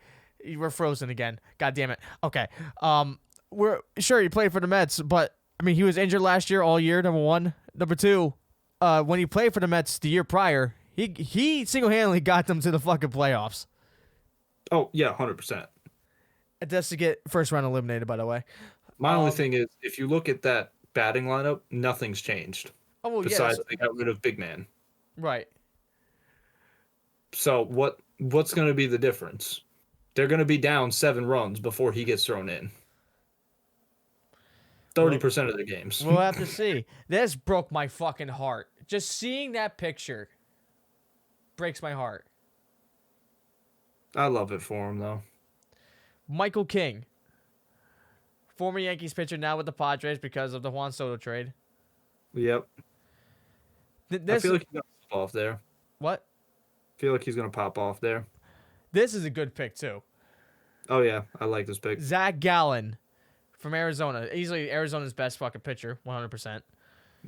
Speaker 1: We're frozen again. God damn it. Okay. He played for the Mets, but I mean he was injured last year all year. Number one. Number two, when he played for the Mets the year prior, he single-handedly got them to the fucking playoffs.
Speaker 2: Oh yeah, 100%.
Speaker 1: That's to get first round eliminated, by the way.
Speaker 2: My only thing is, if you look at that batting lineup, nothing's changed.
Speaker 1: Oh well,
Speaker 2: besides they got rid of Big Man.
Speaker 1: Right.
Speaker 2: So what's going to be the difference? They're going to be down 7 runs before he gets thrown in. 30% of the games.
Speaker 1: We'll have to see. This broke my fucking heart. Just seeing that picture breaks my heart.
Speaker 2: I love it for him, though.
Speaker 1: Michael King, former Yankees pitcher, now with the Padres because of the Juan Soto trade.
Speaker 2: Yep. I feel like he's going to pop off there.
Speaker 1: What?
Speaker 2: I feel like he's going to pop off there.
Speaker 1: This is a good pick, too.
Speaker 2: Oh, yeah. I like this pick.
Speaker 1: Zach Gallen from Arizona. Easily Arizona's best fucking pitcher, 100%.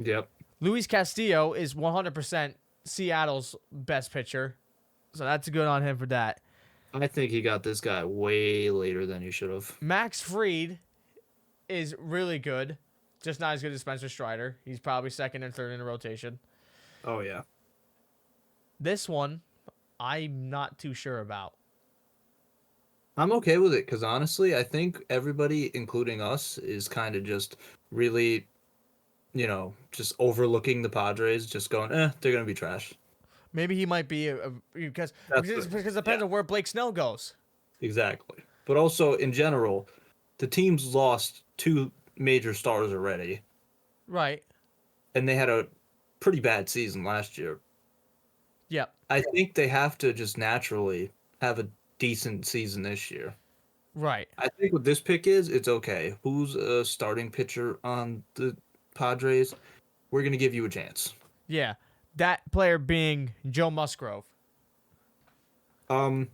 Speaker 2: Yep.
Speaker 1: Luis Castillo is 100% Seattle's best pitcher. So that's good on him for that.
Speaker 2: I think he got this guy way later than he should have.
Speaker 1: Max Fried is really good. Just not as good as Spencer Strider. He's probably second and third in the rotation.
Speaker 2: Oh, yeah.
Speaker 1: This one, I'm not too sure about.
Speaker 2: I'm okay with it because, honestly, I think everybody, including us, is kind of just really, just overlooking the Padres, just going, they're going to be trash.
Speaker 1: Maybe he might be because it depends on where Blake Snell goes.
Speaker 2: Exactly. But also, in general, the team's lost 2 major stars already.
Speaker 1: Right.
Speaker 2: And they had a pretty bad season last year.
Speaker 1: Yep.
Speaker 2: I think they have to just naturally have a decent season this year.
Speaker 1: Right.
Speaker 2: I think what this pick is, it's okay. Who's a starting pitcher on the Padres? We're going to give you a chance.
Speaker 1: Yeah. That player being Joe Musgrove.
Speaker 2: Um,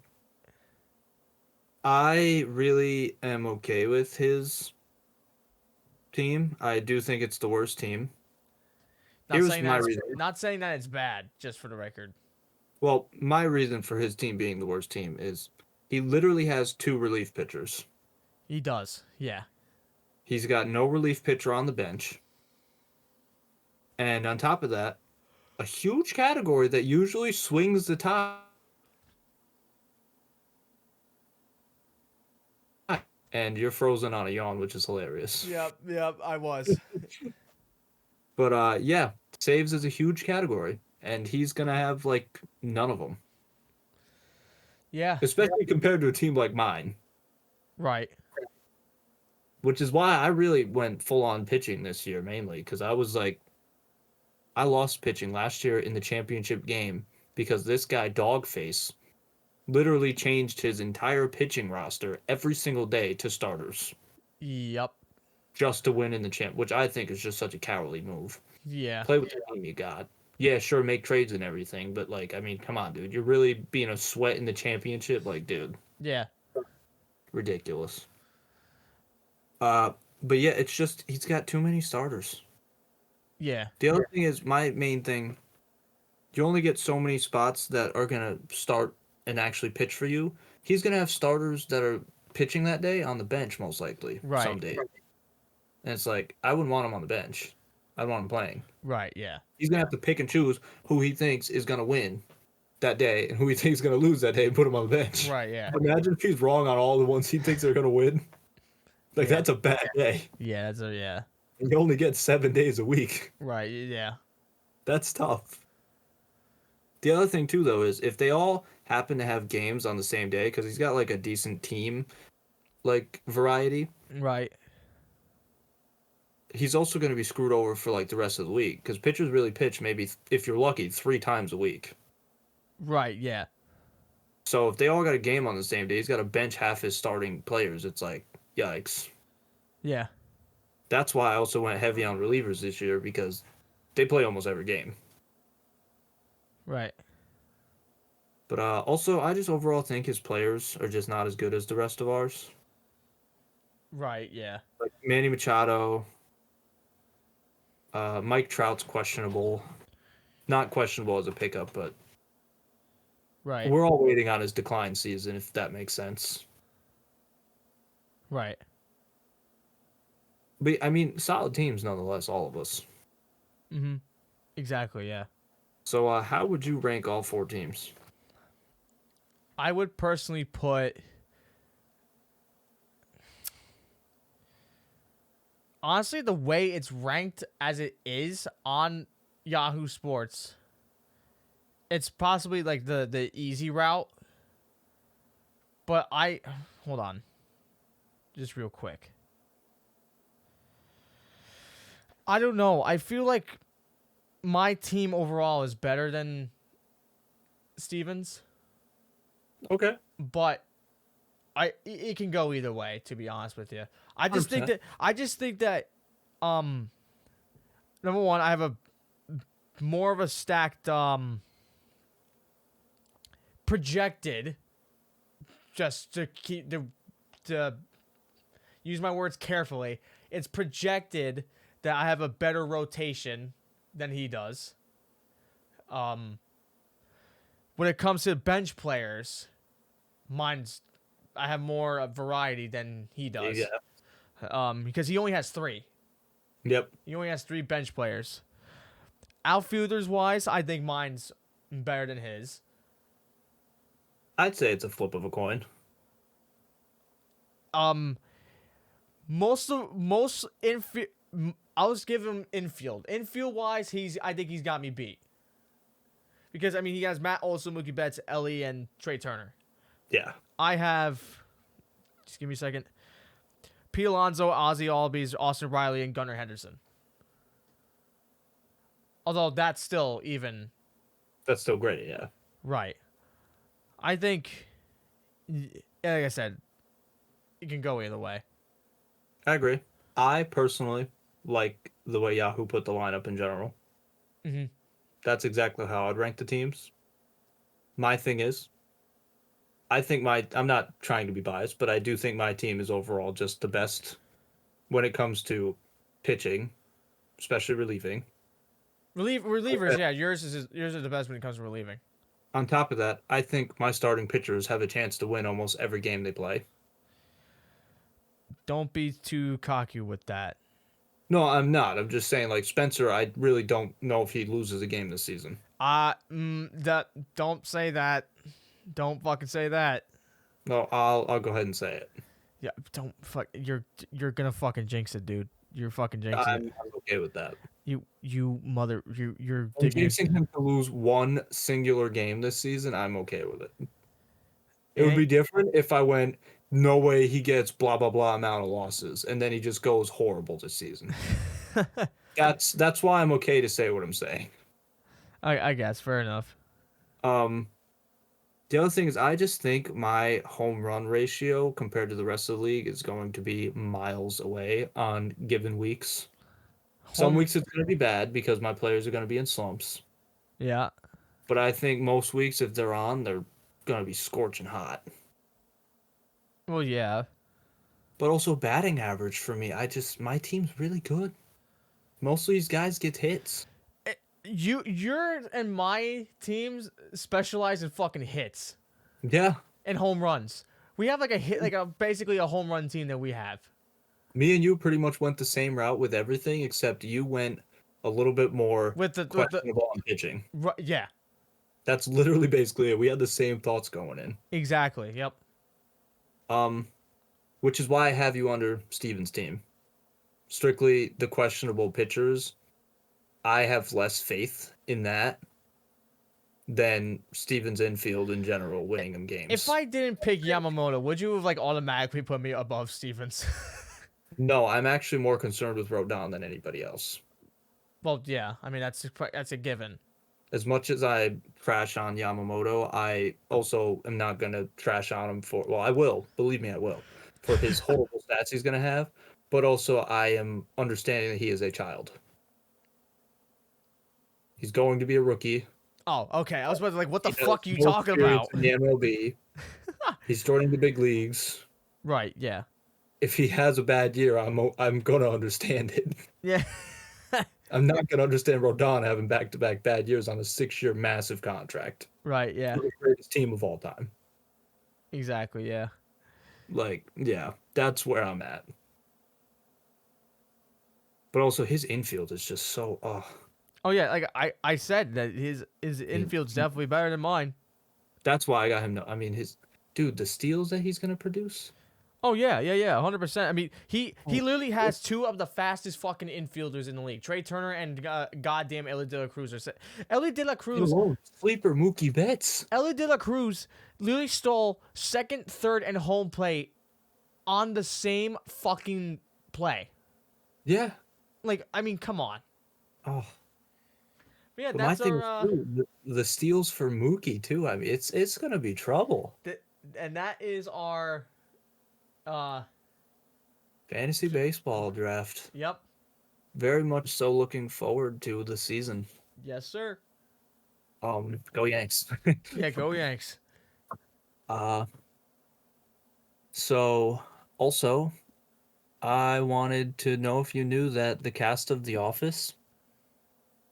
Speaker 2: I really am okay with his team. I do think it's the worst team.
Speaker 1: Not
Speaker 2: Here's
Speaker 1: saying
Speaker 2: my
Speaker 1: that
Speaker 2: reason.
Speaker 1: not saying that it's bad, just for the record.
Speaker 2: Well, my reason for his team being the worst team is he literally has 2 relief pitchers.
Speaker 1: He does. Yeah.
Speaker 2: He's got no relief pitcher on the bench. And on top of that, a huge category that usually swings the tide. And you're frozen on a yawn, which is hilarious.
Speaker 1: Yep, I was.
Speaker 2: But yeah, saves is a huge category, and he's gonna have like none of them,
Speaker 1: Yeah.
Speaker 2: especially compared to a team like mine.
Speaker 1: Right.
Speaker 2: Which is why I really went full on pitching this year, mainly because I was like, I lost pitching last year in the championship game because this guy Dogface literally changed his entire pitching roster every single day to starters
Speaker 1: Yep.
Speaker 2: just to win in the champ, which I think is just such a cowardly move.
Speaker 1: Yeah.
Speaker 2: Play with the team you got. Yeah, sure, make trades and everything, but like, I mean, come on, dude. You're really being a sweat in the championship, like, dude,
Speaker 1: Yeah.
Speaker 2: ridiculous. But yeah, it's just he's got too many starters.
Speaker 1: Yeah.
Speaker 2: The other thing is my main thing. You only get so many spots that are gonna start and actually pitch for you. He's gonna have starters that are pitching that day on the bench most likely.
Speaker 1: Right.
Speaker 2: Some days. And it's like I wouldn't want him on the bench. I'd want him playing.
Speaker 1: Right. Yeah.
Speaker 2: He's gonna have to pick and choose who he thinks is gonna win that day and who he thinks is gonna lose that day and put him on the bench.
Speaker 1: Right. Yeah.
Speaker 2: Imagine if he's wrong on all the ones he thinks are gonna win. Like
Speaker 1: Yeah.
Speaker 2: that's a bad day.
Speaker 1: Yeah. That's a yeah.
Speaker 2: And you only get 7 days a week.
Speaker 1: Right. Yeah.
Speaker 2: That's tough. The other thing too, though, is if they all happen to have games on the same day, because he's got like a decent team, like variety,
Speaker 1: Right.
Speaker 2: he's also going to be screwed over for like the rest of the week because pitchers really pitch maybe if you're lucky 3 times a week.
Speaker 1: Right. Yeah.
Speaker 2: So if they all got a game on the same day, he's got to bench half his starting players. It's like yikes.
Speaker 1: Yeah.
Speaker 2: That's why I also went heavy on relievers this year because they play almost every game.
Speaker 1: Right.
Speaker 2: But also, I just overall think his players are just not as good as the rest of ours.
Speaker 1: Right. Yeah.
Speaker 2: Like Manny Machado, Mike Trout's questionable. Not questionable as a pickup, but
Speaker 1: Right.
Speaker 2: we're all waiting on his decline season, if that makes sense.
Speaker 1: Right.
Speaker 2: But I mean, solid teams nonetheless, all of us.
Speaker 1: Mm-hmm. Exactly. Yeah.
Speaker 2: So how would you rank all 4 teams?
Speaker 1: I would personally put. Honestly, the way it's ranked as it is on Yahoo Sports, it's possibly like the easy route. But hold on, just real quick. I don't know. I feel like my team overall is better than Stevens,
Speaker 2: Okay.
Speaker 1: but it can go either way. To be honest with you, I just think
Speaker 2: 100%.
Speaker 1: that number one, I have a more of a stacked projected, just to keep to use my words carefully. It's projected that I have a better rotation than he does. When it comes to bench players, I have more variety than he does.
Speaker 2: Yeah.
Speaker 1: Because he only has 3.
Speaker 2: Yep.
Speaker 1: He only has 3 bench players. Outfielders wise, I think mine's better than his.
Speaker 2: I'd say it's a flip of a coin.
Speaker 1: I'll just give him infield. Infield wise, I think he's got me beat. Because I mean, he has Matt Olson, Mookie Betts, Ellie, and Trey Turner.
Speaker 2: Yeah.
Speaker 1: I have. Just give me a second. Pete Alonso, Ozzie Albies, Austin Riley, and Gunnar Henderson. Although that's still even
Speaker 2: That's still great, yeah.
Speaker 1: right. I think, like I said, it can go either way.
Speaker 2: I agree. I personally like the way Yahoo put the lineup in general.
Speaker 1: Hmm.
Speaker 2: That's exactly how I'd rank the teams. My thing is, I'm not trying to be biased, but I do think my team is overall just the best when it comes to pitching, especially relieving.
Speaker 1: Relievers, yeah, yours is the best when it comes to relieving.
Speaker 2: On top of that, I think my starting pitchers have a chance to win almost every game they play.
Speaker 1: Don't be too cocky with that.
Speaker 2: No, I'm not. I'm just saying, like Spencer, I really don't know if he loses a game this season.
Speaker 1: That don't say that. Don't fucking say that.
Speaker 2: No, I'll go ahead and say it.
Speaker 1: Yeah, don't fuck. You're gonna fucking jinx it, dude. You're fucking jinxing it.
Speaker 2: I'm okay with that.
Speaker 1: You mother. You're
Speaker 2: I'm
Speaker 1: digging.
Speaker 2: jinxing him to lose one singular game this season. I'm okay with it. It
Speaker 1: It
Speaker 2: would be
Speaker 1: ain't-
Speaker 2: different if I went, no way he gets blah blah blah amount of losses, and then he just goes horrible this season. That's why I'm okay to say what I'm saying.
Speaker 1: I guess fair enough.
Speaker 2: The other thing is I just think my home run ratio compared to the rest of the league is going to be miles away on given weeks. Some
Speaker 1: Home-
Speaker 2: weeks it's going to be bad because my players are going to be in slumps.
Speaker 1: Yeah.
Speaker 2: But I think most weeks if they're on, they're going to be scorching hot.
Speaker 1: Well, yeah.
Speaker 2: But also batting average for me, my team's really good. Most of these guys get hits.
Speaker 1: Your and my teams specialize in fucking hits
Speaker 2: Yeah.
Speaker 1: and home runs. We have like a hit, basically a home run team that we have.
Speaker 2: Me and you pretty much went the same route with everything, except you went a little bit more
Speaker 1: With the
Speaker 2: questionable on pitching.
Speaker 1: yeah,
Speaker 2: That's literally basically it. We had the same thoughts going in.
Speaker 1: exactly. Yep.
Speaker 2: Which is why I have you under Steven's team. Strictly the questionable pitchers, I have less faith in that than Steven's infield in general winning them games.
Speaker 1: If I didn't pick Yamamoto, would you have like automatically put me above Stevens?
Speaker 2: No, I'm actually more concerned with Rodon than anybody else.
Speaker 1: Well, yeah. I mean that's a given.
Speaker 2: As much as I trash on Yamamoto, I also am not going to trash on him for, well, I will, believe me, I will, for his horrible stats he's going to have, but also I am understanding that he is a child. He's going to be a rookie.
Speaker 1: Oh, okay. I was about to what the
Speaker 2: He has
Speaker 1: fuck you
Speaker 2: more
Speaker 1: talking
Speaker 2: experience
Speaker 1: about?
Speaker 2: in the MLB. He's joining the big leagues.
Speaker 1: Right. Yeah.
Speaker 2: If he has a bad year, I'm going to understand it.
Speaker 1: Yeah.
Speaker 2: I'm not going to understand Rodon having back-to-back bad years on a 6-year massive contract.
Speaker 1: Right. Yeah.
Speaker 2: For the greatest team of all time.
Speaker 1: Exactly. Yeah.
Speaker 2: Like, yeah, that's where I'm at. But also, his infield is just so.
Speaker 1: Oh yeah. Like I said that his infield's definitely better than mine.
Speaker 2: That's why I got him. No, I mean, the steals that he's gonna produce.
Speaker 1: Oh yeah, 100%. I mean, he literally has two of the fastest fucking infielders in the league, Trey Turner and goddamn Ellie De La Cruz. Ellie De La Cruz,
Speaker 2: Sleeper Mookie Betts.
Speaker 1: Ellie De La Cruz literally stole second, third, and home plate on the same fucking play.
Speaker 2: Yeah.
Speaker 1: Like, I mean, come on.
Speaker 2: Oh.
Speaker 1: But yeah,
Speaker 2: But
Speaker 1: that's
Speaker 2: my thing
Speaker 1: our.
Speaker 2: is too, the steals for Mookie too. I mean, it's gonna be trouble.
Speaker 1: And that is our.
Speaker 2: Fantasy baseball draft.
Speaker 1: Yep.
Speaker 2: Very much so looking forward to the season.
Speaker 1: Yes, sir.
Speaker 2: Go Yanks.
Speaker 1: Yeah, go Yanks.
Speaker 2: So also, I wanted to know if you knew that the cast of The Office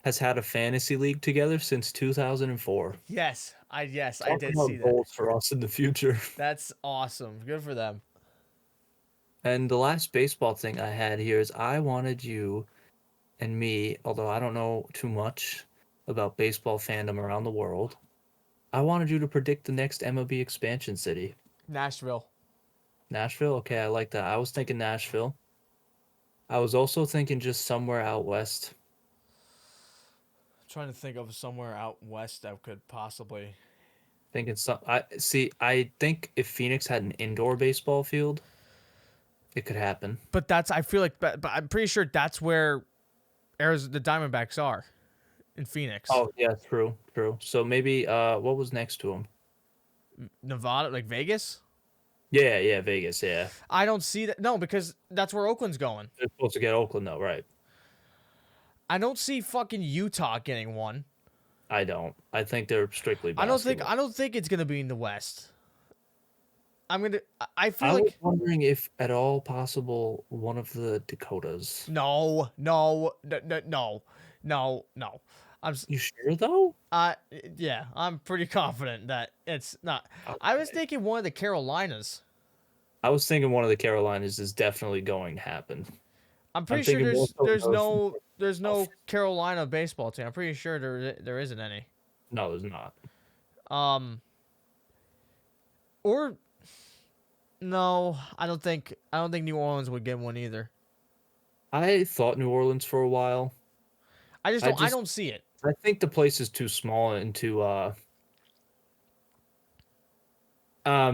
Speaker 2: has had a fantasy league together since 2004.
Speaker 1: Yes, I
Speaker 2: Talk
Speaker 1: did
Speaker 2: about
Speaker 1: see that.
Speaker 2: goals for us in the future.
Speaker 1: That's awesome. Good for them.
Speaker 2: And the last baseball thing I had here is I wanted you and me, although I don't know too much about baseball fandom around the world, I wanted you to predict the next MLB expansion city.
Speaker 1: Nashville.
Speaker 2: Nashville? Okay, I like that. I was thinking Nashville. I was also thinking just somewhere out west.
Speaker 1: Trying to think of somewhere out west that could possibly.
Speaker 2: I think if Phoenix had an indoor baseball field, it could happen.
Speaker 1: But I feel like, but I'm pretty sure that's where the Diamondbacks are. in Phoenix.
Speaker 2: Oh yeah, true. So maybe what was next to him?
Speaker 1: Nevada, like Vegas.
Speaker 2: Yeah, Vegas. Yeah,
Speaker 1: I don't see that. No, because that's where Oakland's going.
Speaker 2: they're supposed to get Oakland though, right?
Speaker 1: I don't see fucking Utah getting one.
Speaker 2: I don't. I think they're strictly basketball.
Speaker 1: I don't think it's gonna be in the West. I feel
Speaker 2: I was
Speaker 1: like
Speaker 2: wondering if at all possible one of the Dakotas.
Speaker 1: no.
Speaker 2: You sure though?
Speaker 1: Uh, yeah, I'm pretty confident that it's not. I was
Speaker 2: Okay.
Speaker 1: thinking one of the Carolinas.
Speaker 2: I was thinking one of the Carolinas is definitely going to happen.
Speaker 1: I'm pretty sure
Speaker 2: thinking more so
Speaker 1: there's no Carolina baseball team. I'm pretty sure there isn't any.
Speaker 2: No, there's not.
Speaker 1: Um, or no, I don't think New Orleans would get one either.
Speaker 2: I thought New Orleans for a while.
Speaker 1: I don't see it.
Speaker 2: I think the place is too small and too I'm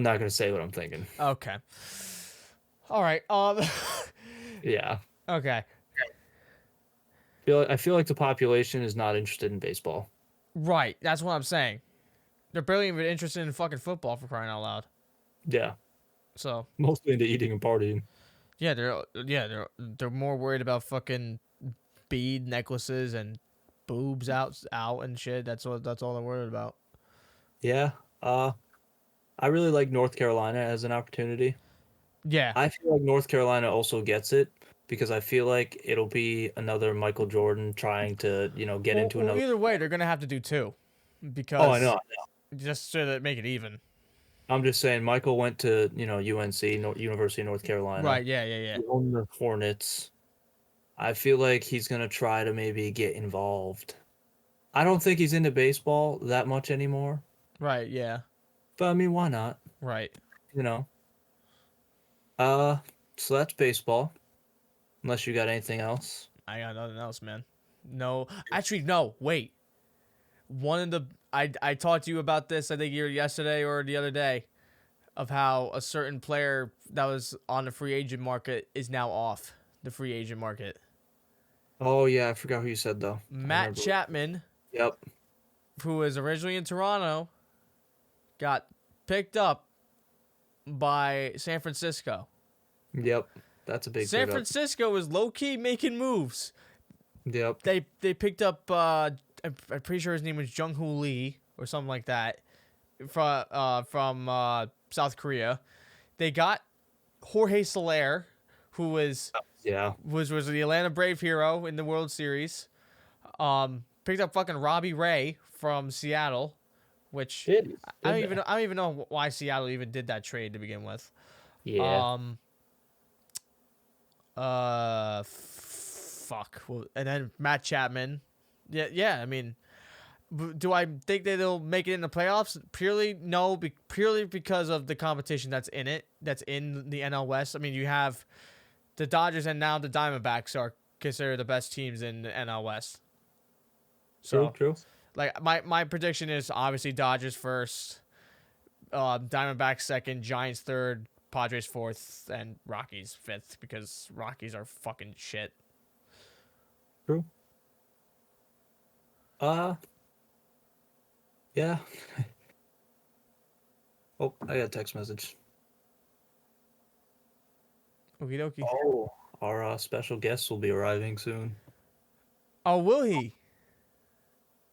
Speaker 2: not gonna say what I'm thinking.
Speaker 1: Okay. All right.
Speaker 2: Yeah.
Speaker 1: Okay.
Speaker 2: I feel like the population is not interested in baseball.
Speaker 1: Right. That's what I'm saying. They're barely even interested in fucking football for crying out loud.
Speaker 2: Yeah.
Speaker 1: So
Speaker 2: Mostly into eating and partying.
Speaker 1: yeah, they're more worried about fucking bead necklaces and boobs out and shit. That's all they're worried about.
Speaker 2: Yeah. I really like North Carolina as an opportunity.
Speaker 1: Yeah.
Speaker 2: I feel like North Carolina also gets it because I feel like it'll be another Michael Jordan trying to, get into another.
Speaker 1: Either way, they're gonna have to do two, because
Speaker 2: Oh, I know.
Speaker 1: just so that make it even.
Speaker 2: I'm just saying, Michael went to, UNC, University of North Carolina.
Speaker 1: Right. Yeah.
Speaker 2: He owned the Hornets. I feel like he's going to try to maybe get involved. I don't think he's into baseball that much anymore.
Speaker 1: Right. Yeah.
Speaker 2: But, I mean, why not?
Speaker 1: Right.
Speaker 2: You know? So that's baseball. Unless you got anything else.
Speaker 1: I got nothing else, man. No, actually, no. Wait. One of the I talked to you about this. I think either yesterday or the other day, of how a certain player that was on the free agent market is now off the free agent market.
Speaker 2: Oh, yeah, I forgot who you said, though.
Speaker 1: Matt Chapman,
Speaker 2: Yep.
Speaker 1: who was originally in Toronto, got picked up by San Francisco.
Speaker 2: Yep. That's a big
Speaker 1: San
Speaker 2: pickup.
Speaker 1: Francisco is low key making moves.
Speaker 2: Yep.
Speaker 1: They picked up I'm pretty sure his name was Jung Hoo Lee or something like that from South Korea. They got Jorge Soler, who was the Atlanta Brave hero in the World Series. Picked up fucking Robbie Ray from Seattle, which I don't even know why Seattle even did that trade to begin with.
Speaker 2: Yeah.
Speaker 1: Fuck. Well, and then Matt Chapman. Yeah. I mean, do I think that they'll make it in the playoffs? Purely no. Purely because of the competition that's in it. That's in the NL West. I mean, you have the Dodgers and now the Diamondbacks are considered the best teams in the NL West. So,
Speaker 2: True.
Speaker 1: like my prediction is obviously Dodgers first, Diamondbacks second, Giants third, Padres fourth, and Rockies fifth, because Rockies are fucking shit.
Speaker 2: True. Yeah. Oh, I got a text message.
Speaker 1: Okie dokie.
Speaker 2: Oh, our special guest will be arriving soon.
Speaker 1: Oh, will he?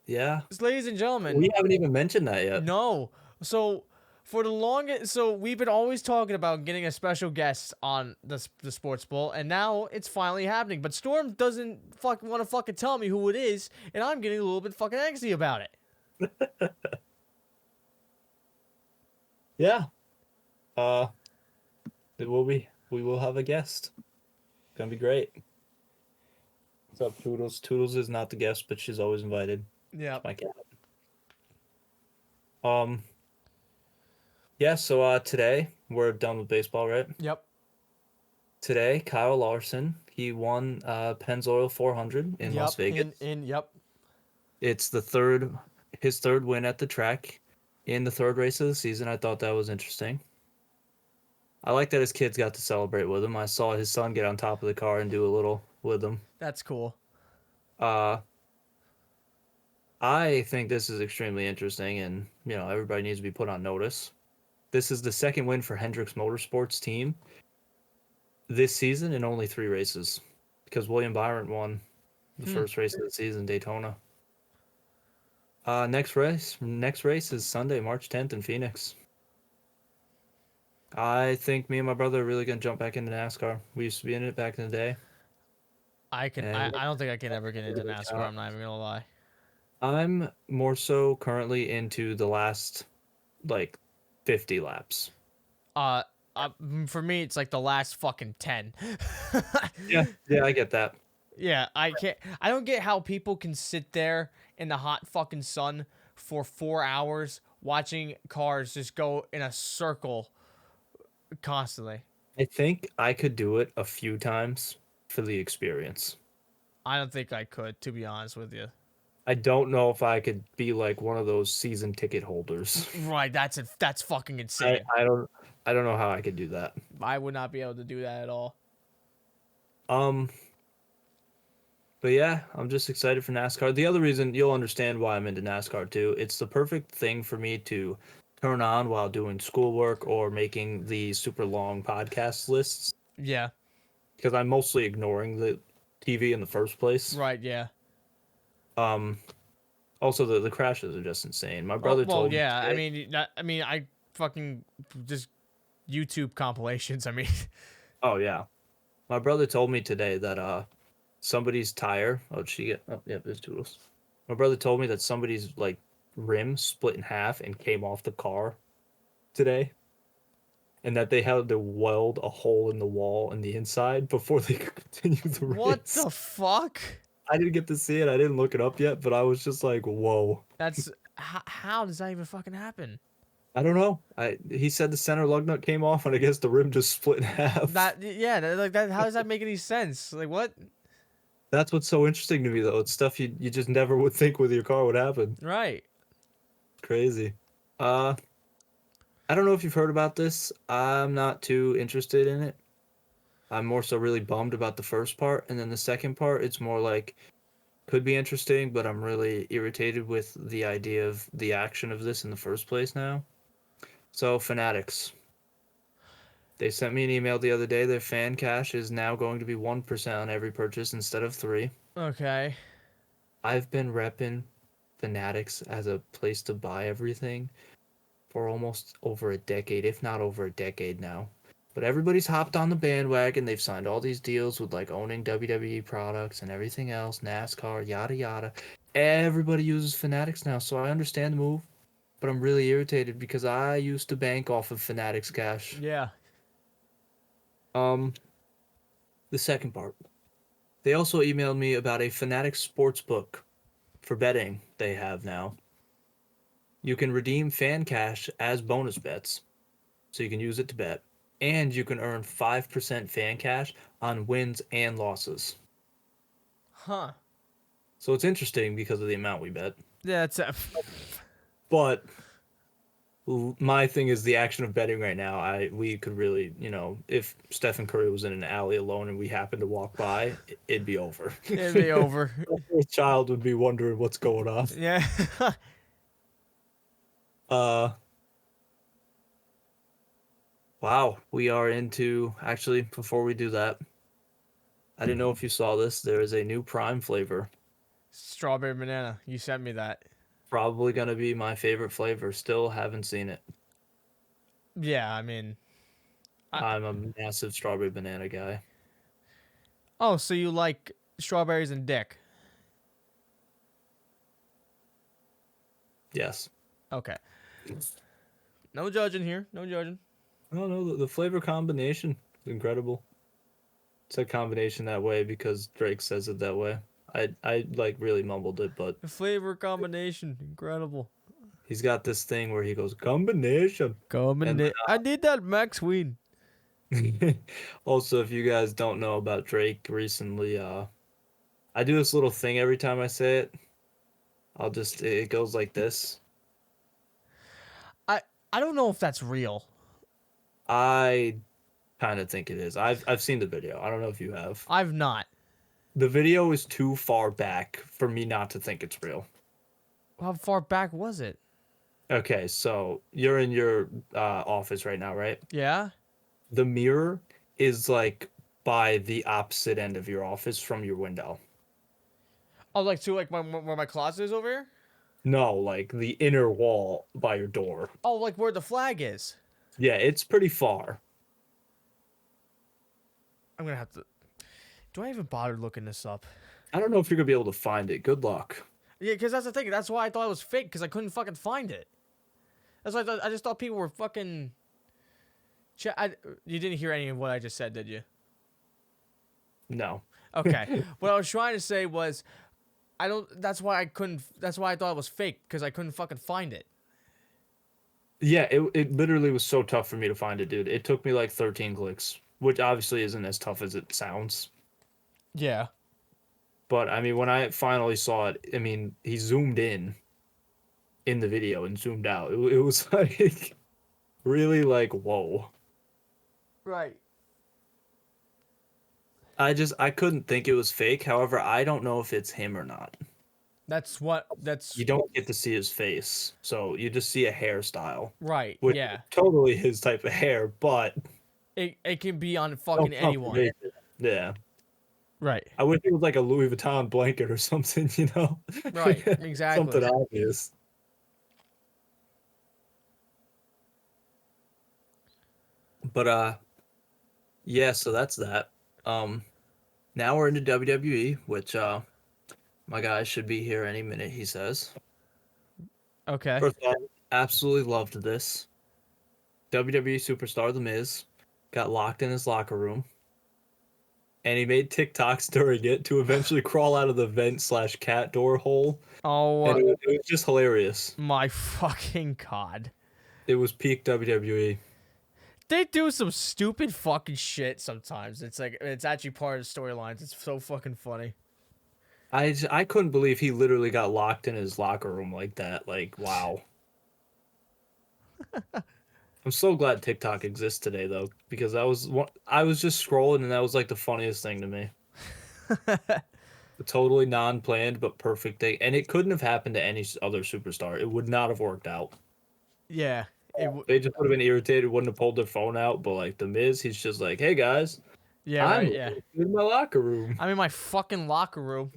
Speaker 2: Yeah.
Speaker 1: Ladies and gentlemen.
Speaker 2: We haven't even mentioned that yet.
Speaker 1: No. So for the longest, so we've been always talking about getting a special guest on the Sports Bowl, and now it's finally happening. But Storm doesn't want to fucking tell me who it is, and I'm getting a little bit fucking angsty about it.
Speaker 2: Yeah. It will be. We will have a guest. It's gonna be great. What's up, Toodles? Toodles is not the guest, but she's always invited.
Speaker 1: Yeah.
Speaker 2: My cat. Yeah, so today we're done with baseball, right?
Speaker 1: Yep.
Speaker 2: Today, Kyle Larson, he won Pennzoil 400 in Las Vegas.
Speaker 1: Yep.
Speaker 2: It's his third win at the track in the third race of the season. I thought that was interesting. I like that his kids got to celebrate with him. I saw his son get on top of the car and do a little with him.
Speaker 1: That's cool.
Speaker 2: I think this is extremely interesting, and everybody needs to be put on notice. This is the second win for Hendricks Motorsports team this season in only 3 races, because William Byron won the first race of the season, Daytona. Next race is Sunday, March 10th in Phoenix. I think me and my brother are really gonna jump back into NASCAR. We used to be in it back in the day.
Speaker 1: I
Speaker 2: And
Speaker 1: don't think I can ever get into
Speaker 2: really
Speaker 1: NASCAR.
Speaker 2: shot.
Speaker 1: I'm not even gonna lie.
Speaker 2: I'm more so currently into the last like 50 laps.
Speaker 1: Uh, for me, it's like the last fucking 10.
Speaker 2: Yeah, I get that.
Speaker 1: Yeah, I can't. I don't get how people can sit there in the hot fucking sun for 4 hours watching cars just go in a circle constantly.
Speaker 2: I think I could do it a few times for the experience.
Speaker 1: I don't think I could, to be honest with you.
Speaker 2: I don't know if I could be like one of those season ticket holders.
Speaker 1: Right, that's fucking
Speaker 2: I,
Speaker 1: insane.
Speaker 2: I don't I don't know how I could do that.
Speaker 1: I would not be able to do that at all.
Speaker 2: Um but yeah, I'm just excited for NASCAR. The other reason you'll understand why I'm into NASCAR too. It's the perfect thing for me to turn on while doing schoolwork or making the super long podcast lists
Speaker 1: Yeah.
Speaker 2: because I'm mostly ignoring the TV in the first place.
Speaker 1: Right. Yeah.
Speaker 2: Um Also, the crashes are just insane. My brother
Speaker 1: Well,
Speaker 2: told me
Speaker 1: yeah.
Speaker 2: today,
Speaker 1: I fucking just YouTube compilations. I mean,
Speaker 2: oh yeah, my brother told me today that somebody's tire. Oh, did she get? Oh yeah, there's Toodles. My brother told me that somebody's like rim split in half and came off the car today, and that they had to weld a hole in the wall in the inside before they could continue the race.
Speaker 1: what the fuck?
Speaker 2: I didn't get to see it. I didn't look it up yet, but I was just like, whoa.
Speaker 1: That's how does that even fucking happen?
Speaker 2: I don't know. He said the center lug nut came off, and I guess the rim just split in half.
Speaker 1: Like that. How does that make any sense? Like what?
Speaker 2: That's what's so interesting to me, though. It's stuff you just never would think with your car would happen.
Speaker 1: Right.
Speaker 2: Crazy. Uh, I don't know if you've heard about this. I'm not too interested in it. I'm more so really bummed about the first part, and then the second part, it's more like could be interesting, but I'm really irritated with the idea of the action of this in the first place now. So, Fanatics. They sent me an email the other day. Their fan cash is now going to be 1% on every purchase instead of 3.
Speaker 1: Okay.
Speaker 2: I've been repping Fanatics as a place to buy everything for almost over a decade, if not over a decade now. But everybody's hopped on the bandwagon. They've signed all these deals with like owning WWE products and everything else, NASCAR, yada yada. Everybody uses Fanatics now, so I understand the move, but I'm really irritated because I used to bank off of Fanatics cash.
Speaker 1: Yeah.
Speaker 2: The second part. They also emailed me about a Fanatics sportsbook for betting they have now. You can redeem fan cash as bonus bets, so you can use it to bet, and you can earn 5% fan cash on wins and losses.
Speaker 1: Huh.
Speaker 2: So it's interesting because of the amount we bet.
Speaker 1: Yeah. It's
Speaker 2: But my thing is the action of betting right now. We could really, if Stephen Curry was in an alley alone and we happened to walk by, it'd be over.
Speaker 1: it'd be over.
Speaker 2: My first child would be wondering what's going on.
Speaker 1: Yeah.
Speaker 2: Wow, we are into, actually, before we do that, I didn't know if you saw this. There is a new Prime flavor.
Speaker 1: Strawberry banana. You sent me that.
Speaker 2: Probably going to be my favorite flavor. Still haven't seen it.
Speaker 1: Yeah. I mean.
Speaker 2: I'm a massive strawberry banana guy.
Speaker 1: Oh, so you like strawberries and dick?
Speaker 2: Yes.
Speaker 1: Okay. No judging here. No judging.
Speaker 2: I don't know. The flavor combination is incredible. It's a combination that way because Drake says it that way. I like really mumbled it, but
Speaker 1: The flavor combination, incredible.
Speaker 2: he's got this thing where he goes combination.
Speaker 1: I did that, Max Ween.
Speaker 2: Also, if you guys don't know about Drake recently, I do this little thing every time I say it. It goes like this.
Speaker 1: I don't know if that's real.
Speaker 2: I kind of think it is. I've seen the video. I don't know if you have.
Speaker 1: I've not.
Speaker 2: The video is too far back for me not to think it's real.
Speaker 1: How far back was it?
Speaker 2: Okay, so you're in your office right now, right?
Speaker 1: Yeah.
Speaker 2: The mirror is like by the opposite end of your office from your window.
Speaker 1: Oh, like to like where my closet is over here.
Speaker 2: No, like the inner wall by your door.
Speaker 1: Oh, like where the flag is.
Speaker 2: Yeah, it's pretty far.
Speaker 1: I'm gonna have to. Do I even bother looking this up?
Speaker 2: I don't know if you're gonna be able to find it. Good luck.
Speaker 1: Yeah, because that's the thing. That's why I thought it was fake, because I couldn't fucking find it. That's why I just thought people were fucking. You didn't hear any of what I just said, did you?
Speaker 2: No.
Speaker 1: Okay. What I was trying to say was, I don't. That's why I couldn't. That's why I thought it was fake, because I couldn't fucking find it.
Speaker 2: Yeah, it literally was so tough for me to find it, dude. It took me like 13 clicks, which obviously isn't as tough as it sounds.
Speaker 1: Yeah.
Speaker 2: But I mean, when I finally saw it, I mean, he zoomed in the video and zoomed out. It was like really like, whoa.
Speaker 1: Right.
Speaker 2: I couldn't think it was fake. However, I don't know if it's him or not.
Speaker 1: That's what. That's
Speaker 2: You don't get to see his face, so you just see a hairstyle,
Speaker 1: right.
Speaker 2: which
Speaker 1: Yeah.
Speaker 2: is totally his type of hair, but
Speaker 1: It can be on fucking anyone.
Speaker 2: Yeah.
Speaker 1: Right.
Speaker 2: I wish it was like a Louis Vuitton blanket or something, you know?
Speaker 1: Right. Exactly.
Speaker 2: Something obvious. But yeah, so that's that. Now we're into WWE, which my guy should be here any minute, he says.
Speaker 1: Okay.
Speaker 2: First of all, absolutely loved this. WWE superstar The Miz got locked in his locker room, and he made TikToks during it to eventually crawl out of the vent/cat door hole.
Speaker 1: Oh
Speaker 2: And it was just hilarious.
Speaker 1: my fucking god.
Speaker 2: It was peak WWE.
Speaker 1: They do some stupid fucking shit sometimes. It's like it's actually part of the storylines. It's so fucking funny.
Speaker 2: I couldn't believe he literally got locked in his locker room like that. Like, wow. I'm so glad TikTok exists today though, because I was just scrolling and that was like the funniest thing to me. A totally non-planned but perfect thing, and it couldn't have happened to any other superstar. It would not have worked out.
Speaker 1: Yeah.
Speaker 2: They just would have been irritated, wouldn't have pulled their phone out. But like the Miz, he's just like, "Hey guys,
Speaker 1: Yeah,
Speaker 2: I'm
Speaker 1: right, yeah.
Speaker 2: in my locker room."
Speaker 1: I'm in my fucking locker room.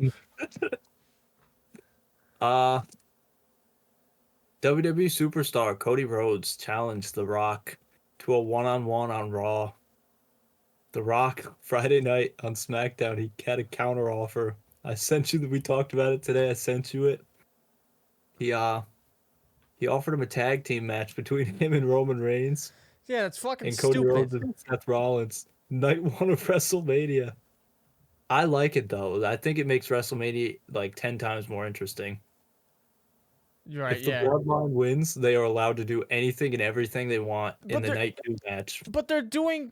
Speaker 2: WWE superstar Cody Rhodes challenged The Rock to a one-on-one on Raw. The Rock Friday night on SmackDown, he had a counter offer. I sent you we talked about it today. I sent you it. He offered him a tag team match between him and Roman Reigns
Speaker 1: Yeah, that's fucking
Speaker 2: and Cody Rhodes
Speaker 1: stupid.
Speaker 2: and Seth Rollins. Night one of WrestleMania. I like it though. I think it makes WrestleMania like 10 times more interesting.
Speaker 1: You're right,
Speaker 2: If the
Speaker 1: yeah.
Speaker 2: Bloodline wins, they are allowed to do anything and everything they want in the night 2 match.
Speaker 1: But they're doing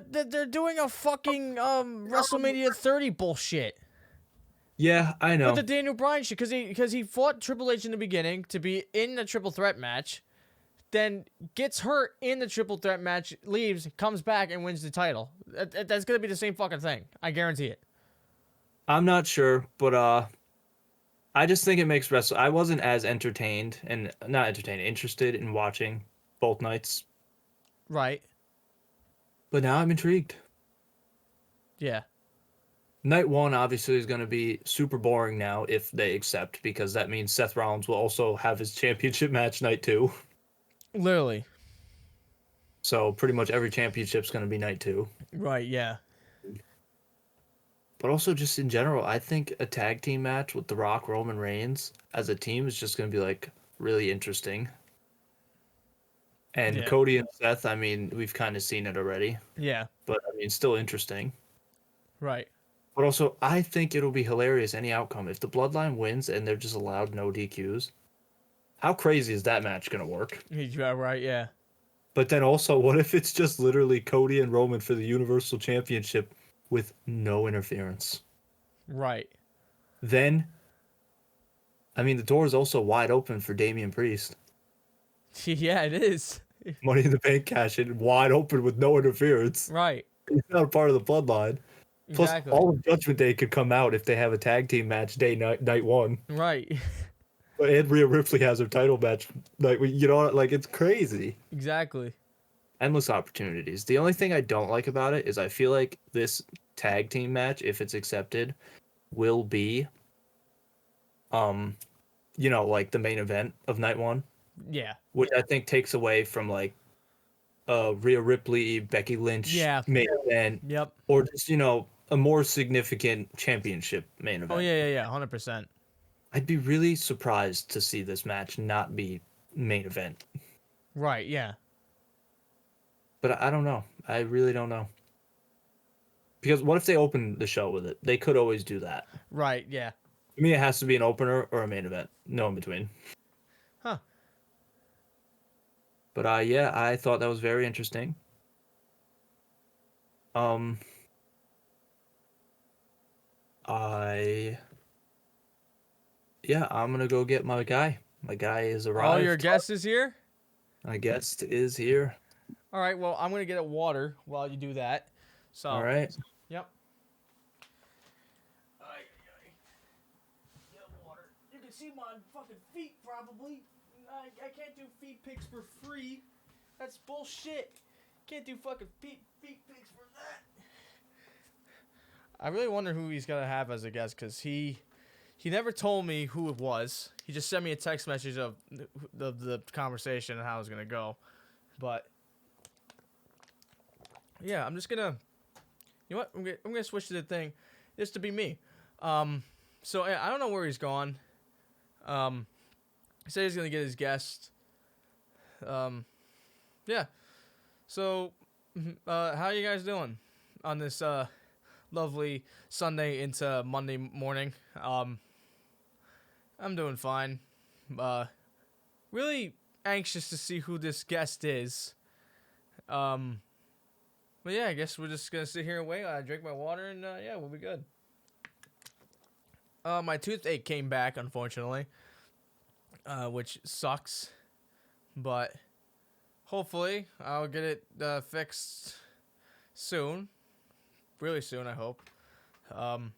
Speaker 1: they're doing a fucking WrestleMania 30 bullshit.
Speaker 2: Yeah, I know.
Speaker 1: With the Daniel Bryan shit, because he fought Triple H in the beginning to be in the triple threat match, then gets hurt in the triple threat match, leaves, comes back and wins the title. That's gonna be the same fucking thing. I guarantee it.
Speaker 2: I'm not sure, but I just think it makes I wasn't as entertained and not entertained, interested in watching both nights.
Speaker 1: Right.
Speaker 2: But now I'm intrigued.
Speaker 1: Yeah.
Speaker 2: Night 1 obviously is going to be super boring now if they accept, because that means Seth Rollins will also have his championship match night 2.
Speaker 1: Literally.
Speaker 2: So pretty much every championship's going to be night 2.
Speaker 1: Right, yeah.
Speaker 2: But also just in general, I think a tag team match with The Rock, Roman Reigns as a team is just going to be like really interesting. And
Speaker 1: Yeah.
Speaker 2: Cody and Seth, I mean, we've kind of seen it already.
Speaker 1: Yeah.
Speaker 2: But I mean, still interesting.
Speaker 1: Right.
Speaker 2: But also, I think it'll be hilarious any outcome. If the Bloodline wins and they're just allowed no DQs, how crazy is that match going to work?
Speaker 1: Yeah, right, yeah.
Speaker 2: But then also, what if it's just literally Cody and Roman for the Universal Championship with no interference?
Speaker 1: Right.
Speaker 2: Then, I mean, the door is also wide open for Damian Priest.
Speaker 1: Yeah, it is.
Speaker 2: Money in the Bank cash in wide open with no interference.
Speaker 1: Right.
Speaker 2: He's not a part of the Bloodline. Plus,
Speaker 1: Exactly.
Speaker 2: all of Judgment Day could come out if they have a tag team match night 1.
Speaker 1: Right.
Speaker 2: And Rhea Ripley has her title match. Like, like, it's crazy.
Speaker 1: Exactly.
Speaker 2: Endless opportunities. The only thing I don't like about it is I feel like this tag team match, if it's accepted, will be, like the main event of night one,
Speaker 1: Yeah.
Speaker 2: which I think takes away from like Rhea Ripley, Becky Lynch
Speaker 1: Yeah.
Speaker 2: main event,
Speaker 1: Yep.
Speaker 2: or just a more significant championship main event.
Speaker 1: Oh yeah. 100%.
Speaker 2: I'd be really surprised to see this match not be main event.
Speaker 1: Right. Yeah.
Speaker 2: But I don't know. I really don't know. Because what if they open the show with it? They could always do that.
Speaker 1: Right. Yeah.
Speaker 2: To me, it has to be an opener or a main event. No in between.
Speaker 1: Huh.
Speaker 2: But yeah, I thought that was very interesting. I'm gonna go get my guy. My guy is arrived.
Speaker 1: Oh, your guest is here?
Speaker 2: My guest is here.
Speaker 1: All right, well, I'm going to get a water while you do that. So,
Speaker 2: All right.
Speaker 1: Yep. Get water. You can see my fucking feet, probably. I can't do feet pics for free. That's bullshit. Can't do fucking feet pics for that. I really wonder who he's going to have as a guest, because he never told me who it was. He just sent me a text message of the conversation and how it was going to go. But yeah, I'm just gonna. You know what? I'm gonna switch to the thing, just to be me. So I don't know where he's gone. He said he's gonna get his guest. Yeah. So, how you guys doing on this lovely Sunday into Monday morning? I'm doing fine. Really anxious to see who this guest is. But yeah, I guess we're just gonna sit here and wait. I drink my water and yeah, we'll be good. My toothache came back, unfortunately, which sucks. But hopefully I'll get it fixed soon, really soon. I hope. I'll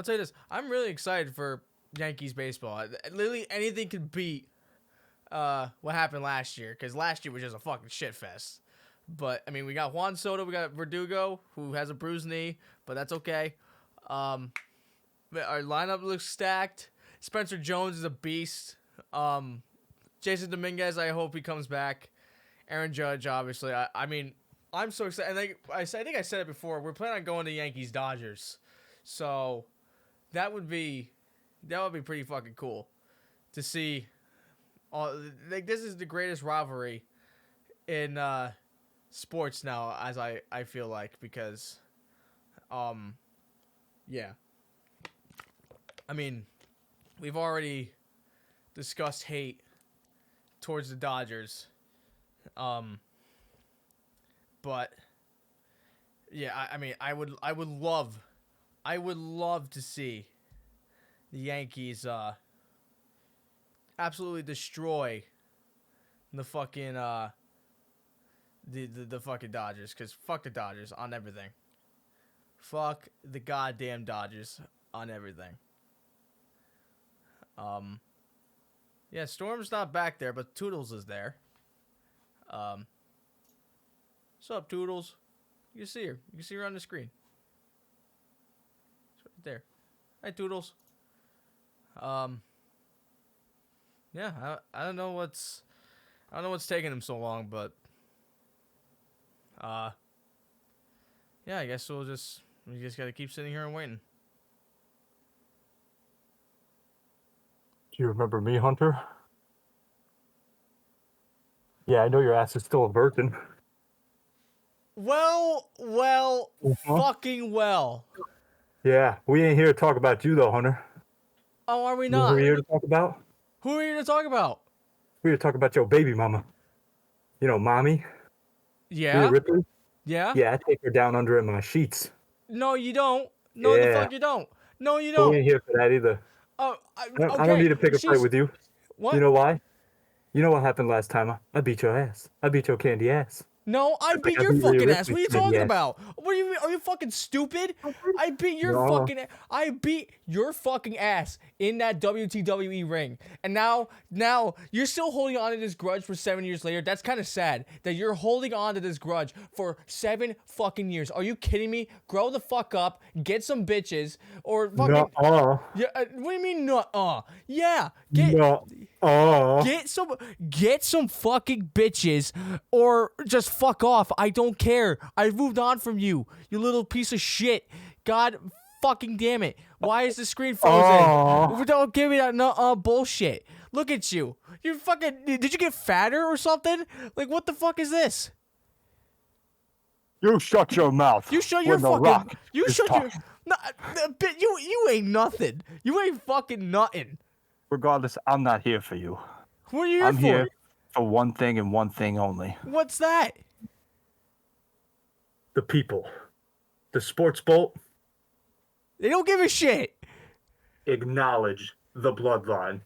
Speaker 1: tell you this: I'm really excited for Yankees baseball. Literally anything could beat what happened last year, because last year was just a fucking shit fest. But I mean, we got Juan Soto, we got Verdugo, who has a bruised knee, but that's okay. Our lineup looks stacked. Spencer Jones is a beast. Jason Dominguez, I hope he comes back. Aaron Judge, obviously. I mean, I'm so excited. And I think I said it before. We're planning on going to Yankees Dodgers, so that would be pretty fucking cool to see. This is the greatest rivalry in sports now, as I feel like, because yeah, I mean, we've already discussed hate towards the Dodgers, but yeah, I mean, I would love to see the Yankees absolutely destroy the fucking the fucking Dodgers, because fuck the Dodgers on everything. Fuck the goddamn Dodgers on everything. Yeah, Storm's not back there, but Toodles is there. What's up, Toodles? You can see her. You can see her on the screen. It's right there. Hi, Toodles. Yeah, I don't know what's taking him so long, but yeah, I guess we just gotta keep sitting here and waiting.
Speaker 2: Do you remember me, Hunter? Yeah, I know your ass is still a virgin.
Speaker 1: Well, fucking well.
Speaker 2: Yeah, we ain't here to talk about you though, Hunter.
Speaker 1: Oh, are we
Speaker 2: You know
Speaker 1: not?
Speaker 2: who we're here to talk about?
Speaker 1: Who are we here to talk about?
Speaker 2: We're here to talk about your baby mama. You know, mommy.
Speaker 1: Yeah.
Speaker 2: Rhea Ripley.
Speaker 1: Yeah.
Speaker 2: Yeah, I take her down under in my sheets.
Speaker 1: No, you don't. No, the fuck you don't. No, you
Speaker 2: But
Speaker 1: don't.
Speaker 2: we ain't here for that either.
Speaker 1: Oh,
Speaker 2: I don't need to pick a fight with you.
Speaker 1: What?
Speaker 2: You know why? You know what happened last time? I beat your ass. I beat your candy ass.
Speaker 1: No, I
Speaker 2: Like
Speaker 1: beat
Speaker 2: I
Speaker 1: your
Speaker 2: beat Rhea
Speaker 1: fucking ass.
Speaker 2: Ripley,
Speaker 1: What are you
Speaker 2: then
Speaker 1: talking
Speaker 2: yes.
Speaker 1: about? What do you mean? Are you fucking stupid? I beat your
Speaker 2: No.
Speaker 1: I beat your fucking ass in that WTWE ring. And now you're still holding on to this grudge for 7 years later. That's kind of sad that you're holding on to this grudge for 7 fucking years. Are you kidding me? Grow the fuck up, get some bitches, or fucking
Speaker 2: Nuh-uh.
Speaker 1: yeah. What do you mean Yeah,
Speaker 2: Nuh-uh.
Speaker 1: get some fucking bitches or just fuck off. I don't care. I've moved on from you, you little piece of shit. God fucking damn it. Why is the screen frozen? Don't give me that bullshit. Look at you. You fucking did you get fatter or something? Like what the fuck is this?
Speaker 4: You shut your mouth.
Speaker 1: You shut your
Speaker 4: when the
Speaker 1: fucking
Speaker 4: Rock
Speaker 1: you
Speaker 4: is
Speaker 1: shut your
Speaker 4: talking.
Speaker 1: no, you ain't nothing. You ain't fucking nothing.
Speaker 4: Regardless, I'm not here for you.
Speaker 1: What are you here
Speaker 4: I'm
Speaker 1: for?
Speaker 4: here for one thing and one thing only.
Speaker 1: What's that?
Speaker 2: The people. The sports bolt.
Speaker 1: They don't give a shit.
Speaker 2: Acknowledge the bloodline.